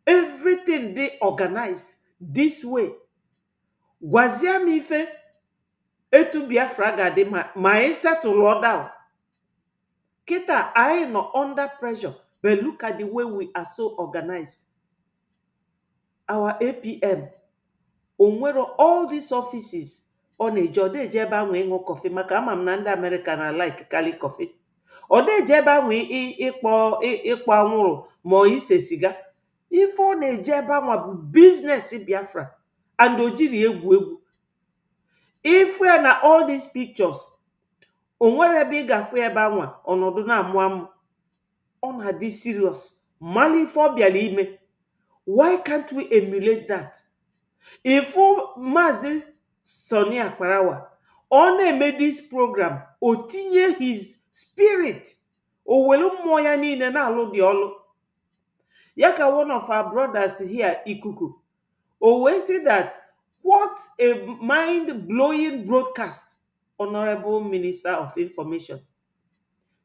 everything dey organized this way. Gwazie m ife etu Biafra ga-adị ma anyị settle down. Kịta anyị nọ under pressure, but look at the way we are so organized. Our APM onwere all these offices ọ na-eje ọ na-eje ebe ahụ ịṅụ kọfị maka ama m na ndị Amerịka na like kali kọfị. Ọ na-eje ebe ahụ ịkpọ anwụrụ ma ise siga. Ife ọ na-eje ebe ahụ bụ business Biafra and o jiri egwu. Ife ya na all these pictures onwere ebe ị ga-afụ ebe ahụ ọnọdụ na-amụ amụ. Ọ na-adị serious mali ife ọ bịara ime. Why can't we emulate that? Ifu Maazị Soni Akparawa ọ na-eme this program o tinye his spirit o welu mmụọ ya niile na-alụ dị ọlụ ya ka one of our brothers here Ikuku o wee say that what a mind-blowing broadcast, Honorable Minister of Information.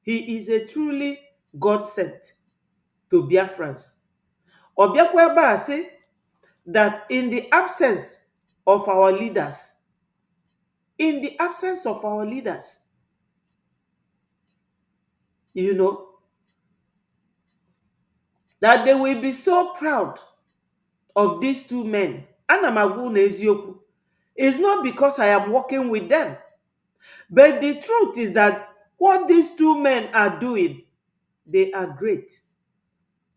He is a truly God sent to Biafrans. Obiakwa ebe a say that in the absence of our leaders, you know, that they will be so proud of these two men. Ana m agwa unu eziokwu. It's not because I am working with them, but the truth is that what these two men are doing, they are great.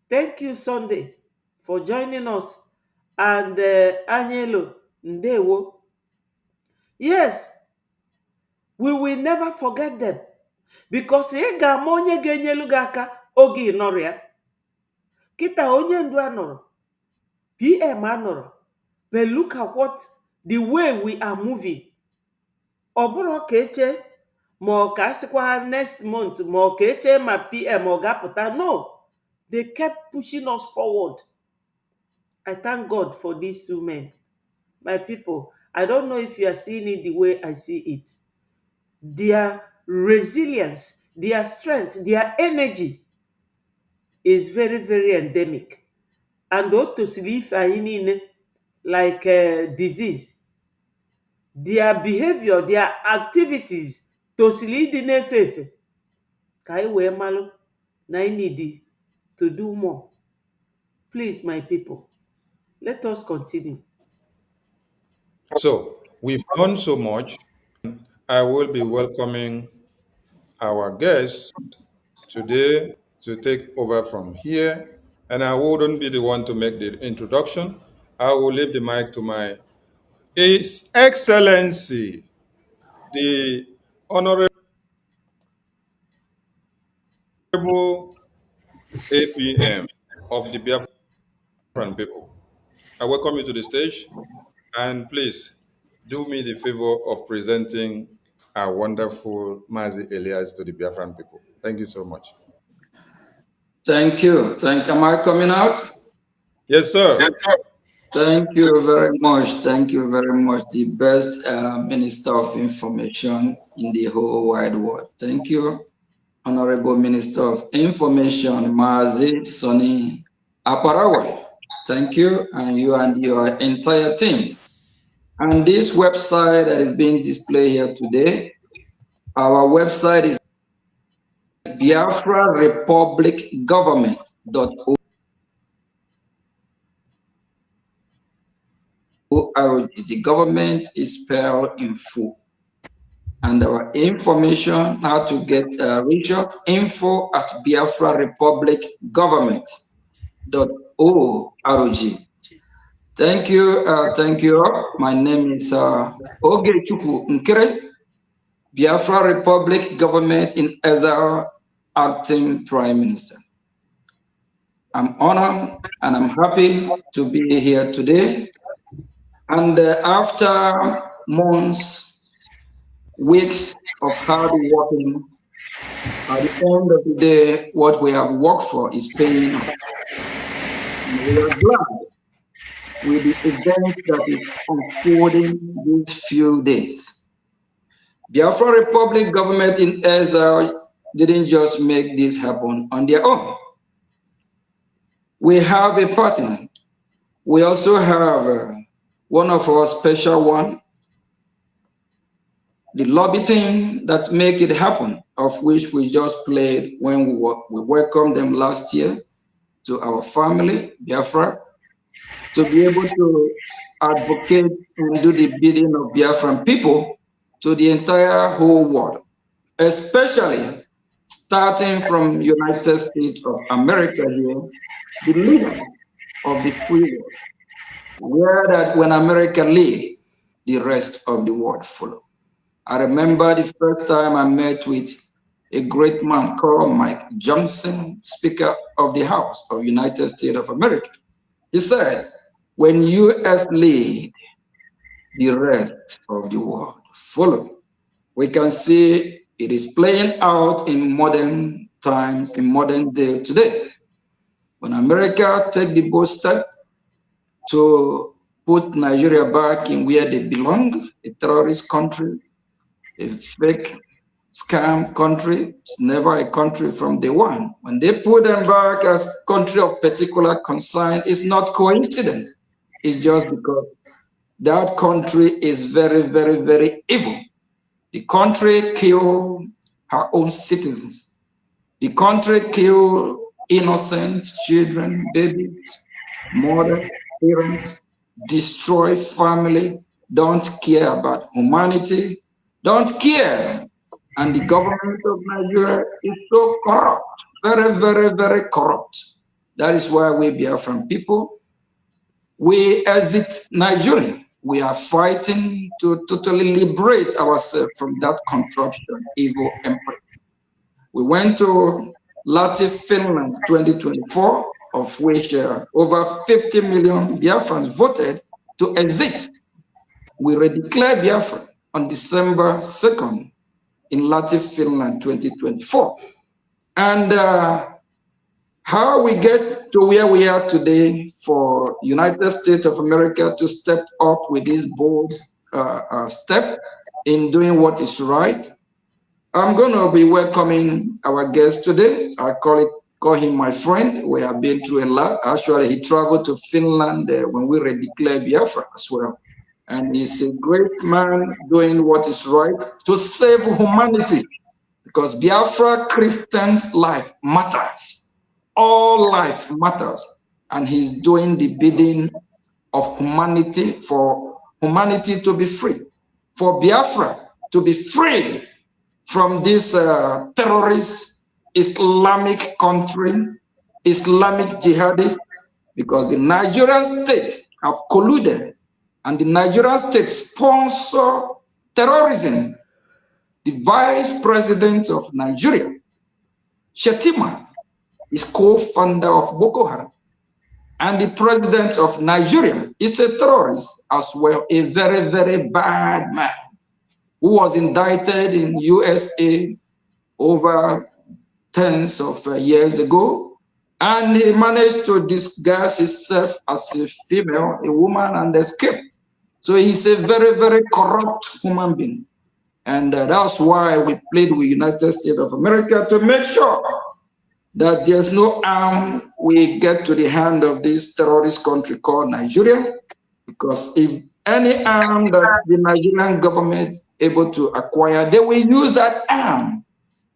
Thank you, Sunday, for joining us. And Anyelo Ndewo. Yes, we will never forget them. Because ị ga-ama onye ga-enyelu gị aka oge ịnọrọ ya. Kịta onye ndu anọrọ, PM anọrọ. But look at the way we are moving. Ọ bụrụ ka eche ma ọ ka asịkwa next month ma ọ ka eche ma PM ọ ga-apụta. No, they kept pushing us forward. I thank God for these two men. My people, I don't know if you are seeing it the way I see it. Their resilience, their strength, their energy is very, very endemic. And to sleep like disease. Their behavior, their activities, to sleep in a faith. Kai we malo na need to do more. Please, my people, let us continue. So we've done so much. I will be welcoming our guests today to take over from here. And I wouldn't be the one to make the introduction. I will leave the mic to my His Excellency, the Honorable APM of the Biafran people. I welcome you to the stage, and please do me the favor of presenting our wonderful Mazi Elias to the Biafran people. Thank you so much. Thank you. Am I coming out? Yes, sir. Yes, sir. Thank you very much. Thank you very much. The best Minister of Information in the whole wide world. Thank you, Honorable Minister of Information, Mazi Soni Akparawa. Thank you, and you and your entire team. And this website that is being displayed here today, our website is Biafra Republic Government.org. The government is spelled in full. And our information, how to get reach us, info at Biafra Republic Government.org. Thank you. My name is Oge Chukwu Nkere, Biafra Republic Government in Exile, Acting Prime Minister. I'm honored and I'm happy to be here today. And after months, weeks of hard working, at the end of the day, what we have worked for is paying off. And we are glad with the event that is unfolding these few days. Biafra Republic Government in Exile didn't just make this happen on their own. We have a partner. We also have one of our special one, the lobby team that make it happen, of which we just played when we welcomed them last year to our family, Biafra, to be able to advocate and do the bidding of Biafran people to the entire whole world, especially starting from United States of America here, the leader of the free world, where that when America lead, the rest of the world follow. I remember the first time I met with a great man called Mike Johnson, Speaker of the House of United States of America. He said, when US lead, the rest of the world follow. We can see it is playing out in modern times, in modern day today. When America take the bold step to put Nigeria back in where they belong, a terrorist country, a fake scam country, it's never a country from day one. When they put them back as country of particular concern, it's not coincidence. It's just because that country is very, very, very evil. The country killed her own citizens. The country killed innocent children, babies, mothers, parents, destroy family, don't care about humanity, don't care. And the government of Nigeria is so corrupt, very, very, very corrupt. That is why we Biafran people, we exit Nigeria. We are fighting to totally liberate ourselves from that corruption, evil empire. We went to Latin Finland 2024, of which over 50 million Biafrans voted to exit. We redeclared Biafra on December 2nd in Latin Finland 2024. And how we get to where we are today for United States of America to step up with this bold step in doing what is right. I'm going to be welcoming our guest today. I call him my friend. We have been through a lot. Actually, he traveled to Finland when we redeclared Biafra as well. And he's a great man doing what is right to save humanity, because Biafra Christians' life matters. All life matters. And he's doing the bidding of humanity for humanity to be free, for Biafra to be free from this terrorist Islamic country, Islamic jihadists, because the Nigerian state have colluded and the Nigerian state sponsor terrorism. The vice president of Nigeria, Shetima, is co-founder of Boko Haram. And the president of Nigeria is a terrorist as well, a very, very bad man who was indicted in USA over tens of years ago. And he managed to disguise himself as a female, a woman, and escape. So he's a very, very corrupt human being. And that's why we played with United States of America to make sure that there's no harm we get to the hand of this terrorist country called Nigeria. Because if any arm that the Nigerian government able to acquire, they will use that arm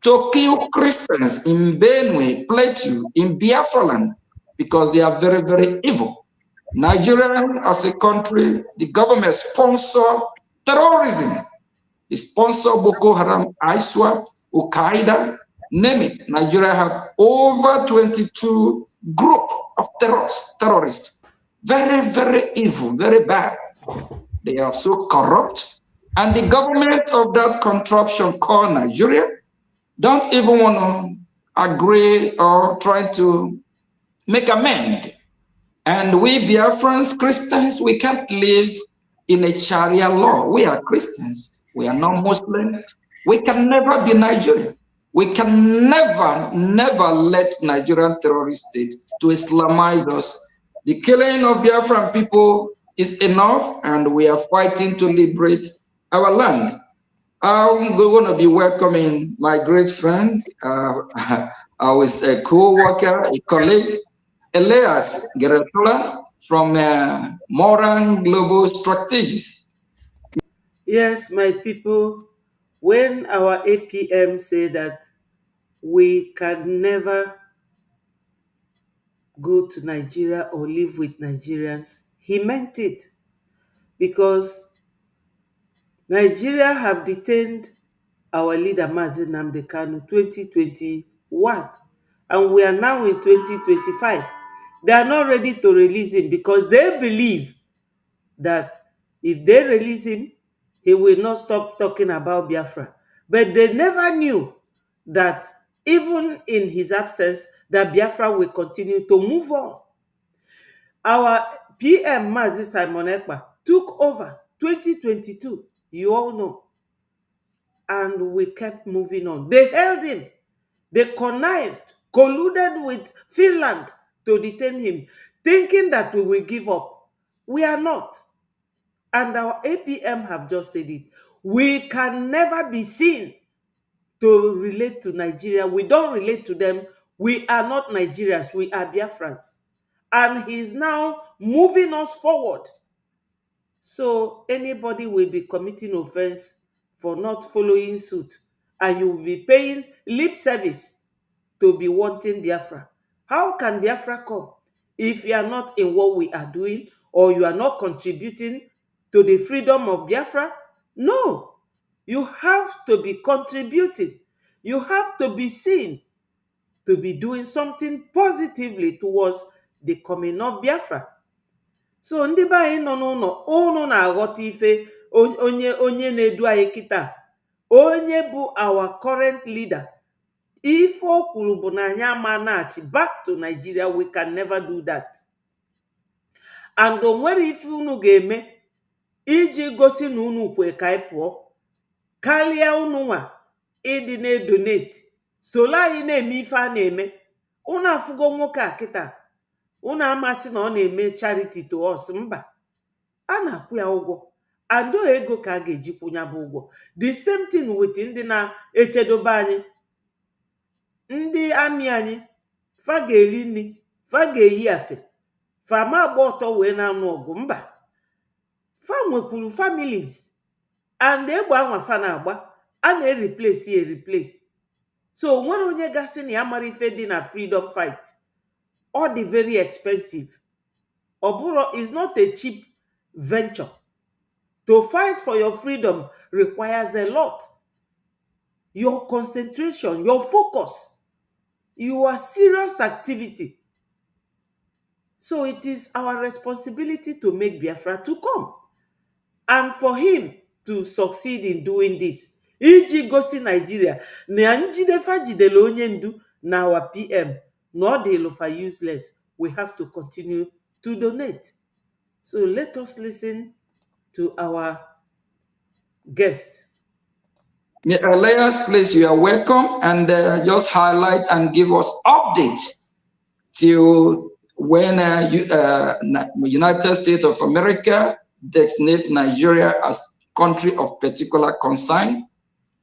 to kill Christians in Benue, Plateau, in Biafra land, because they are very, very evil. Nigeria, as a country, the government sponsor terrorism. They sponsor Boko Haram, ISWAP, Al Qaeda, name it. Nigeria have over 22 group of terrorists. Very, very evil, very bad. They are so corrupt. And the government of that contraption called Nigeria don't even want to agree or try to make amend. And we Biafrans, Christians, we can't live in a Sharia law. We are Christians. We are not Muslim. We can never be Nigerian. We can never let Nigerian terrorist state to Islamize us. The killing of Biafran people is enough, and we are fighting to liberate our land. I'm going to be welcoming my great friend, our co-worker, a colleague, Elias Geratola from Moran Global Strategies. Yes, my people, when our APM say that we can never go to Nigeria or live with Nigerians, he meant it, because Nigeria have detained our leader Mazi Nnamdi Kanu 2021, and we are now in 2025. They are not ready to release him because they believe that if they release him, he will not stop talking about Biafra. But they never knew that even in his absence, that Biafra will continue to move on. Our PM Mazi Simon Ekpa took over 2022, you all know, and we kept moving on. They held him. They connived, colluded with Finland to detain him, thinking that we will give up. We are not. And our APM have just said it. We can never be seen to relate to Nigeria. We don't relate to them. We are not Nigerians. We are Biafrans. And he's now moving us forward. So anybody will be committing offense for not following suit, and you will be paying lip service to be wanting Biafra. How can Biafra come if you are not in what we are doing, or you are not contributing to the freedom of Biafra? No, you have to be contributing. You have to be seen to be doing something positively towards the coming of Biafra. So ndị be anyị nọ n'ụlọ, unu na-aghọta ife onye na-edu anyị kịta, onye bụ our current leader. Ife o kwuru bụ na anyị ama na-achị back to Nigeria. We can never do that. And o nwere ife unu ga-eme iji gosi na unu kwe ka anyị pụọ, karịa unu nwa ịdị na-edonate solo anyị na-eme ife a na-eme. Unu afụgo nwoke a kịta, unu amasị na ọ na-eme charity to us. Mba, a na-akwụ ya ụgwọ, and ego ka a ga-eji kwụnya bụ ụgwọ. The same thing with ndị na-echedobe anyị, ndị amị anyị. Fa ga-eri nri, fa ga-eyi afe, fa ma agba ọtọ wee na-anụ ọgụ. Mba, fa nwekwuru families, and egbe anwa fa na-agba, a na-replace ya replace. So nwere onye gasị na ya mara ife dị na freedom fight. All the very expensive. Oburo is not a cheap venture. To fight for your freedom requires a lot. Your concentration, your focus, your serious activity. So it is our responsibility to make Biafra to come. And for him to succeed in doing this, iji gosi Nigeria na njidefa jidele onye ndu na our PM, not the lofa useless. We have to continue to donate. So let us listen to our guest. Elias, please, you are welcome, and just highlight and give us updates till when United States of America designate Nigeria as country of particular concern.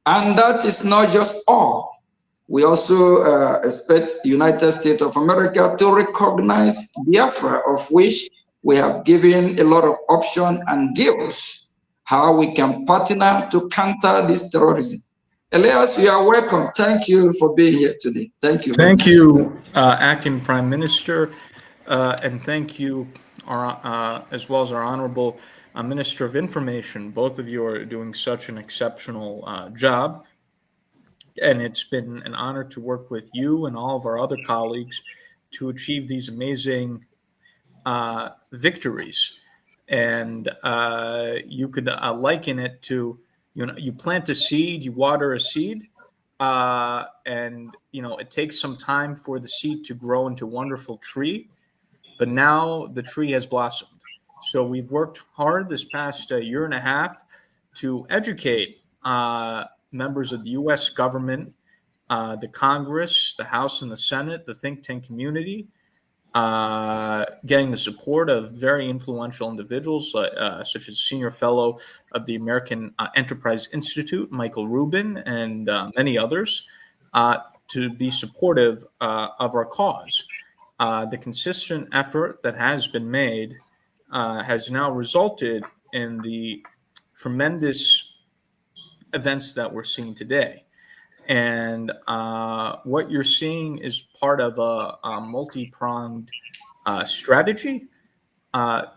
And that is not just all. We also expect United States of America to recognize Biafra, of which we have given a lot of options and deals how we can partner to counter this terrorism. Elias, you are welcome. Thank you for being here today. Thank you. Thank you, Acting Prime Minister, and thank you, as well as our Honorable Minister of Information. Both of you are doing such an exceptional job, and it's been an honor to work with you and all of our other colleagues to achieve these amazing victories. And you could liken it to, you plant a seed, you water a seed, and it takes some time for the seed to grow into a wonderful tree, but now the tree has blossomed. So we've worked hard this past year and a half to educate members of the U.S. government, the Congress, the House and the Senate, the think tank community, getting the support of very influential individuals such as Senior Fellow of the American Enterprise Institute, Michael Rubin, and many others, to be supportive of our cause. The consistent effort that has been made has now resulted in the tremendous events that we're seeing today. And what you're seeing is part of a multi-pronged strategy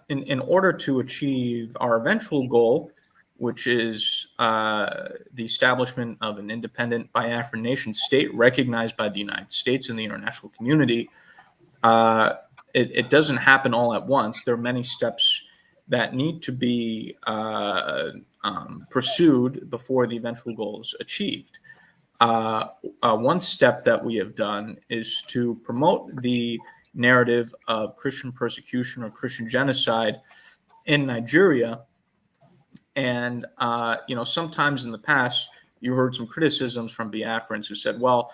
in order to achieve our eventual goal, which is the establishment of an independent Biafran nation state recognized by the United States and the international community. It doesn't happen all at once. There are many steps that need to be pursued before the eventual goal is achieved. One step that we have done is to promote the narrative of Christian persecution or Christian genocide in Nigeria. And, sometimes in the past, you heard some criticisms from Biafrans who said, well,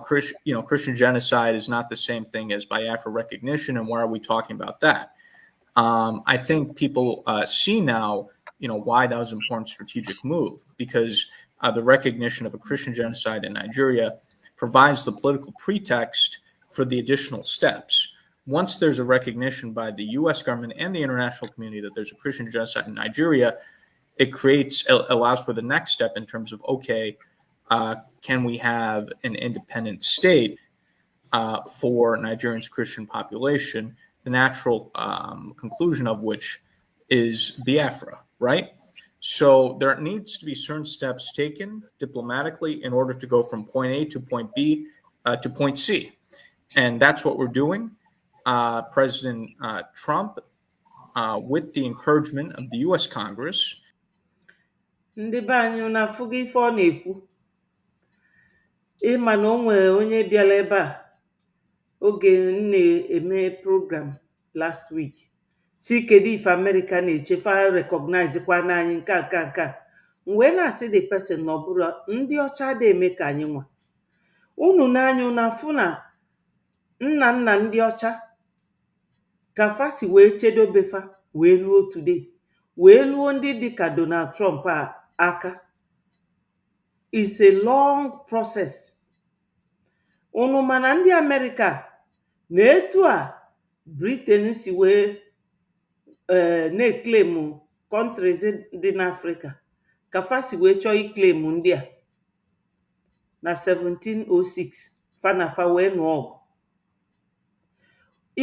Christian genocide is not the same thing as Biafra recognition, and why are we talking about that? I think people see now, why that was an important strategic move, because the recognition of a Christian genocide in Nigeria provides the political pretext for the additional steps. Once there's a recognition by the U.S. government and the international community that there's a Christian genocide in Nigeria, it allows for the next step in terms of, okay, can we have an independent state for Nigeria's Christian population, the natural conclusion of which is Biafra, right? So there needs to be certain steps taken diplomatically in order to go from point A to point B to point C. And that's what we're doing. President Trump, with the encouragement of the U.S. Congress. Ndị be anyị na-afụgo ife ọ na-ekwu ịma na o nwere onye bịara ebe a oge m na-eme program last week si kedu ife America na-echefa recognize kwa n'anyị nke wee na-asị the person na ọ bụrụ ndị ọcha dị eme ka anyị nwa unu n'anya unu afụ na nna ndị ọcha ka fa si wee chedobefa wee luo today wee luo ndị dịka Donald Trump aka. It's a long process. Unu mana ndị America na etu a Britain si wee na-claim countries dị n'Africa ka fa si wee chọọ iclaim ndị a na 1706 fa na fa wee nụọ ọgụ.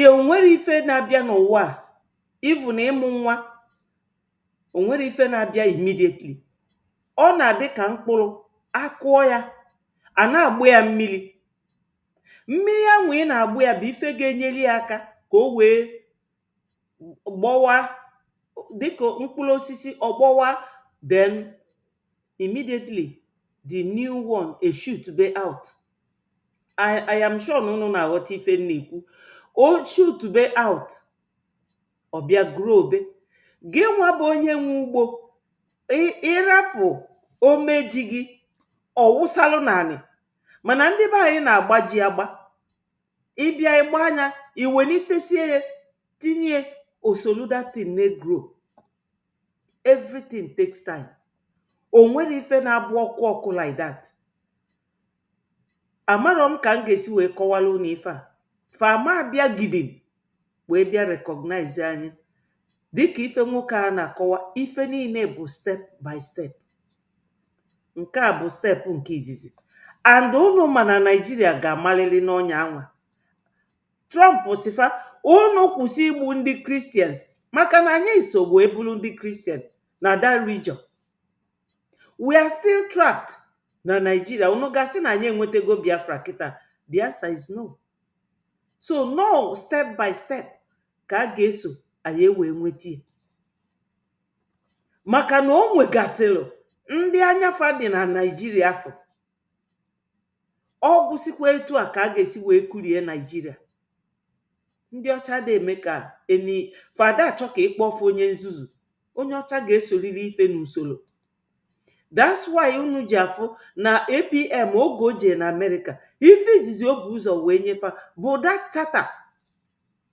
Onwere ife na-abịa n'ụwa even na ịmụ nwa onwere ife na-abịa immediately. Ọ na-adị ka mkpụrụ akụọ ya a na-agbụ ya mmiri ahụ ị na-agbụ ya bụ ife ga-enyere ya aka ka o wee gbawa dịka mkpụrụ osisi ọgbawa, then immediately the new one a shoot be out. I am sure na unu na-aghọta ife na-ekwu. O shoot be out, ọ bịa grow be. Gị nwa bụ onye nwe ugbo ịrapụ omeji gị ọwụsalụ naanị, mana ndị be anyị na-agbaji agba. Ịbịa ịgba anya iwelitesie ya tinye osoludatin na-grow. Everything takes time. O nwere ife na-abụ ọkụ like that. Amarọ m ka m ga-esi wee kọwalụ unu ife a. Fama bịa gidim wee bịa recognize anyị dịka ife nwoke a na-akọwa. Ife niile bụ step by step. nke a bụ steepụ nke izizi and unu ma na Naijiria ga-amalili n'ọnya anwa. Trump sifa unu kwụsị igbu ndị Christians maka na anyị nsogbu ebulu ndị Christian na that region. We are still trapped na Nigeria. Unu gasị na anyị enwetego Biafra kịta. The answer is no. So no, step by step ka a ga-eso anyị ewee nweta. Maka na o nwegasịrị ndị anyafa dị na Nigeria afọ. Ọ gwụsịkwa etu a ka a ga-esi wee kurie Nigeria. Ndị ọcha dị eme ka eni fada achọ ka ịkpọfe onye nzuzu. Onye ọcha ga-esoriri ife n'usoro. That's why unu ji afụ na APM oge o jee na America. Ife izizi o bu ụzọ wee nyefa bụ that charter.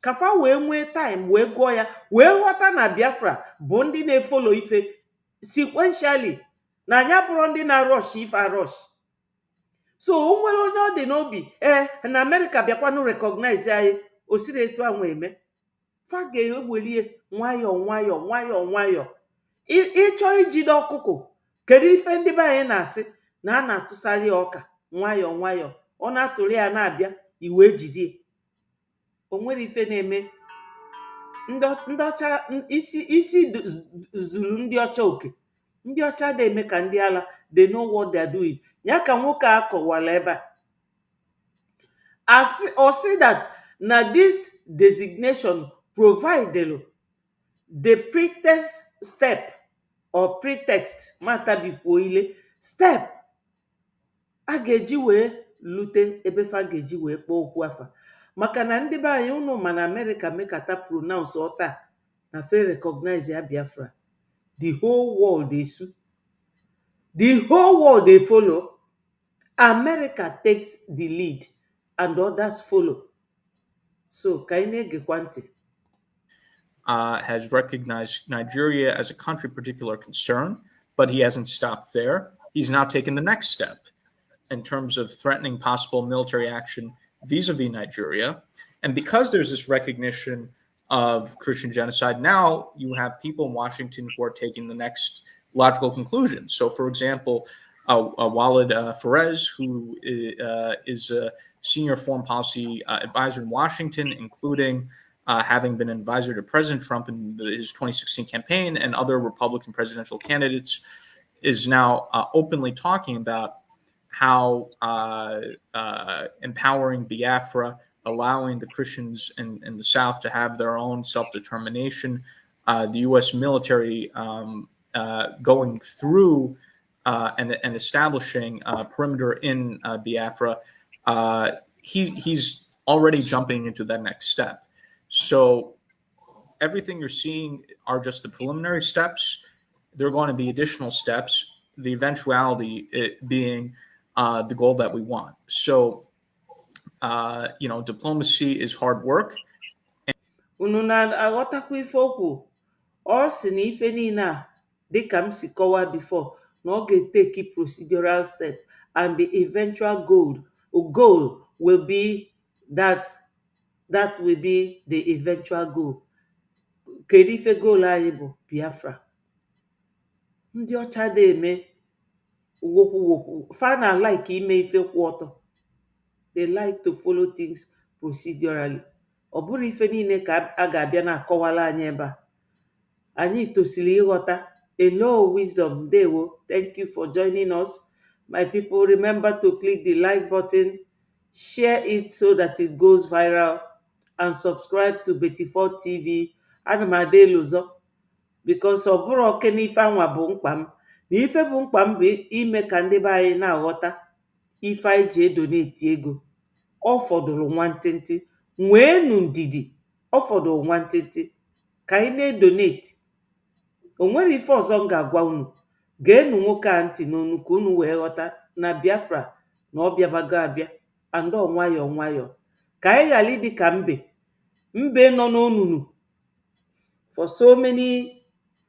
Kafa wee nwee time wee gụọ ya wee ghọta na Biafra bụ ndị na-efolo ife sequentially na anya bụrụ ndị na-rush ife arush. So o nwere onye ọ dị n'obi na America bịakwanụ recognize anyị osiri etu anwa eme. Fa ga-ewelie nwayọọ. Ịchọ ijide ọkụkọ kedu ife ndị be anyị na-asị na a na-atụsali ọka nwayọọ ọ na-atụrụ ya na-abịa iwe jide. O nwere ife na-eme ndị ọcha isi zuru ndị ọcha oke. Ndị ọcha na-eme ka ndị ala they know what they are doing. Ya ka nwoke a kọwara ebe a say that na this designation provided the pretext step or pretext matabikwo ile step a ga-eji wee lute ebe fa ga-eji wee kpọọ okwu afa. Maka na ndị be anyị unu ma na America mekata pronounce ọta na fe recognize ya Biafra. The whole world esu. The whole world they follow. America takes the lead and others follow. So kaine gekwanti. Has recognized Nigeria as a country of particular concern, but he hasn't stopped there. He's now taken the next step in terms of threatening possible military action vis-a-vis Nigeria. And because there's this recognition of Christian genocide, now you have people in Washington who are taking the next logical conclusion. So, for example, Walid Ferez, who is a senior foreign policy advisor in Washington, including having been an advisor to President Trump in his 2016 campaign and other Republican presidential candidates, is now openly talking about how empowering Biafra, allowing the Christians in the South to have their own self-determination, the U.S. military going through and establishing a perimeter in Biafra, he's already jumping into that next step. So everything you're seeing are just the preliminary steps. There are going to be additional steps, the eventuality being the goal that we want. So, diplomacy is hard work. Unu na-aghọtakwa ife okwu. Ọ sị na ife niile a dịka m si kọwaa before na ọ ga-eteki procedural step and the eventual goal will be that will be the eventual goal. Kedu ife goal anyị bụ Biafra. Ndị ọcha dị eme wokwu fa na like ime ife kwụ ọtọ. They like to follow things procedurally. Ọ bụrụ ife niile ka a ga-abịa na akọwala anyị ebe a. Anyị tosiri ịghọta a law of wisdom. Dewo, thank you for joining us. My people, remember to click the like button, share it so that it goes viral, and subscribe to Betifor TV. Ana m ada eluzo because ọ bụrụ oke n'ife anwa bụ mkpa m. Na ife bụ mkpa m bụ ime ka ndị be anyị na-aghọta ife anyị ji edoneti ego. Ọ fọdụrụ nwantịntị. Nweenu ndidi. Ọ fọdụrụ nwantịntị ka anyị na-edoneti. O nwere ife ọzọ m ga-agwa unu. Geenu nwoke a ntị n'onu ka unu wee ghọta na Biafra na ọ bịabago abịa and ọ nwayọọ ka anyị ghara ịdị ka mbe nọ n'onunu for so many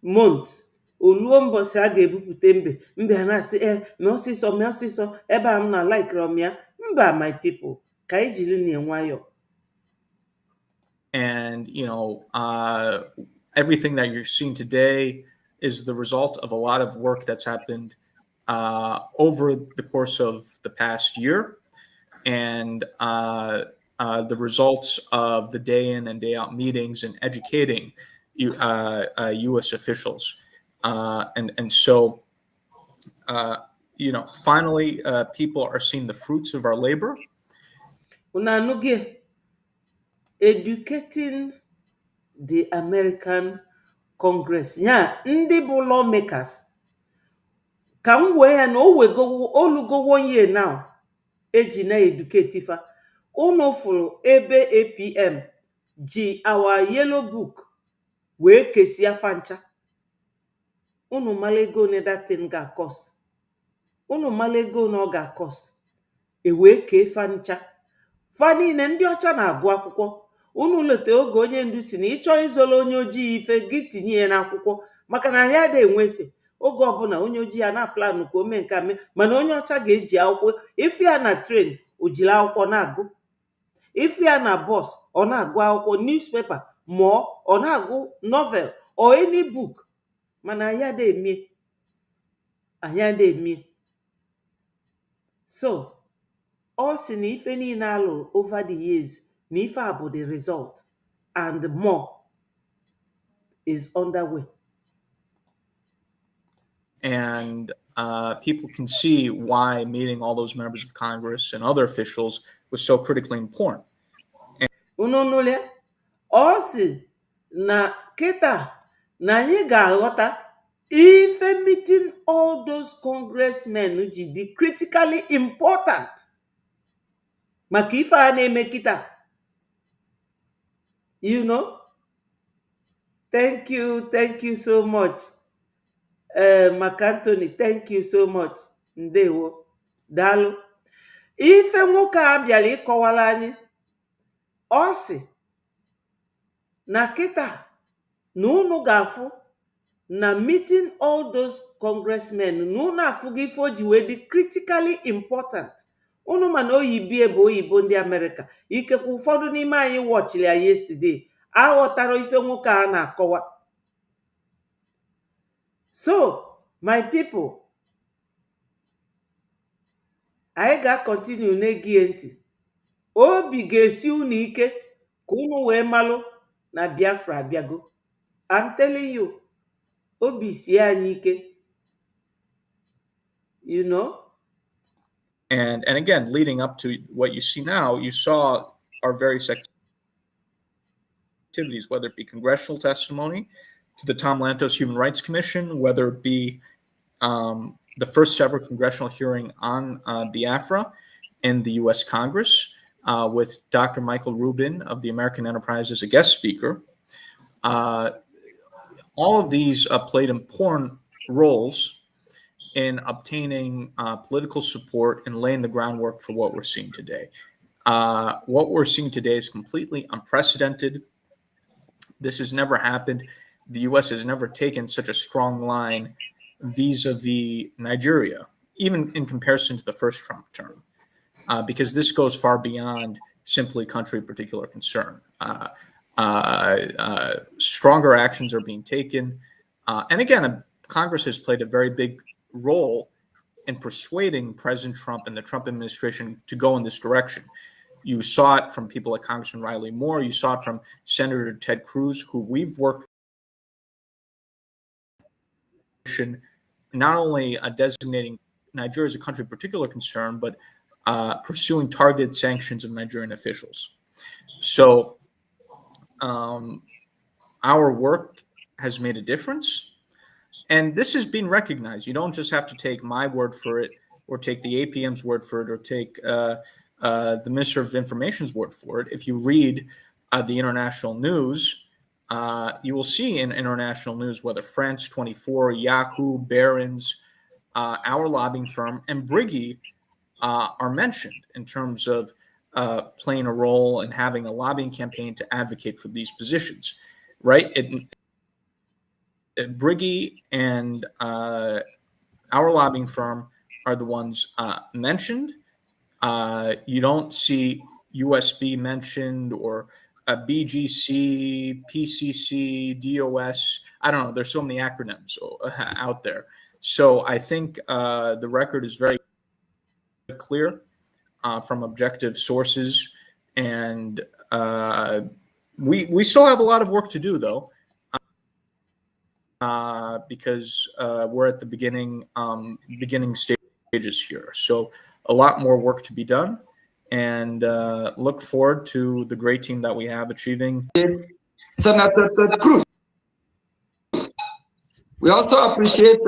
months. Oluo mbọsị a ga-ebupụta mbe a na-asị mee ọsịsọ ebe a m na like rom ya. Mba, my people, ka anyị jiri na nwayọọ. And everything that you're seeing today is the result of a lot of work that's happened over the course of the past year, and the results of the day in and day out meetings and educating U.S. officials. And so, finally, people are seeing the fruits of our labor. Educating the American Congress, yeah, ndị bụ lawmakers, ka m wee ya na olugo 1 year now eji na educate fa. Unu fụrụ ebe APM ji our yellow book wee kesia fancha. Unu mala ego na that thing ga cost. Unu mala ego na ọ ga cost. E wee kee fancha. Fa niile ndị ọcha na-agụ akwụkwọ. Unu lete oge onye ndu si na ịchọ izolo onye ojii ife gị tinye ya n'akwụkwọ maka na ya da enwefe. Oge ọbụla onye ojii ya na plan ka o mee nke ame, mana onye ọcha ga-eji akwụkwọ. Ife ya na train o jiri akwụkwọ na-agụ. Ife ya na bus ọ na-agụ akwụkwọ, newspaper ma ọ na-agụ novel or any book, mana ya da eme. Anya da eme. So ọ sị na ife niile alụ over the years na ife a bụ the result, and more is underway. And people can see why meeting all those members of Congress and other officials was so critically important. Unonulia, ọ sị na kịta na anyị ga-aghọta ife meeting all those congressmen ji dị critically important maka ife a na-eme kịta. You know? Thank you so much. Mark Anthony, thank you so much. Ndewo. Daalụ. Ife nwoke a bịara ịkọwara anyị, ọ sị na kịta na unu ga-afụ na meeting all those congressmen na unu afụgo ife o ji wee dị critically important. Unu ma na oyibo bụ oyibo ndị Amerịka. Ikekwe ụfọdụ n'ime anyị wọchiri ya yesterday aghọtara ife nwoke a na-akọwa. So, my people, anyị ga-continue na-egie ntị. Obi ga-esi unu ike ka unu wee malụ na Biafra abịago. I'm telling you, obi sie anyị ike. You know? And again, leading up to what you see now, you saw our various activities, whether it be congressional testimony to the Tom Lantos Human Rights Commission, whether it be the first ever congressional hearing on Biafra in the U.S. Congress with Dr. Michael Rubin of the American Enterprise as a guest speaker. All of these played important roles in obtaining political support and laying the groundwork for what we're seeing today. What we're seeing today is completely unprecedented. This has never happened. The U.S. has never taken such a strong line vis-a-vis Nigeria, even in comparison to the first Trump term, because this goes far beyond simply country of particular concern. Stronger actions are being taken. And again, Congress has played a very big role in persuading President Trump and the Trump administration to go in this direction. You saw it from people like Congressman Riley Moore. You saw it from Senator Ted Cruz, who we've worked with, not only designating Nigeria as a country of particular concern, but pursuing targeted sanctions of Nigerian officials. So our work has made a difference. And this is being recognized. You don't just have to take my word for it, or take the APM's word for it, or take the Minister of Information's word for it. If you read the international news, you will see in international news whether France 24, Yahoo, Barron's, our lobbying firm, and Briggy are mentioned in terms of playing a role and having a lobbying campaign to advocate for these positions, right? Briggy and our lobbying firm are the ones mentioned. You don't see USB mentioned, or BGC, PCC, DOS. I don't know. There's so many acronyms out there. So I think the record is very clear from objective sources, and we still have a lot of work to do, though, because we're at the beginning stages here. So a lot more work to be done, and look forward to the great team that we have achieving. Senator Ted Cruz. We also appreciate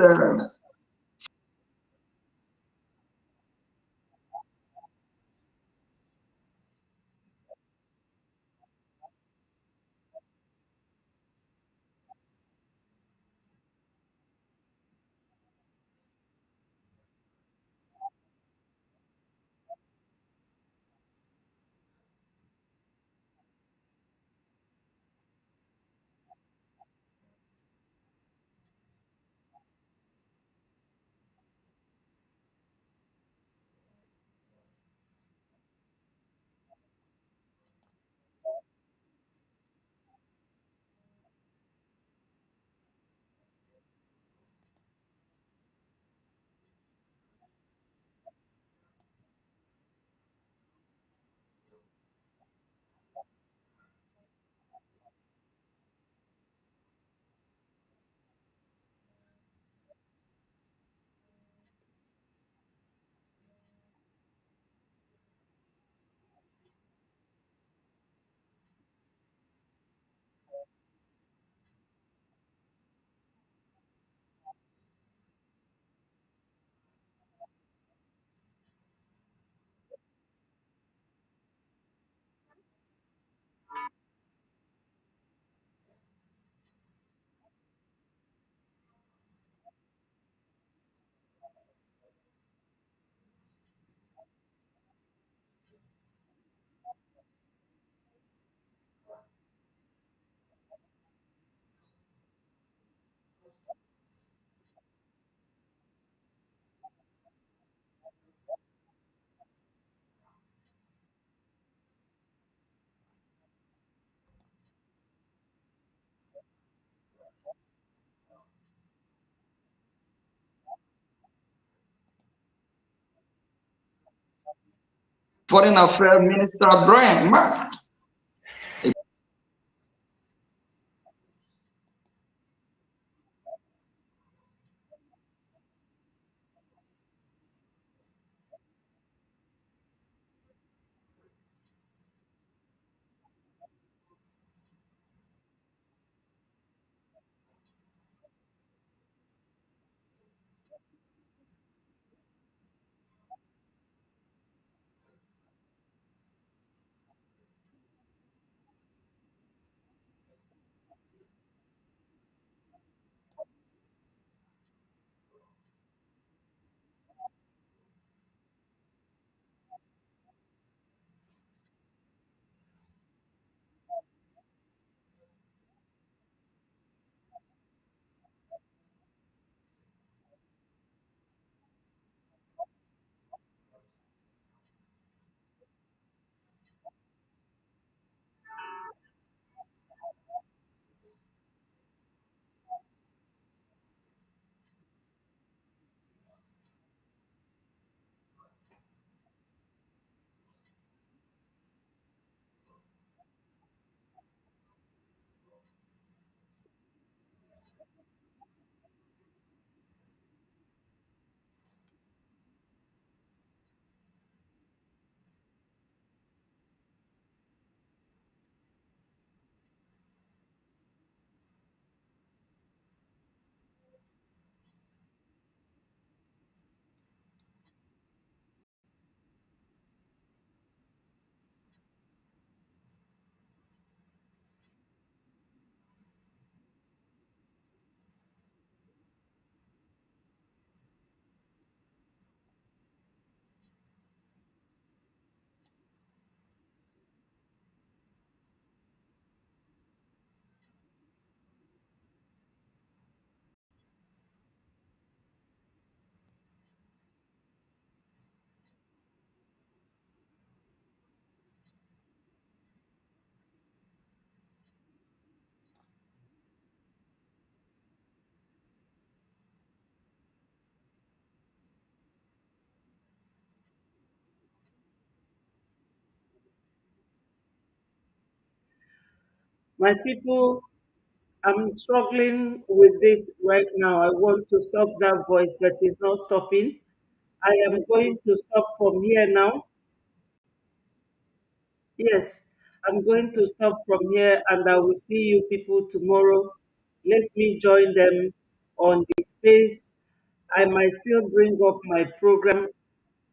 Foreign Affairs Minister Brian Mast. My people, I'm struggling with this right now. I want to stop that voice, but it's not stopping. I am going to stop from here now. Yes, I'm going to stop from here and I will see you people tomorrow. Let me join them on the space. I might still bring up my program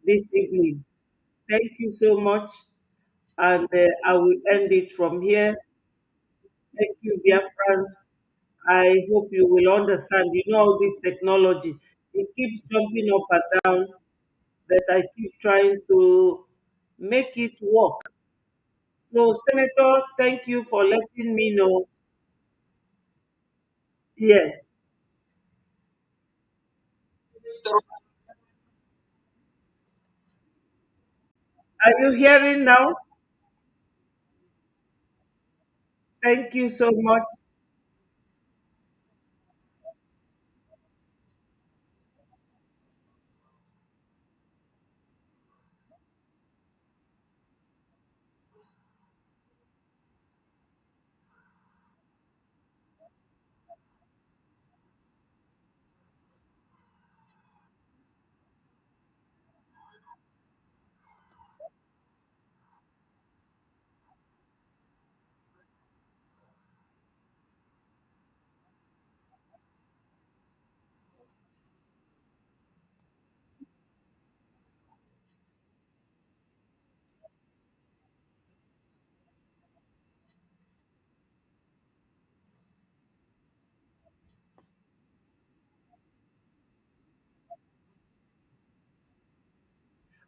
this evening. Thank you so much. And I will end it from here. Thank you, dear friends. I hope you will understand. You know, all this technology, it keeps jumping up and down, but I keep trying to make it work. So, Senator, thank you for letting me know. Yes. Are you hearing now? Thank you so much.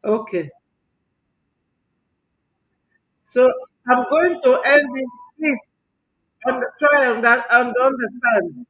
Okay. So, I'm going to end this. Please try and understand.